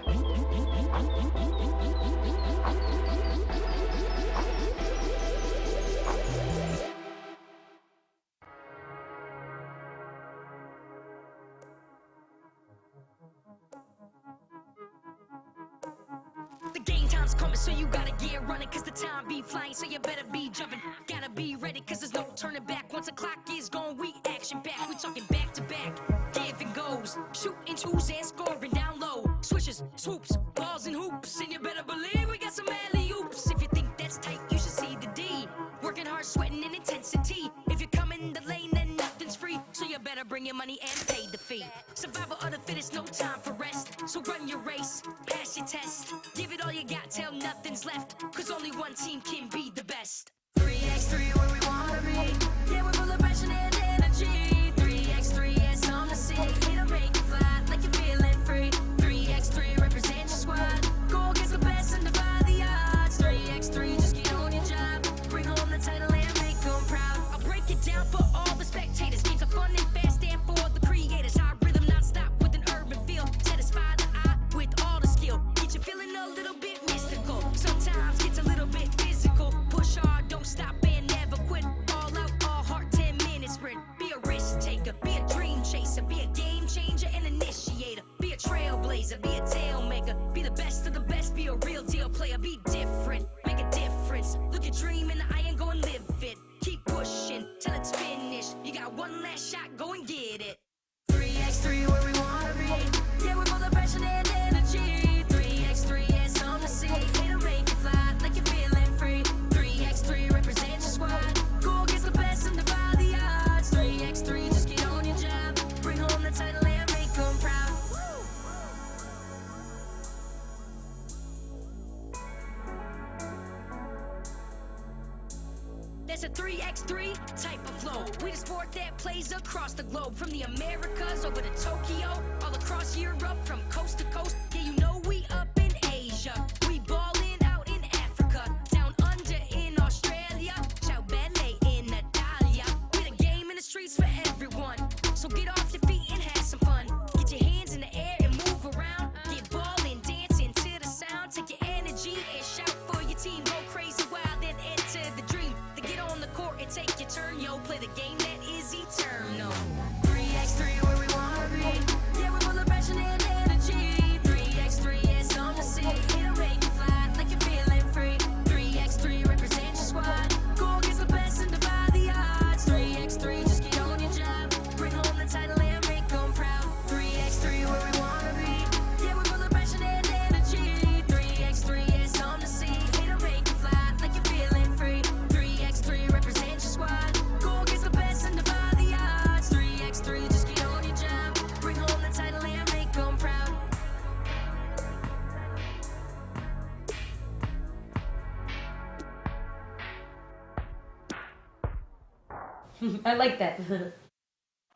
The game time's coming, so you gotta get running, cause the time be flying, so you better be jumping. Gotta be ready, cause there's no turning back. Once the clock is gone, we action back. We talking back to back, give and goes, shooting twos and scoring down low. Swishes, swoops, balls and hoops, and you better believe we got some alley-oops. If you think that's tight, you should see the D. Working hard, sweating in intensity. If you come in the lane, then nothing's free, so you better bring your money and pay the fee. Survival of the fittest, no time for rest, so run your race, pass your test. Give it all you got till nothing's left, cause only one team can be the best. 3x3 where we wanna be, yeah, we're full of passion and energy. 3x3, yeah, something to see, it'll make you fly like you're feeling free. 3x3, represent your squad, go against the best and defy the odds. 3x3, just get on your job, bring home the title and make them proud. I'll break it down for all the spectators, games are fun and fast and for the creators. High rhythm non-stop with an urban feel, satisfy the eye with all the skill. Get you feeling a little bit mystical, sometimes gets a little bit physical. Push hard, don't stop and never quit. All out, all heart, 10 minutes sprint. Be a risk taker, be a dream chaser, be a game changer and initiator. Be a trailblazer, be a tail maker, be the best of the best, be a real deal player. Be different, make a difference. Look your dream in the eye and go and live it. Keep pushing till it's finished. You got one last shot, go and get it. 3x3 where we wanna be, yeah, we're full of passion and energy. 3x3, yeah, something to see, it'll make you fly like you're feeling free. 3x3, represent your squad, go against the best and defy the odds. 3x3, just get on your job, bring home the title and make them proud. There's a 3x3 type of flow. We the sport that plays across the globe, from the Americas over to Tokyo, all across Europe, from coast to coast. Yeah, you know we up in Asia, we ballin' out in Africa, down under in Australia, ciao belle in Italia. We the game in the streets for everyone, so get off your feet and have some fun. Get your hands in the air and move around, get ballin', dancing to the sound. Take your energy and shout for your team, go crazy wild and enter the dream. To get on the court and take your turn, yo, play the game that is eternal. 3x3 where we wanna be, yeah, we're full of passion and energy. 3x3, yeah, something to see, it'll make you fly like you're feeling free. 3x3, represent your squad, go against the best and defy the odds. 3x3, just get on your job, bring home the title and make them proud. 3x3 where we wanna be, yeah, we're full of passion and energy. 3x3, yeah, something to see, it'll make you fly like you're feeling free. 3x3, represent your squad, go against the best and defy the odds. 3x3, just get on your job, bring home the title and make them proud. I like that.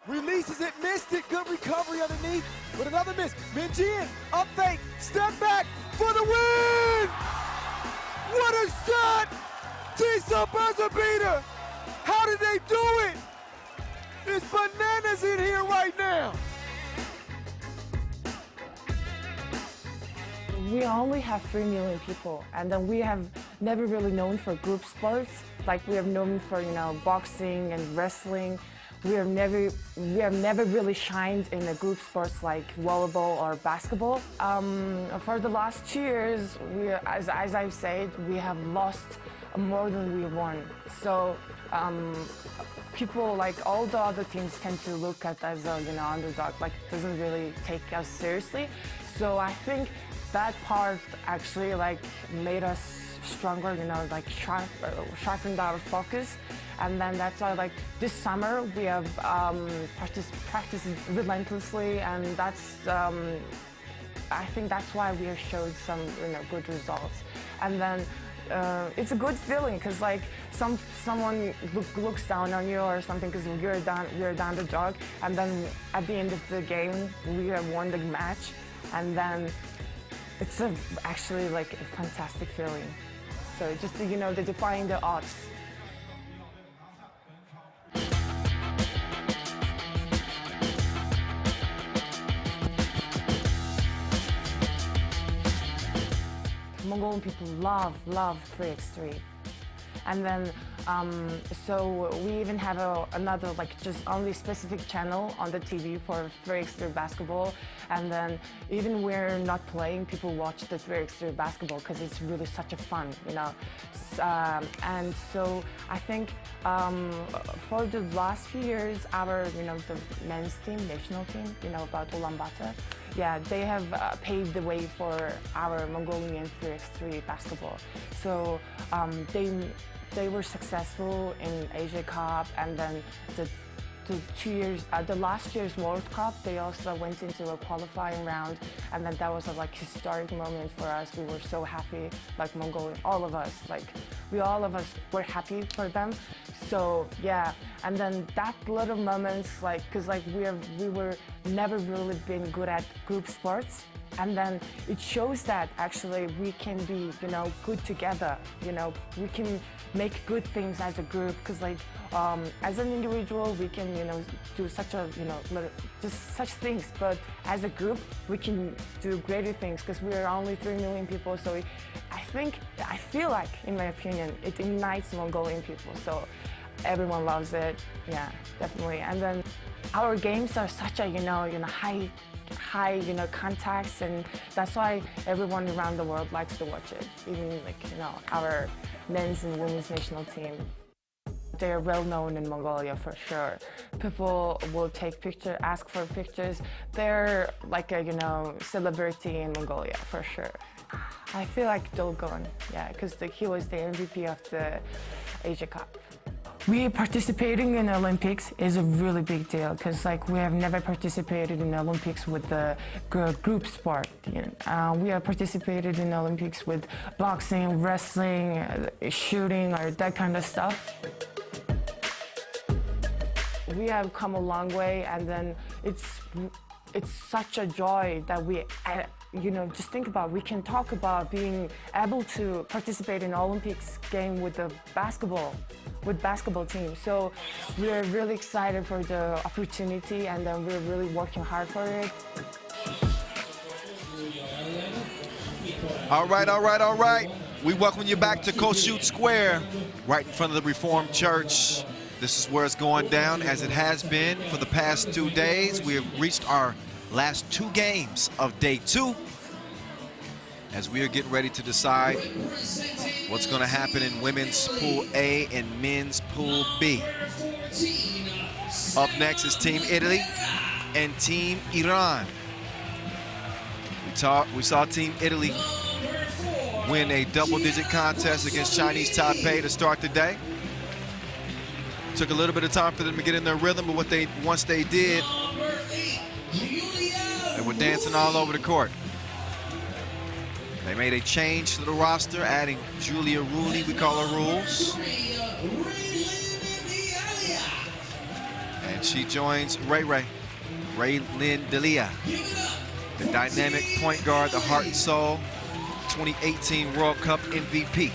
Releases it, missed it. Good recovery underneath. with another miss. Minjian, up fake, step back for the win! What a shot! Tisa buzzer beater! How did they do it? It's bananas in here right now. We only have 3 million people, and then we have never really known for group sports. Like we have known for, boxing and wrestling. We have never really shined in the group sports like volleyball or basketball. For the last 2 years, as I've said, we have lost more than we won. So people, like all the other teams, tend to look at us as a underdog, like doesn't really take us seriously. So I think that part actually made us stronger, sharpened our focus. And then that's why this summer we have practiced relentlessly, and that's I think that's why we have showed some good results. And then it's a good feeling because someone looks down on you or something because you're the underdog, and then at the end of the game we have won the match, and then it's actually a fantastic feeling. So just the defying the odds. Mongolian people love 3x3. And then, so we even have another, just only specific channel on the TV for 3x3 basketball. And then, even we're not playing, people watch the 3x3 basketball because it's really such a fun, and so I think for the last few years, our, the men's team, national team, about Ulaanbaatar, yeah, they have paved the way for our Mongolian 3x3 basketball. So they were successful in Asia Cup, and then the last year's World Cup, they also went into a qualifying round, and then that was a historic moment for us. We were so happy, Mongolian, all of us, all of us were happy for them. So yeah, and then that little moments, because we were never really been good at group sports. And then it shows that actually we can be, good together. We can make good things as a group. Because as an individual, we can, do such a, just such things. But as a group, we can do greater things because we are only 3 million people. So I feel like, in my opinion, it unites Mongolian people. So everyone loves it. Yeah, definitely. And then our games are such a, high contacts, and that's why everyone around the world likes to watch it. Even our men's and women's national team. They're well known in Mongolia for sure. People will take pictures, ask for pictures. They're like a celebrity in Mongolia for sure. I feel like Dolgon, yeah, because he was the MVP of the Asia Cup. We participating in the Olympics is a really big deal because we have never participated in the Olympics with the group sport. We have participated in the Olympics with boxing, wrestling, shooting, or that kind of stuff. We have come a long way, and then it's such a joy that we just think about, we can talk about being able to participate in Olympics game with the basketball team. So we're really excited for the opportunity, and then we're really working hard for it. All right. We welcome you back to Kossuth Square, right in front of the Reformed Church. This is where it's going down, as it has been for the past 2 days. We have reached our last 2 games of day 2, as we are getting ready to decide what's going to happen in women's Pool A and men's Pool B. Up next is Team Italy and Team Iran. We saw Team Italy win a double-digit contest against Chinese Taipei to start the day. Took a little bit of time for them to get in their rhythm, but once they did, they were dancing all over the court. They made a change to the roster, adding Julia Rulli, we call her Rules. And she joins Ray Ray. Raylin Delia, the dynamic point guard, the heart and soul, 2018 World Cup MVP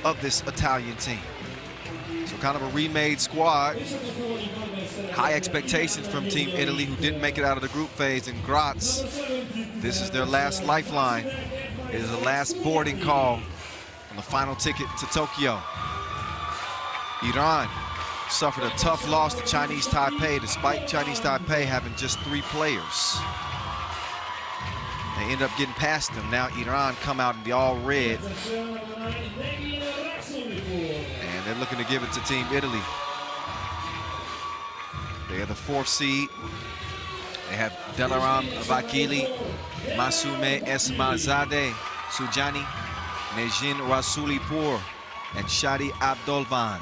of this Italian team. So kind of a remade squad. High expectations from Team Italy, who didn't make it out of the group phase in Graz. This is their last lifeline. It is the last boarding call on the final ticket to Tokyo. Iran suffered a tough loss to Chinese Taipei, despite Chinese Taipei having just 3 players. They end up getting past them. Now Iran come out in the all red. And they're looking to give it to Team Italy. They are the 4th seed. They have Delaram Vakili, Masume Esmazadeh, Sujani, Nejin Rasulipour, and Shadi Abdolvan.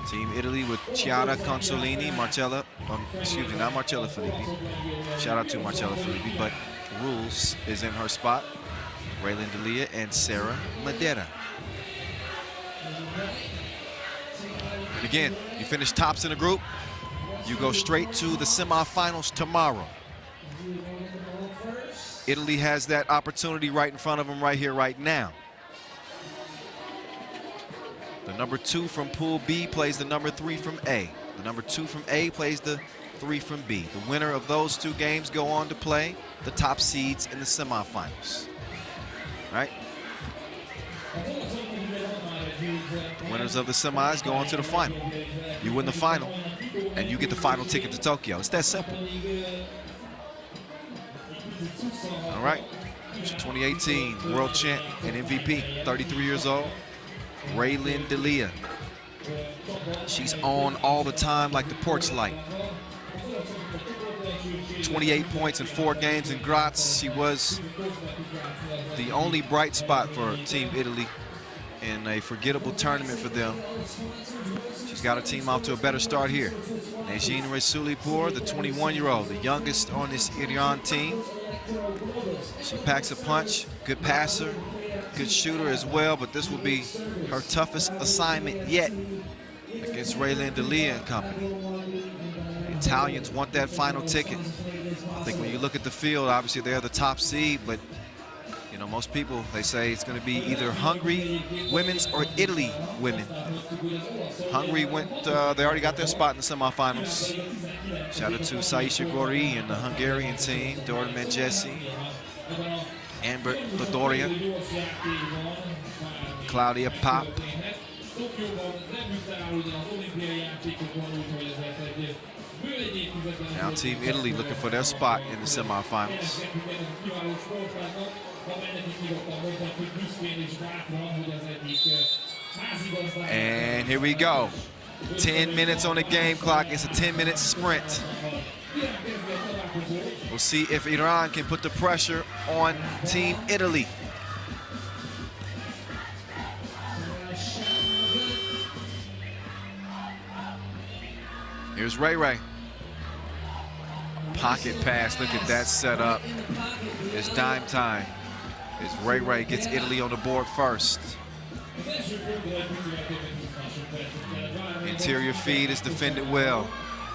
Team Italy with Chiara Consolini, Marcella, excuse me, not Marcella Filippi. Shout out to Marcella Filippi, but Rules is in her spot. Raylin Delia and Sarah Madera. And again, you finish tops in a group, you go straight to the semifinals tomorrow. Italy has that opportunity right in front of them right here, right now. The number 2 from Pool B plays the number 3 from A. The number 2 from A plays the 3 from B. The winner of those 2 games go on to play the top seeds in the semifinals. Right? The winners of the semis go on to the final. You win the final, and you get the final ticket to Tokyo. It's that simple. All right. She's 2018 world champ and MVP, 33 years old. Raylin Delia. She's on all the time like the porch light. 28 points in 4 games in Graz. She was the only bright spot for Team Italy in a forgettable tournament for them. She's got her team off to a better start here. Nejin Rasulipour, the 21-year-old, the youngest on this Iran team. She packs a punch, good passer, good shooter as well, but this will be her toughest assignment yet against Raylin Delia and company. The Italians want that final ticket. I think when you look at the field, obviously they're the top seed, but you know, most people, they say it's going to be either Hungary women's or Italy women. Hungary went, they already got their spot in the semifinals. Shout out to Saisha Gori and the Hungarian team, Dora Menjesi, Amber Dodoria, Claudia Pop. Now Team Italy looking for their spot in the semifinals. And here we go. 10 minutes on the game clock. It's a 10-minute sprint. We'll see if Iran can put the pressure on Team Italy. Here's Ray Ray. Pocket pass, look at that setup. It's dime time. As Ray Ray gets Italy on the board first. Interior feed is defended well.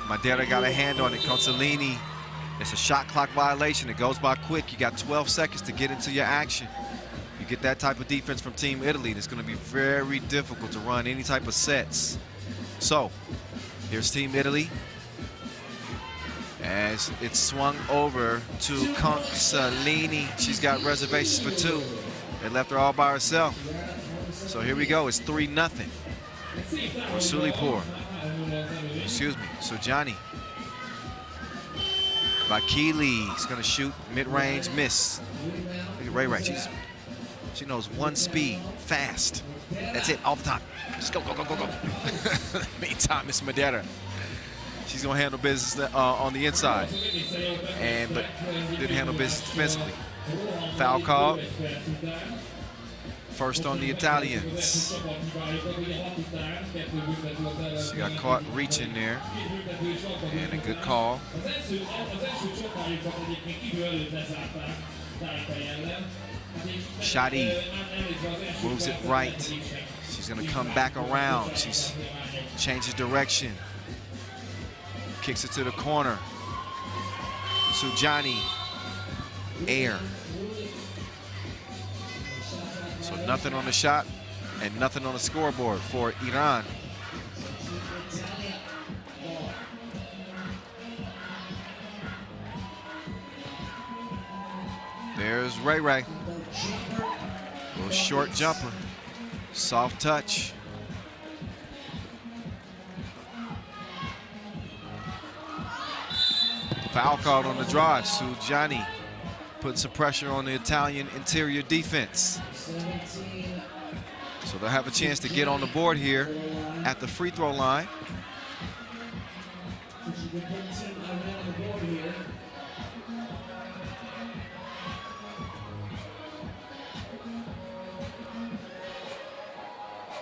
Madera got a hand on it. Consolini, it's a shot clock violation. It goes by quick. You got 12 seconds to get into your action. You get that type of defense from Team Italy, it's going to be very difficult to run any type of sets. So, here's Team Italy. As it's swung over to Consolini. She's got reservations for 2. They left her all by herself. So here we go, it's 3-0. Rasulipour. Excuse me, Sujani. Vakili is gonna shoot mid-range, miss. Look at Ray Ray, she knows one speed, fast. That's it, all the time. Just go. Meantime, Miss Madera. She's gonna handle business on the inside, but didn't handle business defensively. Foul call. First on the Italians. She got caught reaching there, and a good call. Shadi moves it right. She's gonna come back around. She's changes direction. Kicks it to the corner. Sujani, air. So nothing on the shot and nothing on the scoreboard for Iran. There's Ray Ray. Little short jumper, soft touch. Foul called on the drive. Sujani putting some pressure on the Italian interior defense. So they'll have a chance to get on the board here at the free throw line.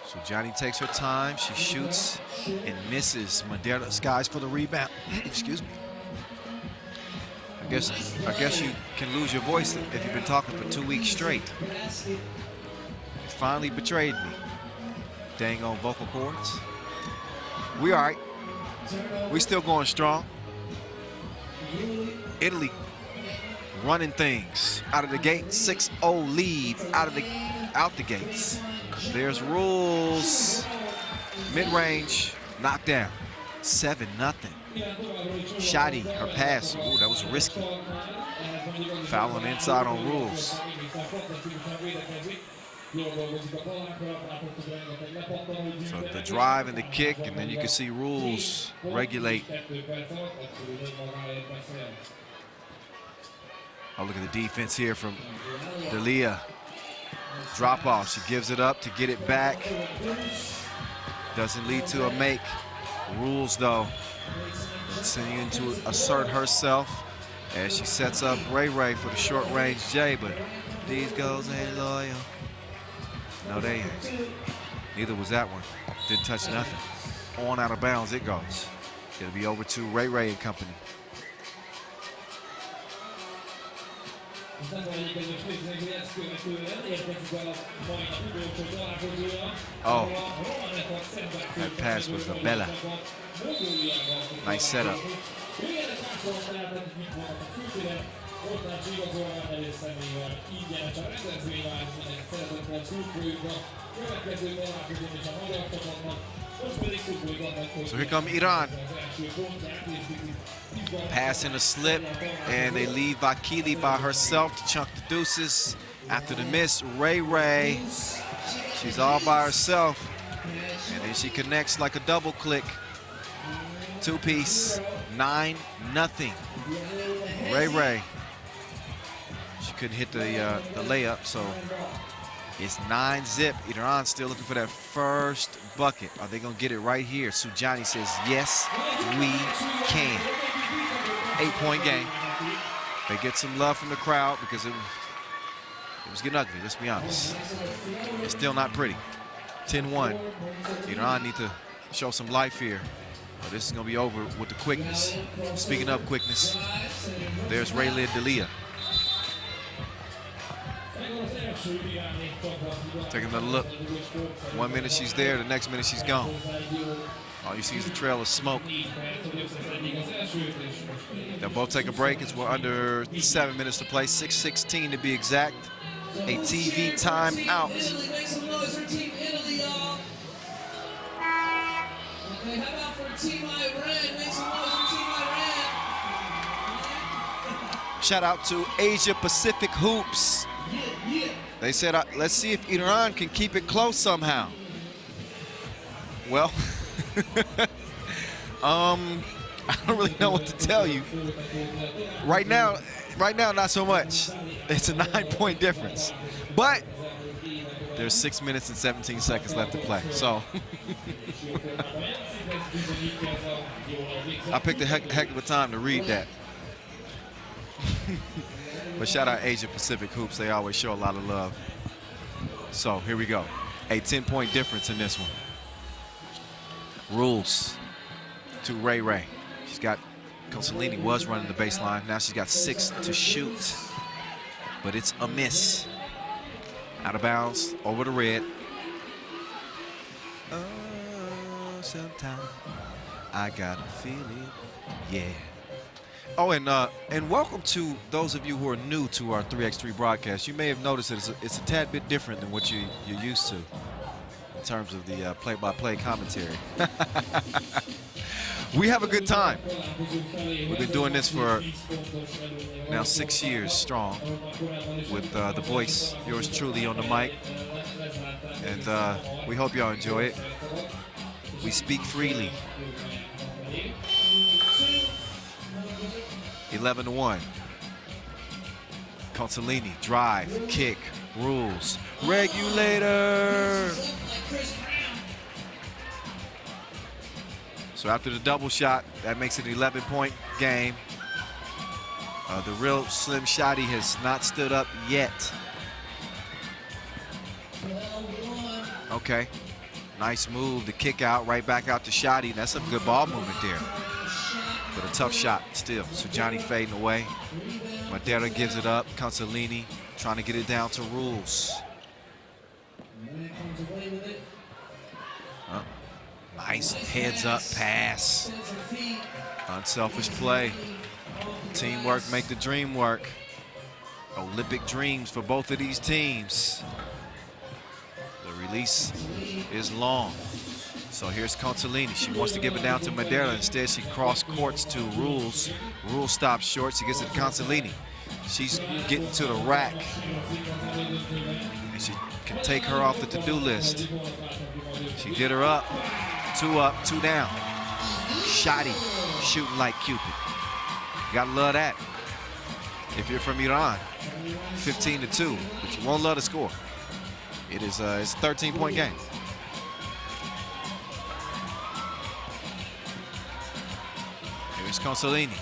Sujani takes her time. She shoots and misses. Madera skies for the rebound. Excuse me. I guess you can lose your voice if you've been talking for 2 weeks straight. You finally betrayed me. Dang on vocal cords. We all right. We still going strong. Italy running things out of the gate. 6-0 lead out the gates. There's Rules. Mid-range, knockdown. 7-0. Shotty, her pass. Ooh, that was risky. Foul on the inside on Rules. So the drive and the kick, and then you can see Rules regulate. Oh, look at the defense here from Delia. Drop off, she gives it up to get it back. Doesn't lead to a make. Rules though, continuing to assert herself as she sets up Ray Ray for the short range J, but these goals ain't loyal. No, they ain't. Neither was that one. Didn't touch nothing. On out of bounds it goes. It'll be over to Ray Ray and company. Oh, that pass was a bella. Nice setup. So here come Iran. Pass in a slip, and they leave Vakili by herself to chunk the deuces. After the miss, Ray Ray, she's all by herself. And then she connects like a double click. Two-piece, 9-0. Ray Ray. She couldn't hit the layup, so it's 9-zip. Iran still looking for that first bucket. Are they gonna get it right here? Sujani says, yes, we can. 8-point game. They get some love from the crowd because it was getting ugly, let's be honest. It's still not pretty. 10-1. Iran need to show some life here. But this is gonna be over with the quickness. Speaking of quickness, there's Raylid Delia. Taking another look. 1 minute she's there, the next minute she's gone. All you see is a trail of smoke. They'll both take a break. We're under 7 minutes to play, 6:16 to be exact. A TV timeout. Shout out to Asia Pacific Hoops. They said, let's see if Iran can keep it close somehow. Well, I don't really know what to tell you. Right now, not so much. It's a 9-point difference. But there's 6 minutes and 17 seconds left to play. So I picked a heck of a time to read that. But shout out Asia Pacific Hoops. They always show a lot of love. So here we go. A 10-point difference in this one. Rules to Ray Ray. She's got, Cosolini was running the baseline. Now she's got 6 to shoot. But it's a miss. Out of bounds, over the red. Oh, sometimes I got a feeling, yeah. Oh, and welcome to those of you who are new to our 3x3 broadcast. You may have noticed that it's a tad bit different than what you're used to in terms of the play-by-play commentary. We have a good time. We've been doing this for now 6 years strong with the voice, yours truly, on the mic. And we hope y'all enjoy it. We speak freely. 11-1. Consolini, drive, kick, rules, regulator. So after the double shot, that makes it an 11-point game. The real Slim Shotty has not stood up yet. Okay, nice move, the kick out, right back out to Shotty. That's some good ball movement there. But a tough shot still. So Johnny fading away. Madeira gives it up. Consolini trying to get it down to rules. Nice heads up pass. Unselfish play. Teamwork make the dream work. Olympic dreams for both of these teams. The release is long. So here's Consolini. She wants to give it down to Madeira. Instead, she cross courts to Rules. Rules stops short. She gets it to Consolini. She's getting to the rack. And she can take her off the to-do list. She did her up, 2 down. Shotty shooting like Cupid. You gotta love that. If you're from Iran, 15-2, but you won't love the score. It's a 13-point game. Here's Consolini.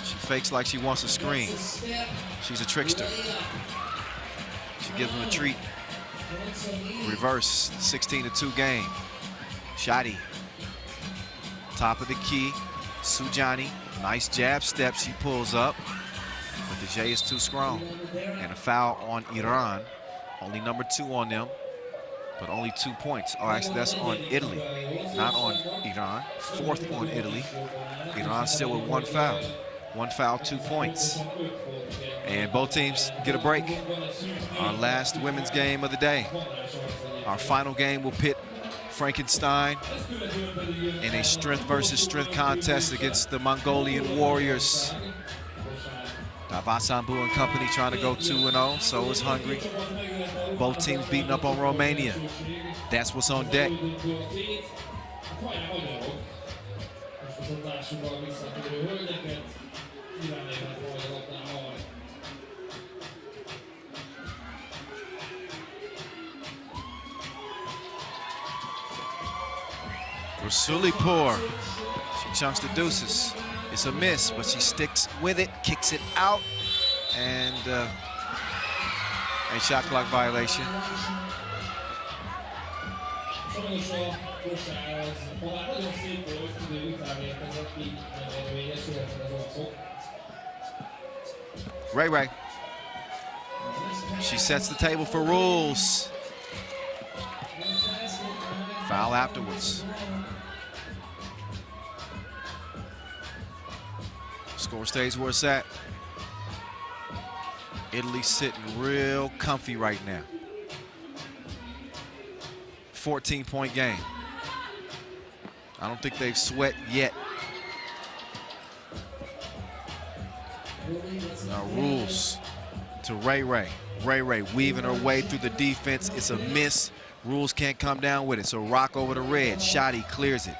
She fakes like she wants a screen. She's a trickster. She gives him a treat. Reverse, 16-2 game. Shotty, top of the key. Sujani, nice jab step. She pulls up, but the J is too strong. And a foul on Iran. Only number 2 on them, but only 2 points. Oh, actually, that's on Italy, not on Iran. 4th on Italy. Iran still with 1 foul. 1 foul, 2 points. And both teams get a break. Our last women's game of the day. Our final game will pit Frankenstein in a strength versus strength contest against the Mongolian Warriors. Vasambu and company trying to go 2-0, so is Hungary. Both teams beating up on Romania. That's what's on deck. Rasulipur, she chunks the deuces. It's a miss, but she sticks with it, kicks it out, and a shot clock violation. Ray. She sets the table for Rules. Foul afterwards. Score stays where it's at. Italy sitting real comfy right now. 14-point game. I don't think they've sweat yet. Now Rules to Ray. Ray weaving her way through the defense. It's a miss. Rules can't come down with it, so rock over the red. Shotty clears it.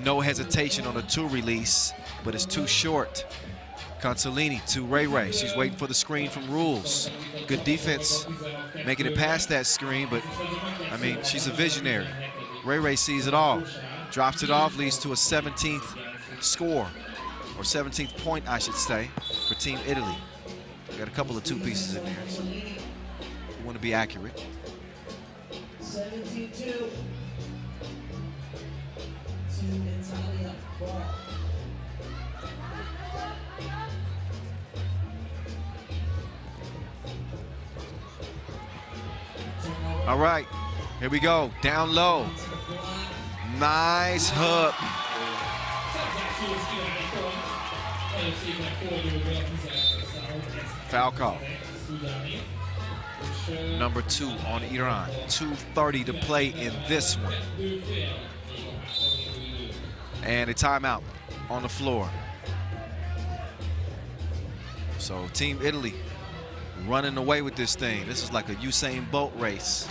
No hesitation on the 2 release, but it's too short. Consolini to Ray. She's waiting for the screen from Rules. Good defense, making it past that screen, but I mean, she's a visionary. Ray sees it all. Drops it off, leads to a 17th score, or 17th point, I should say, for Team Italy. Got a couple of 2 pieces in there, so we want to be accurate. 17-2. All right, here we go, down low. Nice hook. Foul call. Number 2 on Iran. 2:30 to play in this one. And a timeout on the floor. So Team Italy running away with this thing. This is like a Usain Bolt race.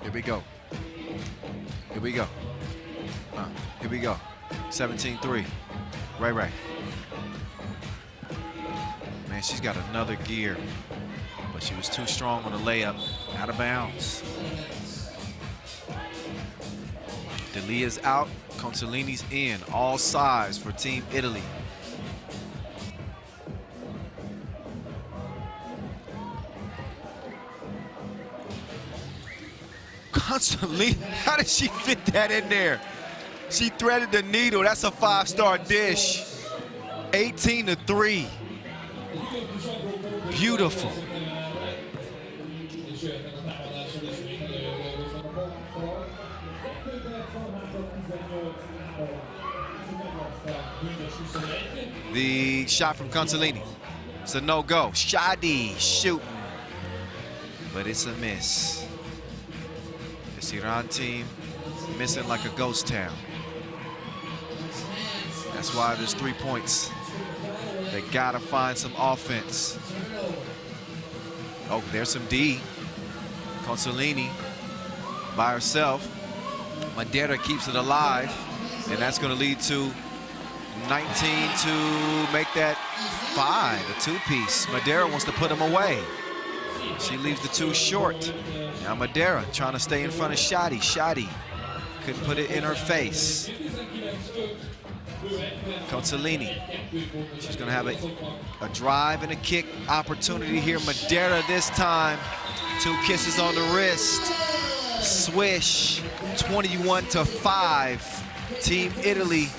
Here we go. Here we go. Here we go. 17-3. Ray. Man, she's got another gear, but she was too strong on the layup. Out of bounds. D'Elia's out. Consolini's in. All sides for Team Italy. Consolini, how did she fit that in there? She threaded the needle. That's a 5-star dish. 18-3. Beautiful. The shot from Consolini. It's a no-go. Shadi shooting, but it's a miss. This Iran team missing like a ghost town. That's why there's 3 points. They gotta find some offense. Oh, there's some D. Consolini by herself. Madeira keeps it alive, and that's gonna lead to 19 to make that 5, a 2-piece. Madeira wants to put him away. She leaves the 2 short. Now Madeira trying to stay in front of Shadi. Shadi couldn't put it in her face. Consolini, she's gonna have a drive and a kick opportunity here. Madeira this time, 2 kisses on the wrist. Swish, 21-5. Team Italy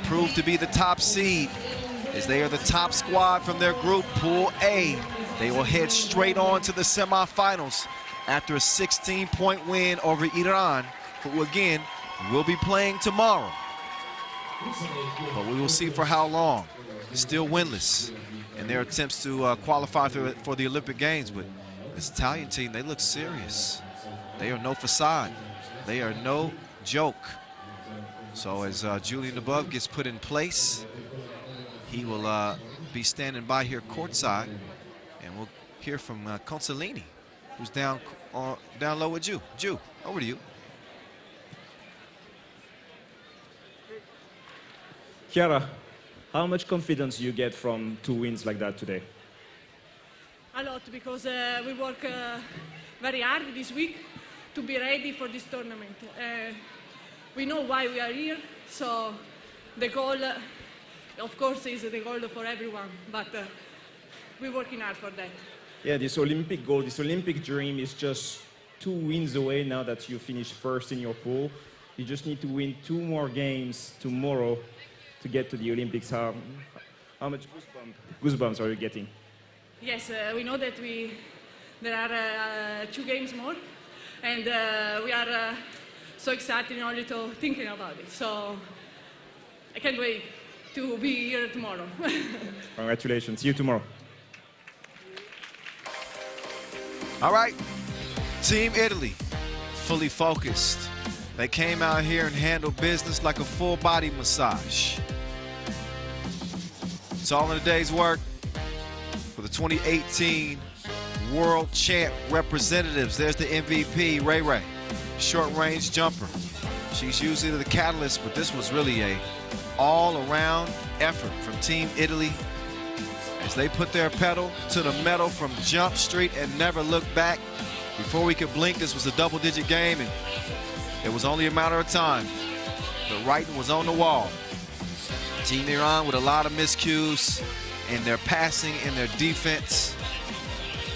proved to be the top seed as they are the top squad from their group, Pool A. They will head straight on to the semifinals after a 16-point win over Iran, who again will be playing tomorrow. But we will see for how long. Still winless in their attempts to qualify for the Olympic Games. But this Italian team, they look serious. They are no facade. They are no joke. So as Julian Above gets put in place, he will be standing by here courtside, and we'll hear from Consolini, who's down low with Ju. Ju, over to you. Chiara, how much confidence do you get from 2 wins like that today? A lot, because we work very hard this week to be ready for this tournament. We know why we are here, so the goal, of course, is the goal for everyone, but we're working hard for that. Yeah, this Olympic goal, this Olympic dream is just 2 wins away now that you finish first in your pool. You just need to win 2 more games tomorrow to get to the Olympics. How much goosebumps are you getting? Yes, we know that there are 2 games more, and we are so excited only to thinking about it. So I can't wait to be here tomorrow. Congratulations. See you tomorrow. All right, Team Italy, fully focused. They came out here and handled business like a full body massage. It's all in a day's work for the 2018 World Champ representatives. There's the MVP, Ray Ray, short range jumper. She's usually the catalyst, but this was really a all-around effort from Team Italy as they put their pedal to the metal from Jump Street and never looked back. Before we could blink, this was a double-digit game, and it was only a matter of time. The writing was on the wall. Team Iran with a lot of miscues in their passing and their defense.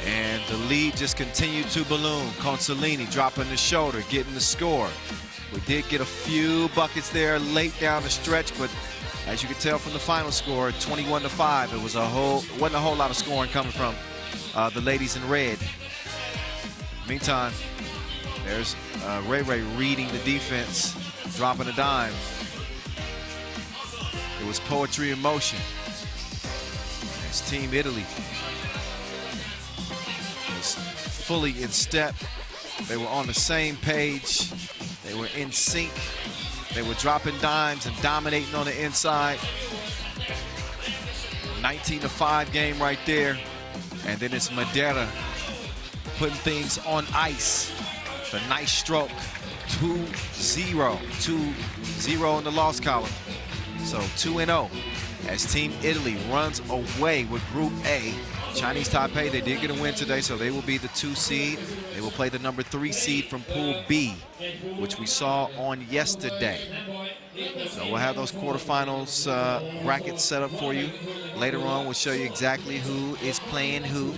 And the lead just continued to balloon. Consolini dropping the shoulder, getting the score. We did get a few buckets there late down the stretch, but as you can tell from the final score, 21-5, it wasn't a whole lot of scoring coming from the ladies in red. Meantime, there's Ray Ray reading the defense, dropping a dime. It was poetry in motion. As Team Italy was fully in step. They were on the same page. They were in sync. They were dropping dimes and dominating on the inside. 19-5 game right there. And then it's Madeira putting things on ice. The nice stroke. 2-0. 2-0 in the loss column. So 2-0 as Team Italy runs away with Group A. Chinese Taipei, they did get a win today, so they will be the 2 seed. They will play the number 3 seed from Pool B, which we saw on yesterday. So we'll have those quarterfinals brackets set up for you. Later on, we'll show you exactly who is playing who.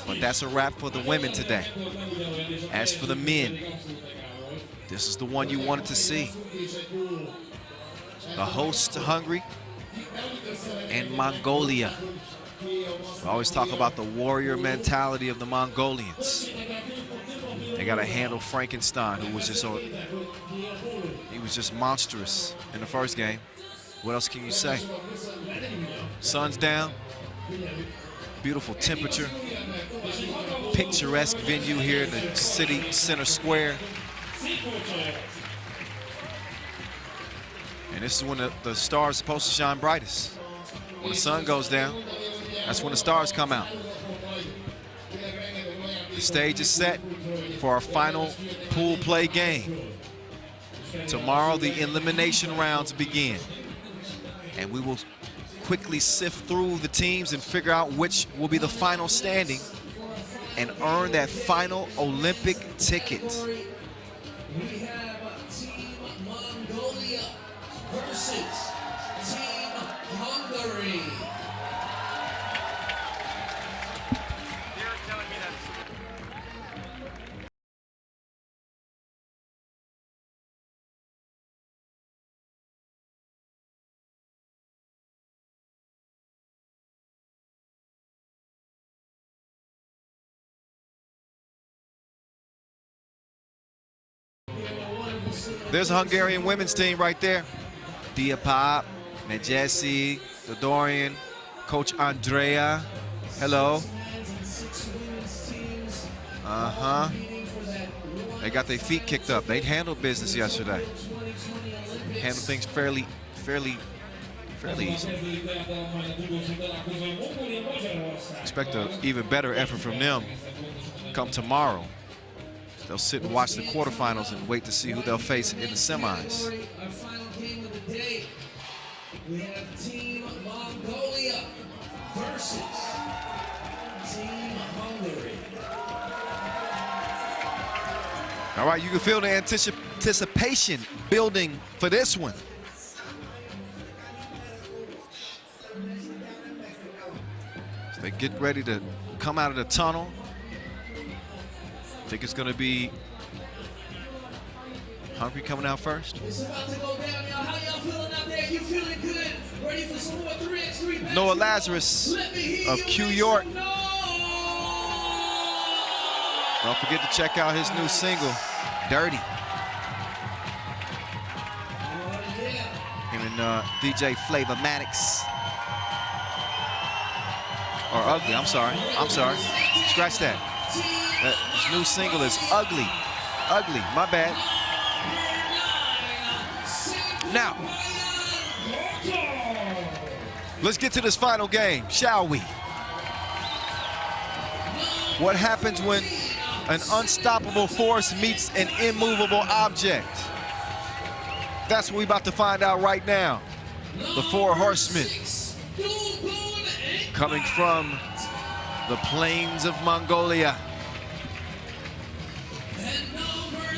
But that's a wrap for the women today. As for the men, this is the one you wanted to see. The host, Hungary, and Mongolia. We always talk about the warrior mentality of the Mongolians. They got to handle Frankenstein, who was just monstrous in the first game. What else can you say? Sun's down. Beautiful temperature. Picturesque venue here in the city center square. And this is when the stars are supposed to shine brightest. When the sun goes down, that's when the stars come out. The stage is set for our final pool play game. Tomorrow, the elimination rounds begin. And we will quickly sift through the teams and figure out which will be the final standing and earn that final Olympic ticket. We have Team Mongolia versus Team Hungary. There's a Hungarian women's team right there. Diapap, Nejesi, Dodorian, Coach Andrea. Hello. They got their feet kicked up. They handled business yesterday. Handled things fairly easy. Expect an even better effort from them come tomorrow. They'll sit and watch the quarterfinals and wait to see who they'll face in the semis. Our final game of the day. We have Team Mongolia versus Team Hungary. All right, you can feel the anticipation building for this one. So they get ready to come out of the tunnel. I think it's going to be Hungary coming out first. It's about to go down, y'all. How y'all feeling out there? You feeling good? Ready for some more 3x3 Noah Lazarus of Q York. Don't forget to check out his new single, Dirty. Him and DJ Flavor-Matics. Or Ugly, I'm sorry. Scratch that. His new single is Ugly. Ugly, my bad. Now, let's get to this final game, shall we? What happens when an unstoppable force meets an immovable object? That's what we're about to find out right now. The four horsemen coming from the plains of Mongolia.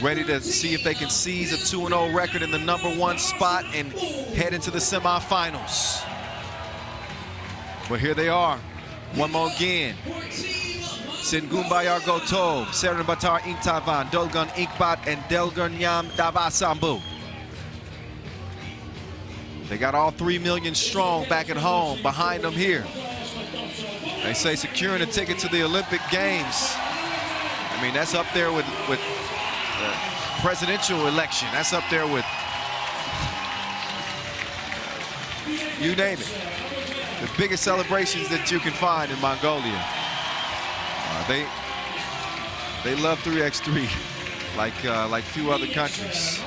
Ready to see if they can seize a 2-0 record in the #1 spot and head into the semifinals. But here they are, one more again. Singumbayar Gotov, Serenbatar Inktavan, Dolgun Inkbat, and Delgunyam Davasambu. They got all 3 million strong back at home behind them here. They say securing a ticket to the Olympic Games, I mean, that's up there with the presidential election. That's up there with, you name it, the biggest celebrations that you can find in Mongolia. They love 3x3 like few other countries.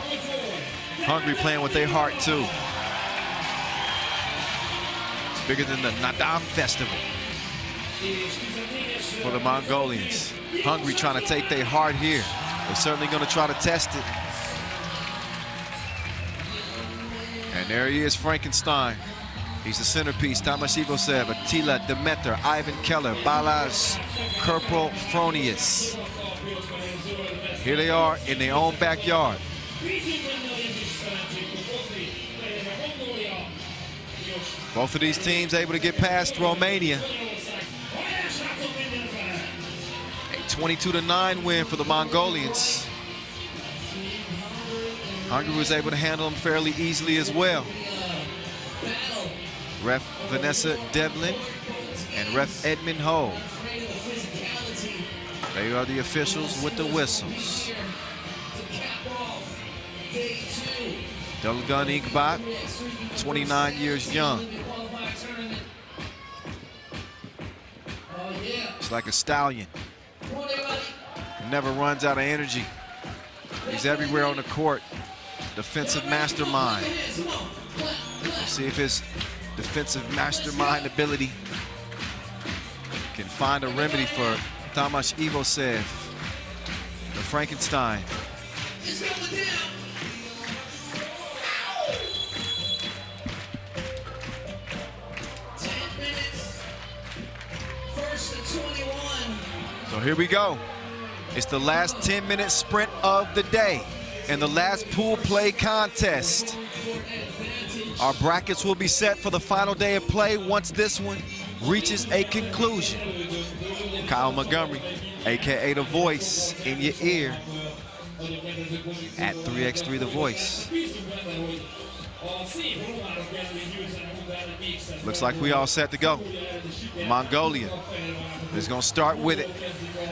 Hungary playing with their heart too. It's bigger than the Nadam Festival for the Mongolians. Hungary trying to take their heart here. They're certainly going to try to test it. And there he is, Frankenstein. He's the centerpiece. Tamas Ivosev, Attila, Demeter, Ivan Keller, Balazs, Kerpel, Fronius. Here they are in their own backyard. Both of these teams able to get past Romania. A 22-9 win for the Mongolians. Hungary was able to handle them fairly easily as well. Ref Vanessa Devlin and Ref Edmund Ho. They are the officials with the whistles. Dolgun Inkbat, 29 years young. It's like a stallion. Never runs out of energy. He's everywhere on the court. Defensive mastermind. Let's see if his defensive mastermind ability can find a remedy for Tamas Ivosev, the Frankenstein. So here we go. It's the last 10-minute sprint of the day and the last pool play contest. Our brackets will be set for the final day of play once this one reaches a conclusion. Kyle Montgomery, AKA The Voice, in your ear at 3x3 The Voice. Looks like we all set to go. Mongolia is going to start with it.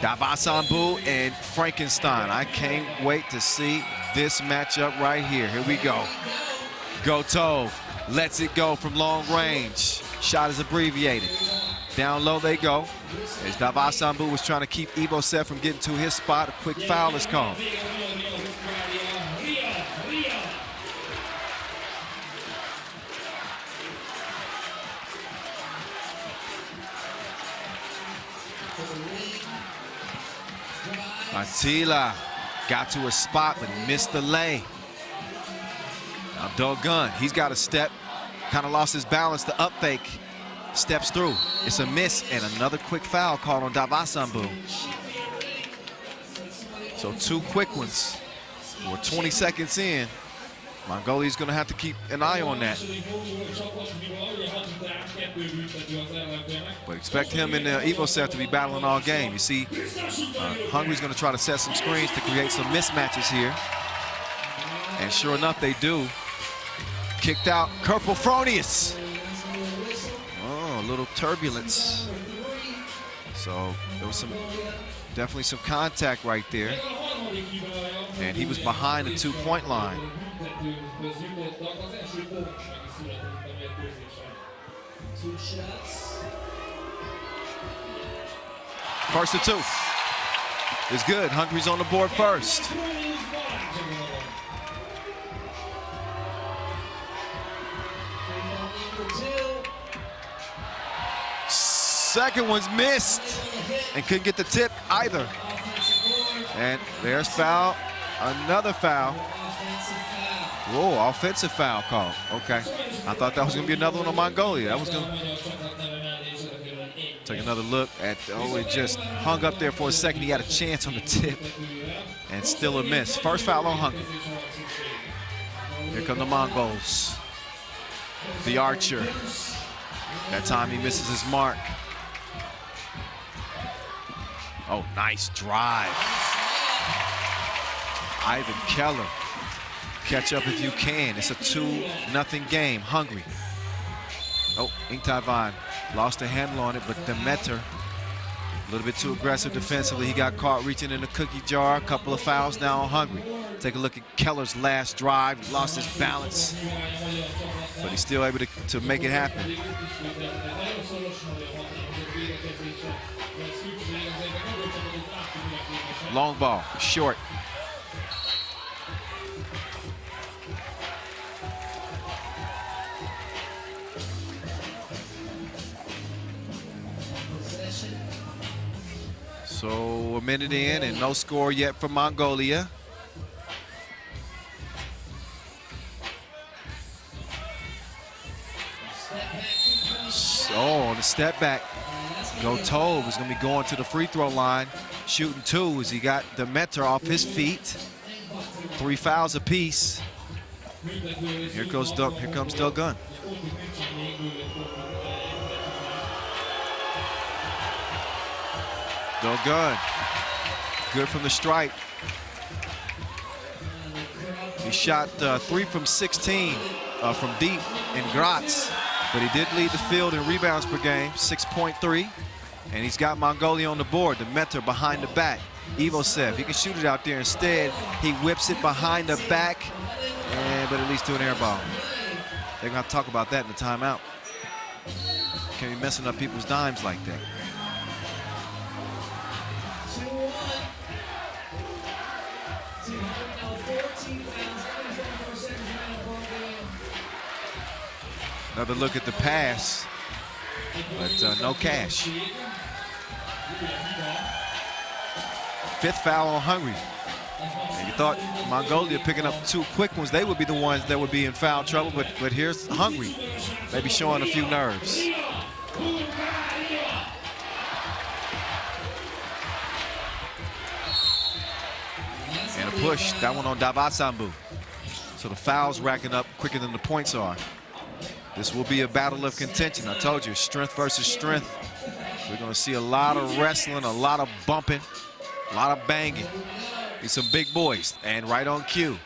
Davasambu and Frankenstein. I can't wait to see this matchup right here. Here we go. Gotov lets it go from long range. Shot is abbreviated. Down low they go. As Davasambu was trying to keep Ivosev from getting to his spot, a quick foul is called. Attila got to a spot but missed the lane. Now Dolgun, he's got a step, kind of lost his balance, the up fake, steps through. It's a miss and another quick foul called on Davasambu. So 2 quick ones. We're 20 seconds in. Mongolia's gonna have to keep an eye on that. But expect him and Ivosev to be battling all game. You see, Hungary's gonna try to set some screens to create some mismatches here. And sure enough, they do. Kicked out Kerpel Fronius. Oh, a little turbulence. So there was definitely some contact right there. And he was behind the 2-point line. First to 2 is good. Hungary's on the board first. Second one's missed and couldn't get the tip either. And there's foul, another foul. Whoa, offensive foul call. Okay, I thought that was gonna be another one on Mongolia. That was gonna take another look at, oh, it just hung up there for a second. He had a chance on the tip and still a miss. First foul on Hungary. Here come the Mongols. The archer. That time he misses his mark. Oh, nice drive. Ivan Keller. Catch up if you can. It's a 2-0 game. Hungary. Oh, Taipei lost the handle on it, but Demeter a little bit too aggressive defensively. He got caught reaching in the cookie jar. A couple of fouls now on Hungary. Take a look at Keller's last drive. He lost his balance, but he's still able to make it happen. Long ball, short. So a minute in and no score yet for Mongolia. So on the step back, Gotov is going to be going to the free throw line, shooting 2 as he got Demeter off his feet. 3 fouls apiece. Here comes Dogun. Dogun, good from the stripe. He shot 3 from 16 from deep in Graz, but he did lead the field in rebounds per game, 6.3. And he's got Mongolia on the board. Demeter behind the back. Ivosev, he can shoot it out there. Instead, he whips it behind the back, but it leads to an air ball. They're gonna have to talk about that in the timeout. Can't be messing up people's dimes like that. Another look at the pass, but no cash. 5th foul on Hungary. And you thought Mongolia picking up 2 quick ones, they would be the ones that would be in foul trouble, but here's Hungary, maybe showing a few nerves. And a push, that one on Davasambu. So the fouls racking up quicker than the points are. This will be a battle of contention. I told you, strength versus strength. We're going to see a lot of wrestling, a lot of bumping, a lot of banging. These some big boys, and right on cue.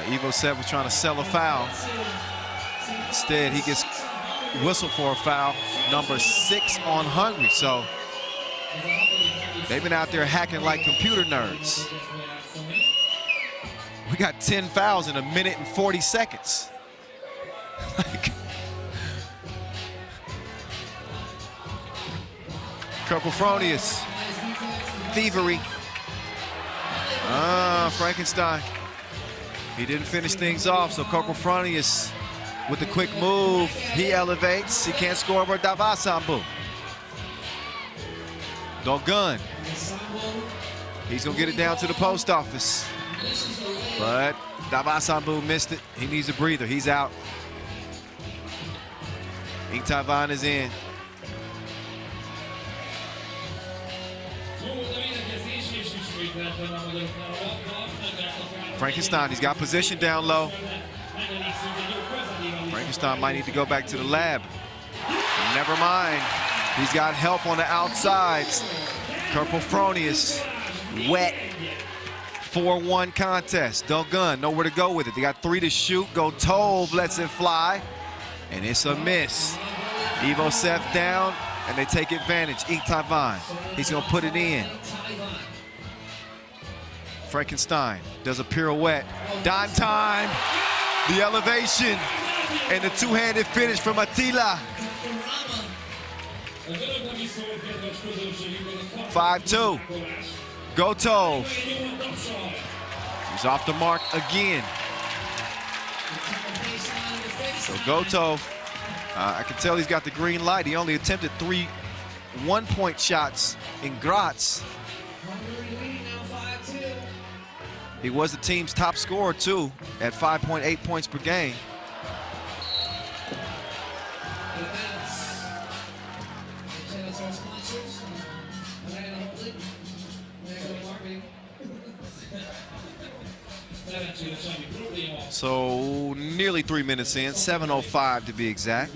Ivosev was trying to sell a foul. Instead, he gets whistled for a foul, number 6 on Hungary. So they've been out there hacking like computer nerds. We got 10 fouls in 1 minute and 40 seconds. Kirkofronius, thievery. Frankenstein. He didn't finish things off, so Kirkofronius with the quick move, he elevates. He can't score over Davasambu. Dogun. He's gonna get it down to the post office. But Davasambu missed it. He needs a breather. He's out. Taipei is in. Frankenstein, he's got position down low. Frankenstein might need to go back to the lab. Never mind. He's got help on the outsides. Kirkofronius, wet. 4-1 contest. Dogun, nowhere to go with it. They got 3 to shoot. Gotov lets it fly. And it's a miss. Ivosev down, and they take advantage. Taipei, he's gonna put it in. Frankenstein does a pirouette. Dime time, the elevation, and the 2-handed finish from Attila. 5-2, Gotov. He's off the mark again. So Gotov, I can tell he's got the green light. He only attempted 3 one-point shots in Graz. He was the team's top scorer too, at 5.8 points per game. So nearly 3 minutes in, 7:05 to be exact.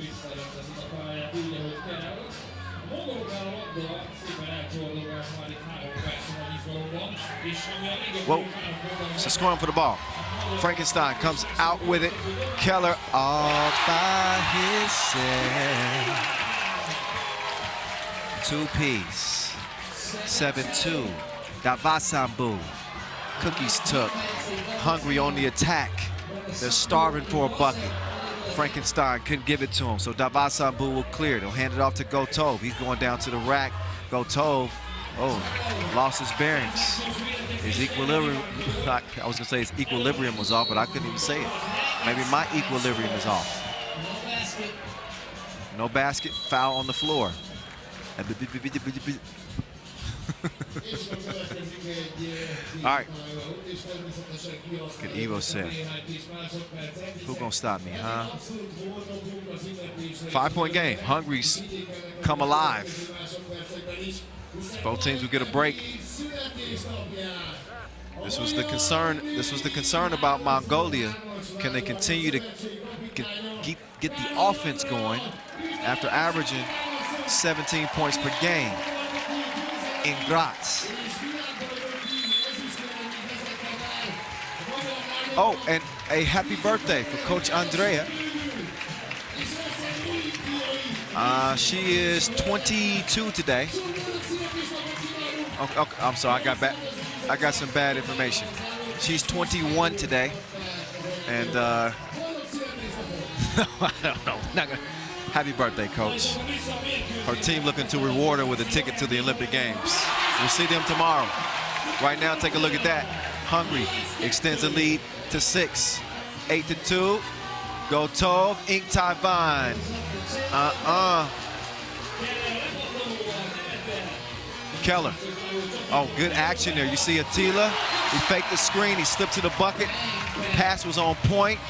Whoa, it's a scrum for the ball. Frankenstein comes out with it. Keller all by himself. Two-piece. 7-2. Davasambu. Cookies took. Hungary on the attack. They're starving for a bucket. Frankenstein couldn't give it to him, so Davasambu will clear. They'll hand it off to Gotov. He's going down to the rack. Gotov, lost his bearings. His equilibrium, I was gonna say his equilibrium was off, but I couldn't even say it. Maybe my equilibrium is off. No basket, foul on the floor. All right. Good Evo said. Who gonna stop me, huh? 5-point game. Hungary's come alive. Both teams will get a break. This was the concern. This was the concern about Mongolia. Can they continue to get the offense going after averaging 17 points per game in Graz? Oh, and a happy birthday for Coach Andrea. She is 22 today. Okay, I'm sorry, I got some bad information. She's 21 today, and I don't know. Happy birthday, Coach. Her team looking to reward her with a ticket to the Olympic Games. We'll see them tomorrow. Right now, take a look at that. Hungary extends the lead to 6. 8-2. Gotov, Ink Taiwan. Keller. Oh, good action there. You see Attila. He faked the screen. He slipped to the bucket. Pass was on point.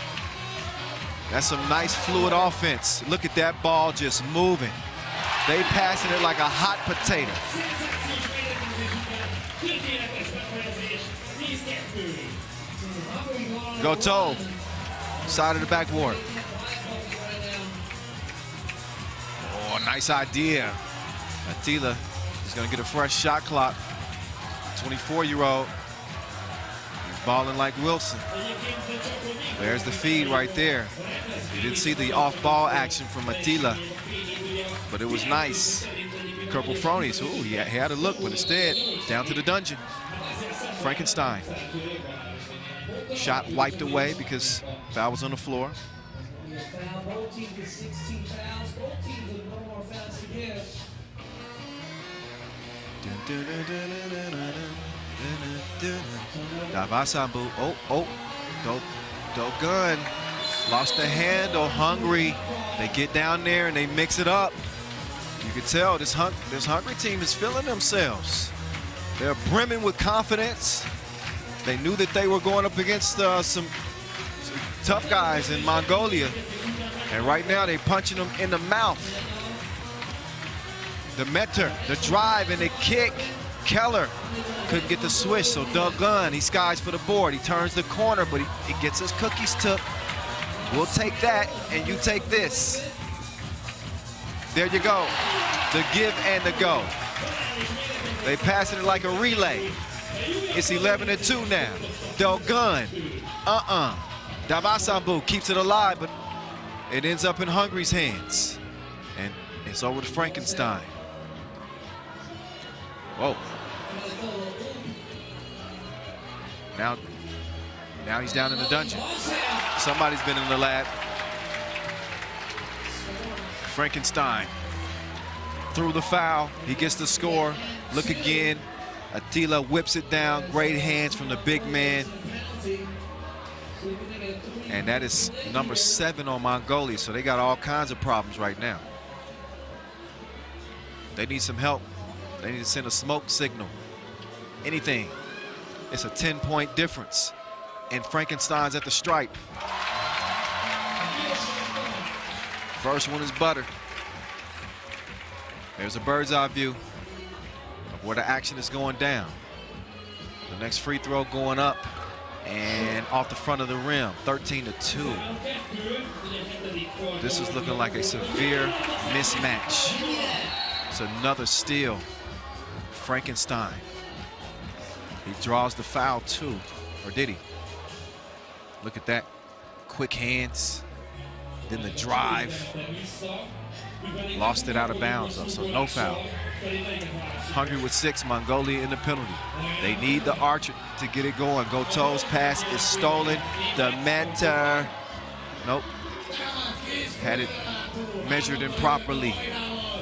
That's some nice fluid offense. Look at that ball just moving. They passing it like a hot potato. Gotov, side of the backboard. Oh, nice idea. Attila is gonna get a fresh shot clock. 24-year-old. He's balling like Wilson. There's the feed right there. You didn't see the off-ball action from Attila, but it was nice. Purple Fronies, ooh, he had a look, but instead, down to the dungeon. Frankenstein. Shot wiped away because foul was on the floor. Davasambu, Dogun lost the handle. Hungary, they get down there and they mix it up. You can tell this Hungary team is feeling themselves. They're brimming with confidence. They knew that they were going up against some tough guys in Mongolia, and right now they're punching them in the mouth. The meter, the drive, and the kick. Keller couldn't get the swish, so Dogun, he skies for the board. He turns the corner, but he gets his cookies took. We'll take that, and you take this. There you go. The give and the go. They passing it like a relay. It's 11-2 now. Dogun, Davasambu keeps it alive, but it ends up in Hungary's hands. And it's over to Frankenstein. Whoa. Now he's down in the dungeon. Somebody's been in the lab. Frankenstein through the foul. He gets the score. Look again. Attila whips it down. Great hands from the big man. And that is number 7 on Mongolia. So they got all kinds of problems right now. They need some help. They need to send a smoke signal. Anything. It's a 10-point difference. And Frankenstein's at the stripe. First one is butter. There's a bird's eye view of where the action is going down. The next free throw going up and off the front of the rim, 13-2. This is looking like a severe mismatch. It's another steal. Frankenstein. He draws the foul too, or did he? Look at that, quick hands, then the drive. Lost it out of bounds though, so no foul. Hungary with 6, Mongolia in the penalty. They need the archer to get it going. Gotov's pass is stolen. Demeter, nope. Had it measured improperly.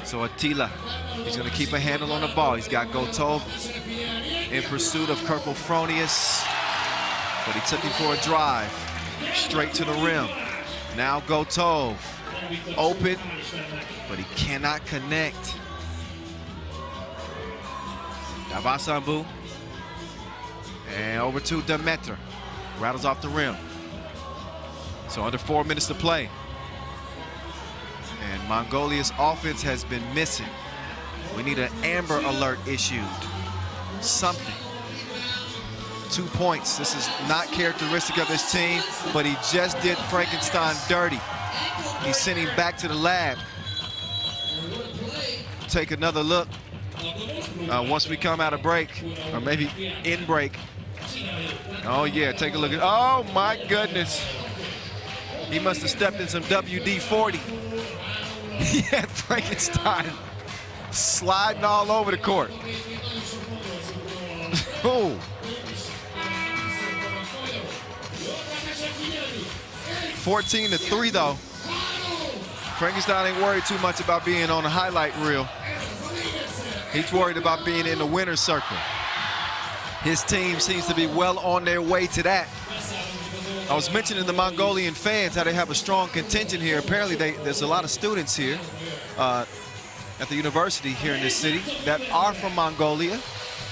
So Attila, he's gonna keep a handle on the ball. He's got Gotov in pursuit of Kerpofronius, but he took him for a drive, straight to the rim. Now Gotov, open, but he cannot connect. Davasambu, and over to Demeter, rattles off the rim. So under 4 minutes to play. And Mongolia's offense has been missing. We need an Amber Alert issued, something. 2 points, this is not characteristic of this team, but he just did Frankenstein dirty. He sent him back to the lab. Take another look once we come out of break, or maybe in break. Oh yeah, take a look at, oh my goodness. He must have stepped in some WD-40. He had Frankenstein sliding all over the court. Oh. 14-3 though. Frankenstein ain't worried too much about being on the highlight reel. He's worried about being in the winner's circle. His team seems to be well on their way to that. I was mentioning the Mongolian fans, how they have a strong contingent here. Apparently there's a lot of students here at the university here in this city that are from Mongolia,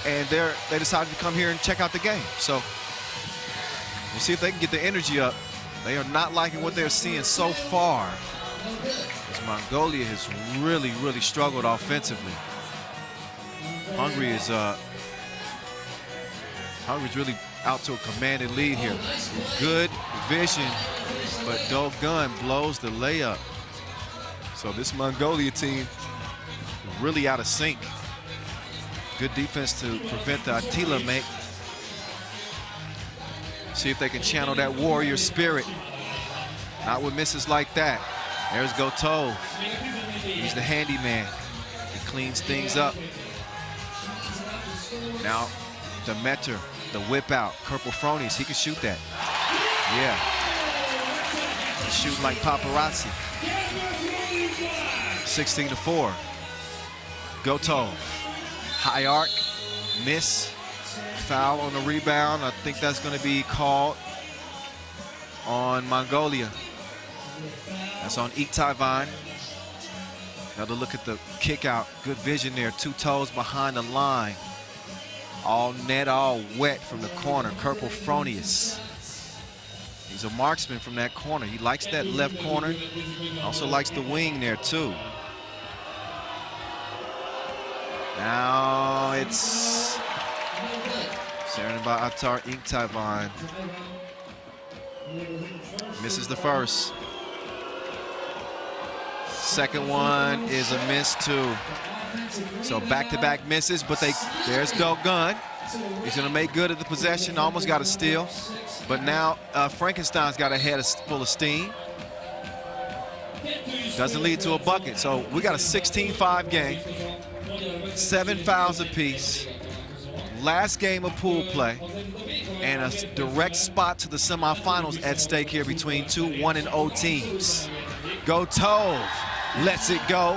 and they decided to come here and check out the game. So we'll see if they can get the energy up. They are not liking what they're seeing so far, as Mongolia has really, really struggled offensively. Hungary's really out to a commanded lead here. Good vision, but Dogun blows the layup. So this Mongolia team really out of sync. Good defense to prevent the Attila make. See if they can channel that warrior spirit. Not with misses like that. There's Gotov. He's the handyman. He cleans things up. Now, Demeter, the whip out. Kerpofronius, he can shoot that. Yeah. He's shooting like paparazzi. 16-4. Gotov. High arc, miss. Foul on the rebound. I think that's going to be called on Mongolia. That's on Iktaivan. Another look at the kick out. Good vision there. 2 toes behind the line. All net, all wet from the corner. Kerpofronius. He's a marksman from that corner. He likes that left corner. Also likes the wing there too. Now it's Serenade by Attar Iktaivan. Misses the first. Second one is a miss too. So back-to-back misses, but there's Dogun. He's gonna make good at the possession, almost got a steal. But now Frankenstein's got a head full of steam. Doesn't lead to a bucket. So we got a 16-5 game, 7 fouls apiece. Last game of pool play, and a direct spot to the semifinals at stake here between two 1-0 teams. Gotov lets it go,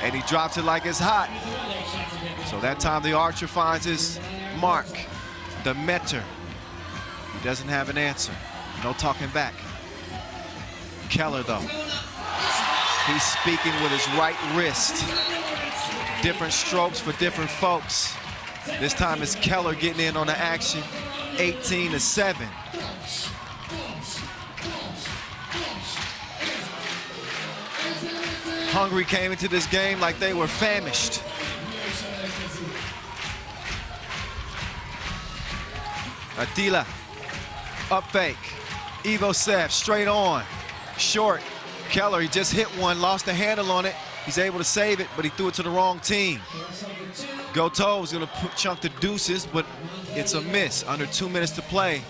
and he drops it like it's hot. So that time the archer finds his mark. Demeter, he doesn't have an answer. No talking back. Keller though, he's speaking with his right wrist. Different strokes for different folks. This time it's Keller getting in on the action. 18-7. Hungary came into this game like they were famished. Attila, up fake. Ivosev straight on, short. Keller, he just hit one, lost the handle on it. He's able to save it, but he threw it to the wrong team. Gotov's gonna chunk the deuces, but It's a miss. Under 2 minutes to play.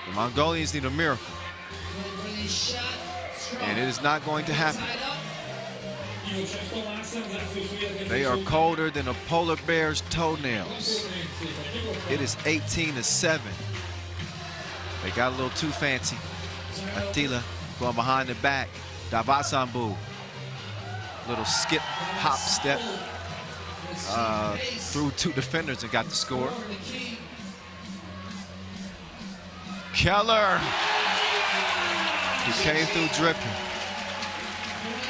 The Mongolians need a miracle. And it is not going to happen. They are colder than a polar bear's toenails. It is 18-7. They got a little too fancy. Attila going behind the back. Davasambu. Little skip, hop, step. Through 2 defenders and got the score. Keller. He came through dripping.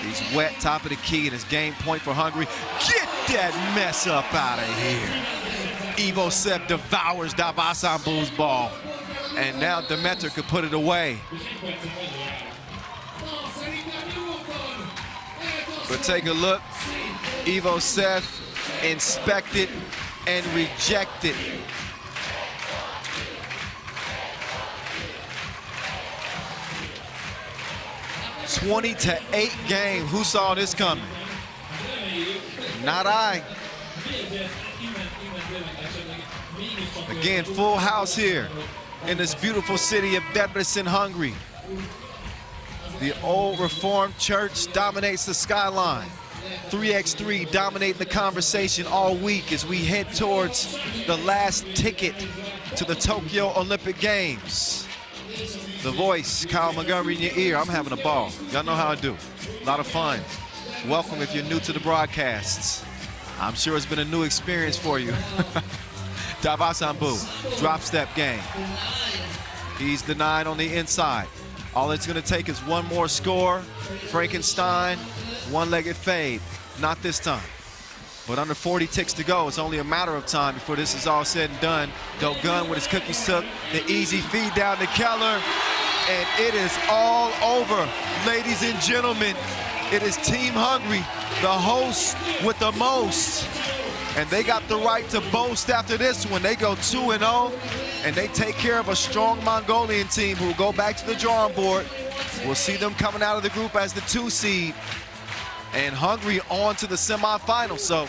He's wet, top of the key, and it's game point for Hungary. Get that mess up out of here. Ivo Sev devours Davasambu's ball. And now Demeter could put it away. But take a look. Ivo Sev inspected and rejected. (20-8) game. Who saw this coming? Not I. Again, full house here in this beautiful city of Debrecen, Hungary. The old Reformed church dominates the skyline. 3x3 dominating the conversation all week as we head towards the last ticket to the Tokyo Olympic Games. The voice, Kyle Montgomery in your ear. I'm having a ball. Y'all know how I do. A lot of fun. Welcome if you're new to the broadcasts. I'm sure it's been a new experience for you. Davasambu, drop step game. He's denied on the inside. All it's gonna take is one more score. Frankenstein, one-legged fade. Not this time. But under 40 ticks to go, it's only a matter of time before this is all said and done. Dogun with his cookies took, the easy feed down to Keller, and it is all over, ladies and gentlemen. It is Team Hungary, the hosts with the most. And they got the right to boast after this one. They go 2-0, and they take care of a strong Mongolian team who will go back to the drawing board. We'll see them coming out of the group as the 2 seed. And Hungary on to the semifinals. So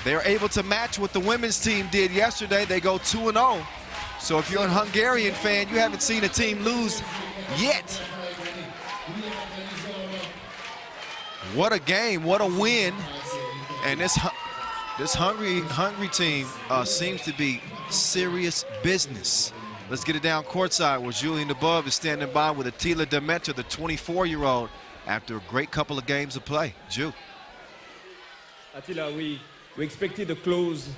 they're able to match what the women's team did yesterday. They go 2-0. So if you're a Hungarian fan, you haven't seen a team lose yet. What a game, what a win. And this Hungary team seems to be serious business. Let's get it down courtside where Julian Dubov is standing by with Attila Demeter, the 24-year-old, after a great couple of games of play. Ju. Attila, we expected a close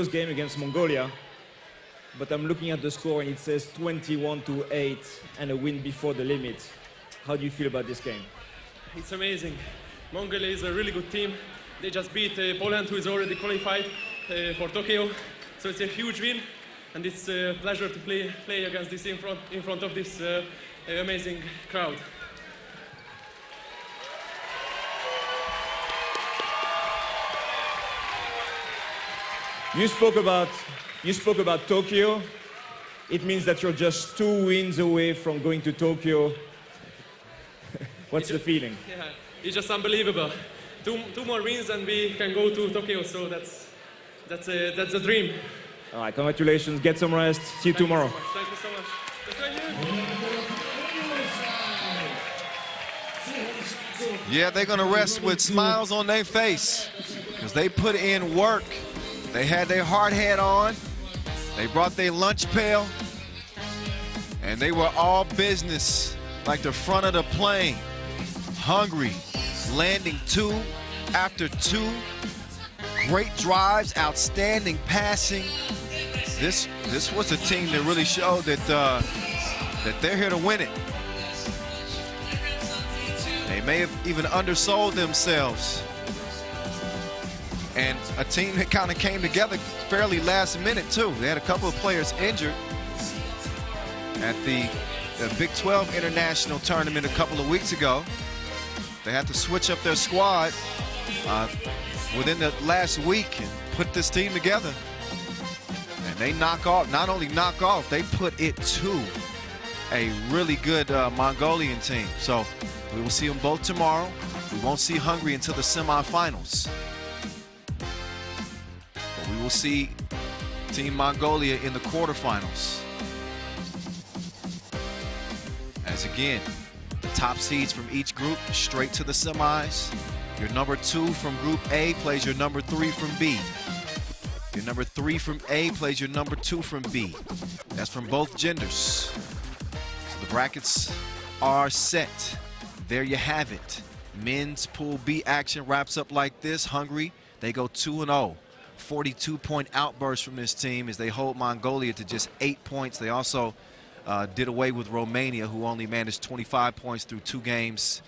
game against Mongolia, but I'm looking at the score and it says 21-8 and a win before the limit. How do you feel about this game? It's amazing. Mongolia is a really good team. They just beat Poland, who is already qualified for Tokyo. So it's a huge win, and it's a pleasure to play against this in front of this amazing crowd. You spoke about Tokyo. It means that you're just 2 wins away from going to Tokyo. What's the feeling? Yeah, it's just unbelievable. Two more wins and we can go to Tokyo. So that's a dream. All right, congratulations. Get some rest. See you tomorrow. Thank you so much. Yeah, they're gonna rest with smiles on their face because they put in work. They had their hard hat on. They brought their lunch pail, and they were all business, like the front of the plane. Hungry, landing 2 after 2. Great drives, outstanding passing. This was a team that really showed that that they're here to win it. They may have even undersold themselves. And a team that kind of came together fairly last minute too. They had a couple of players injured at the Big 12 International Tournament a couple of weeks ago. They had to switch up their squad within the last week and put this team together. And they not only knock off, they put it to a really good Mongolian team. So we will see them both tomorrow. We won't see Hungary until the semifinals. But we will see Team Mongolia in the quarterfinals. As again, the top seeds from each group straight to the semis. Your number 2 from Group A plays your number 3 from B. Your number 3 from A plays your number 2 from B. That's from both genders. So the brackets are set. There you have it. Men's Pool B action wraps up like this. Hungary, they go 2-0. 42-point outburst from this team as they hold Mongolia to just 8 points. They also did away with Romania, who only managed 25 points through 2 games.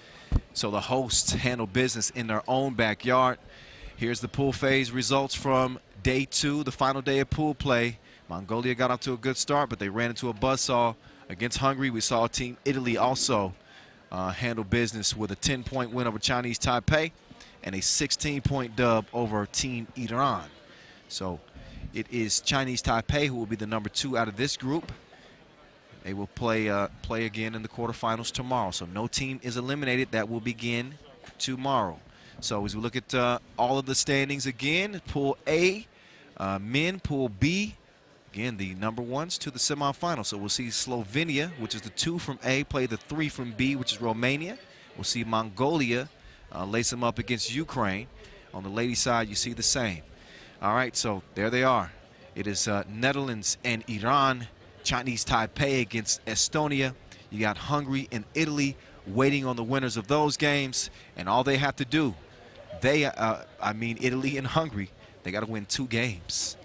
So the hosts handle business in their own backyard. Here's the pool phase results from day 2, the final day of pool play. Mongolia got off to a good start, but they ran into a buzzsaw against Hungary. We saw Team Italy also handle business with a 10-point win over Chinese Taipei and a 16-point dub over Team Iran. So it is Chinese Taipei who will be the number 2 out of this group. They will play again in the quarterfinals tomorrow. So no team is eliminated. That will begin tomorrow. So as we look at all of the standings again, Pool A, men, Pool B, again, the number 1s to the semifinals. So we'll see Slovenia, which is the 2 from A, play the 3 from B, which is Romania. We'll see Mongolia lace them up against Ukraine. On the ladies' side, you see the same. All right, so there they are. It is Netherlands and Iran. Chinese Taipei against Estonia. You got Hungary and Italy waiting on the winners of those games, and all they have to do, Italy and Hungary, they got to win 2 games,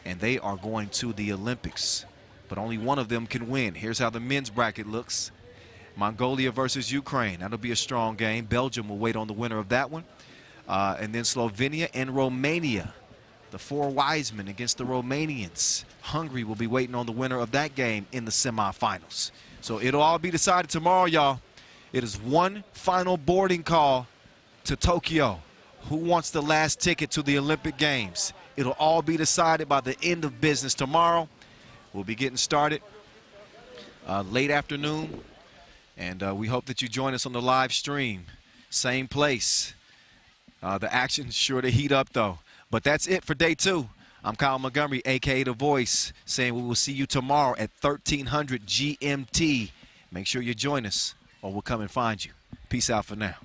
and they are going to the Olympics. But only one of them can win. Here's how the men's bracket looks. Mongolia versus Ukraine. That'll be a strong game. Belgium will wait on the winner of that one. And then Slovenia and Romania. The 4 wise men against the Romanians. Hungary will be waiting on the winner of that game in the semifinals. So it'll all be decided tomorrow, y'all. It is one final boarding call to Tokyo. Who wants the last ticket to the Olympic Games? It'll all be decided by the end of business tomorrow. We'll be getting started late afternoon. And we hope that you join us on the live stream. Same place. The action's sure to heat up, though. But that's it for day 2. I'm Kyle Montgomery, a.k.a. The Voice, saying we will see you tomorrow at 1300 GMT. Make sure you join us, or we'll come and find you. Peace out for now.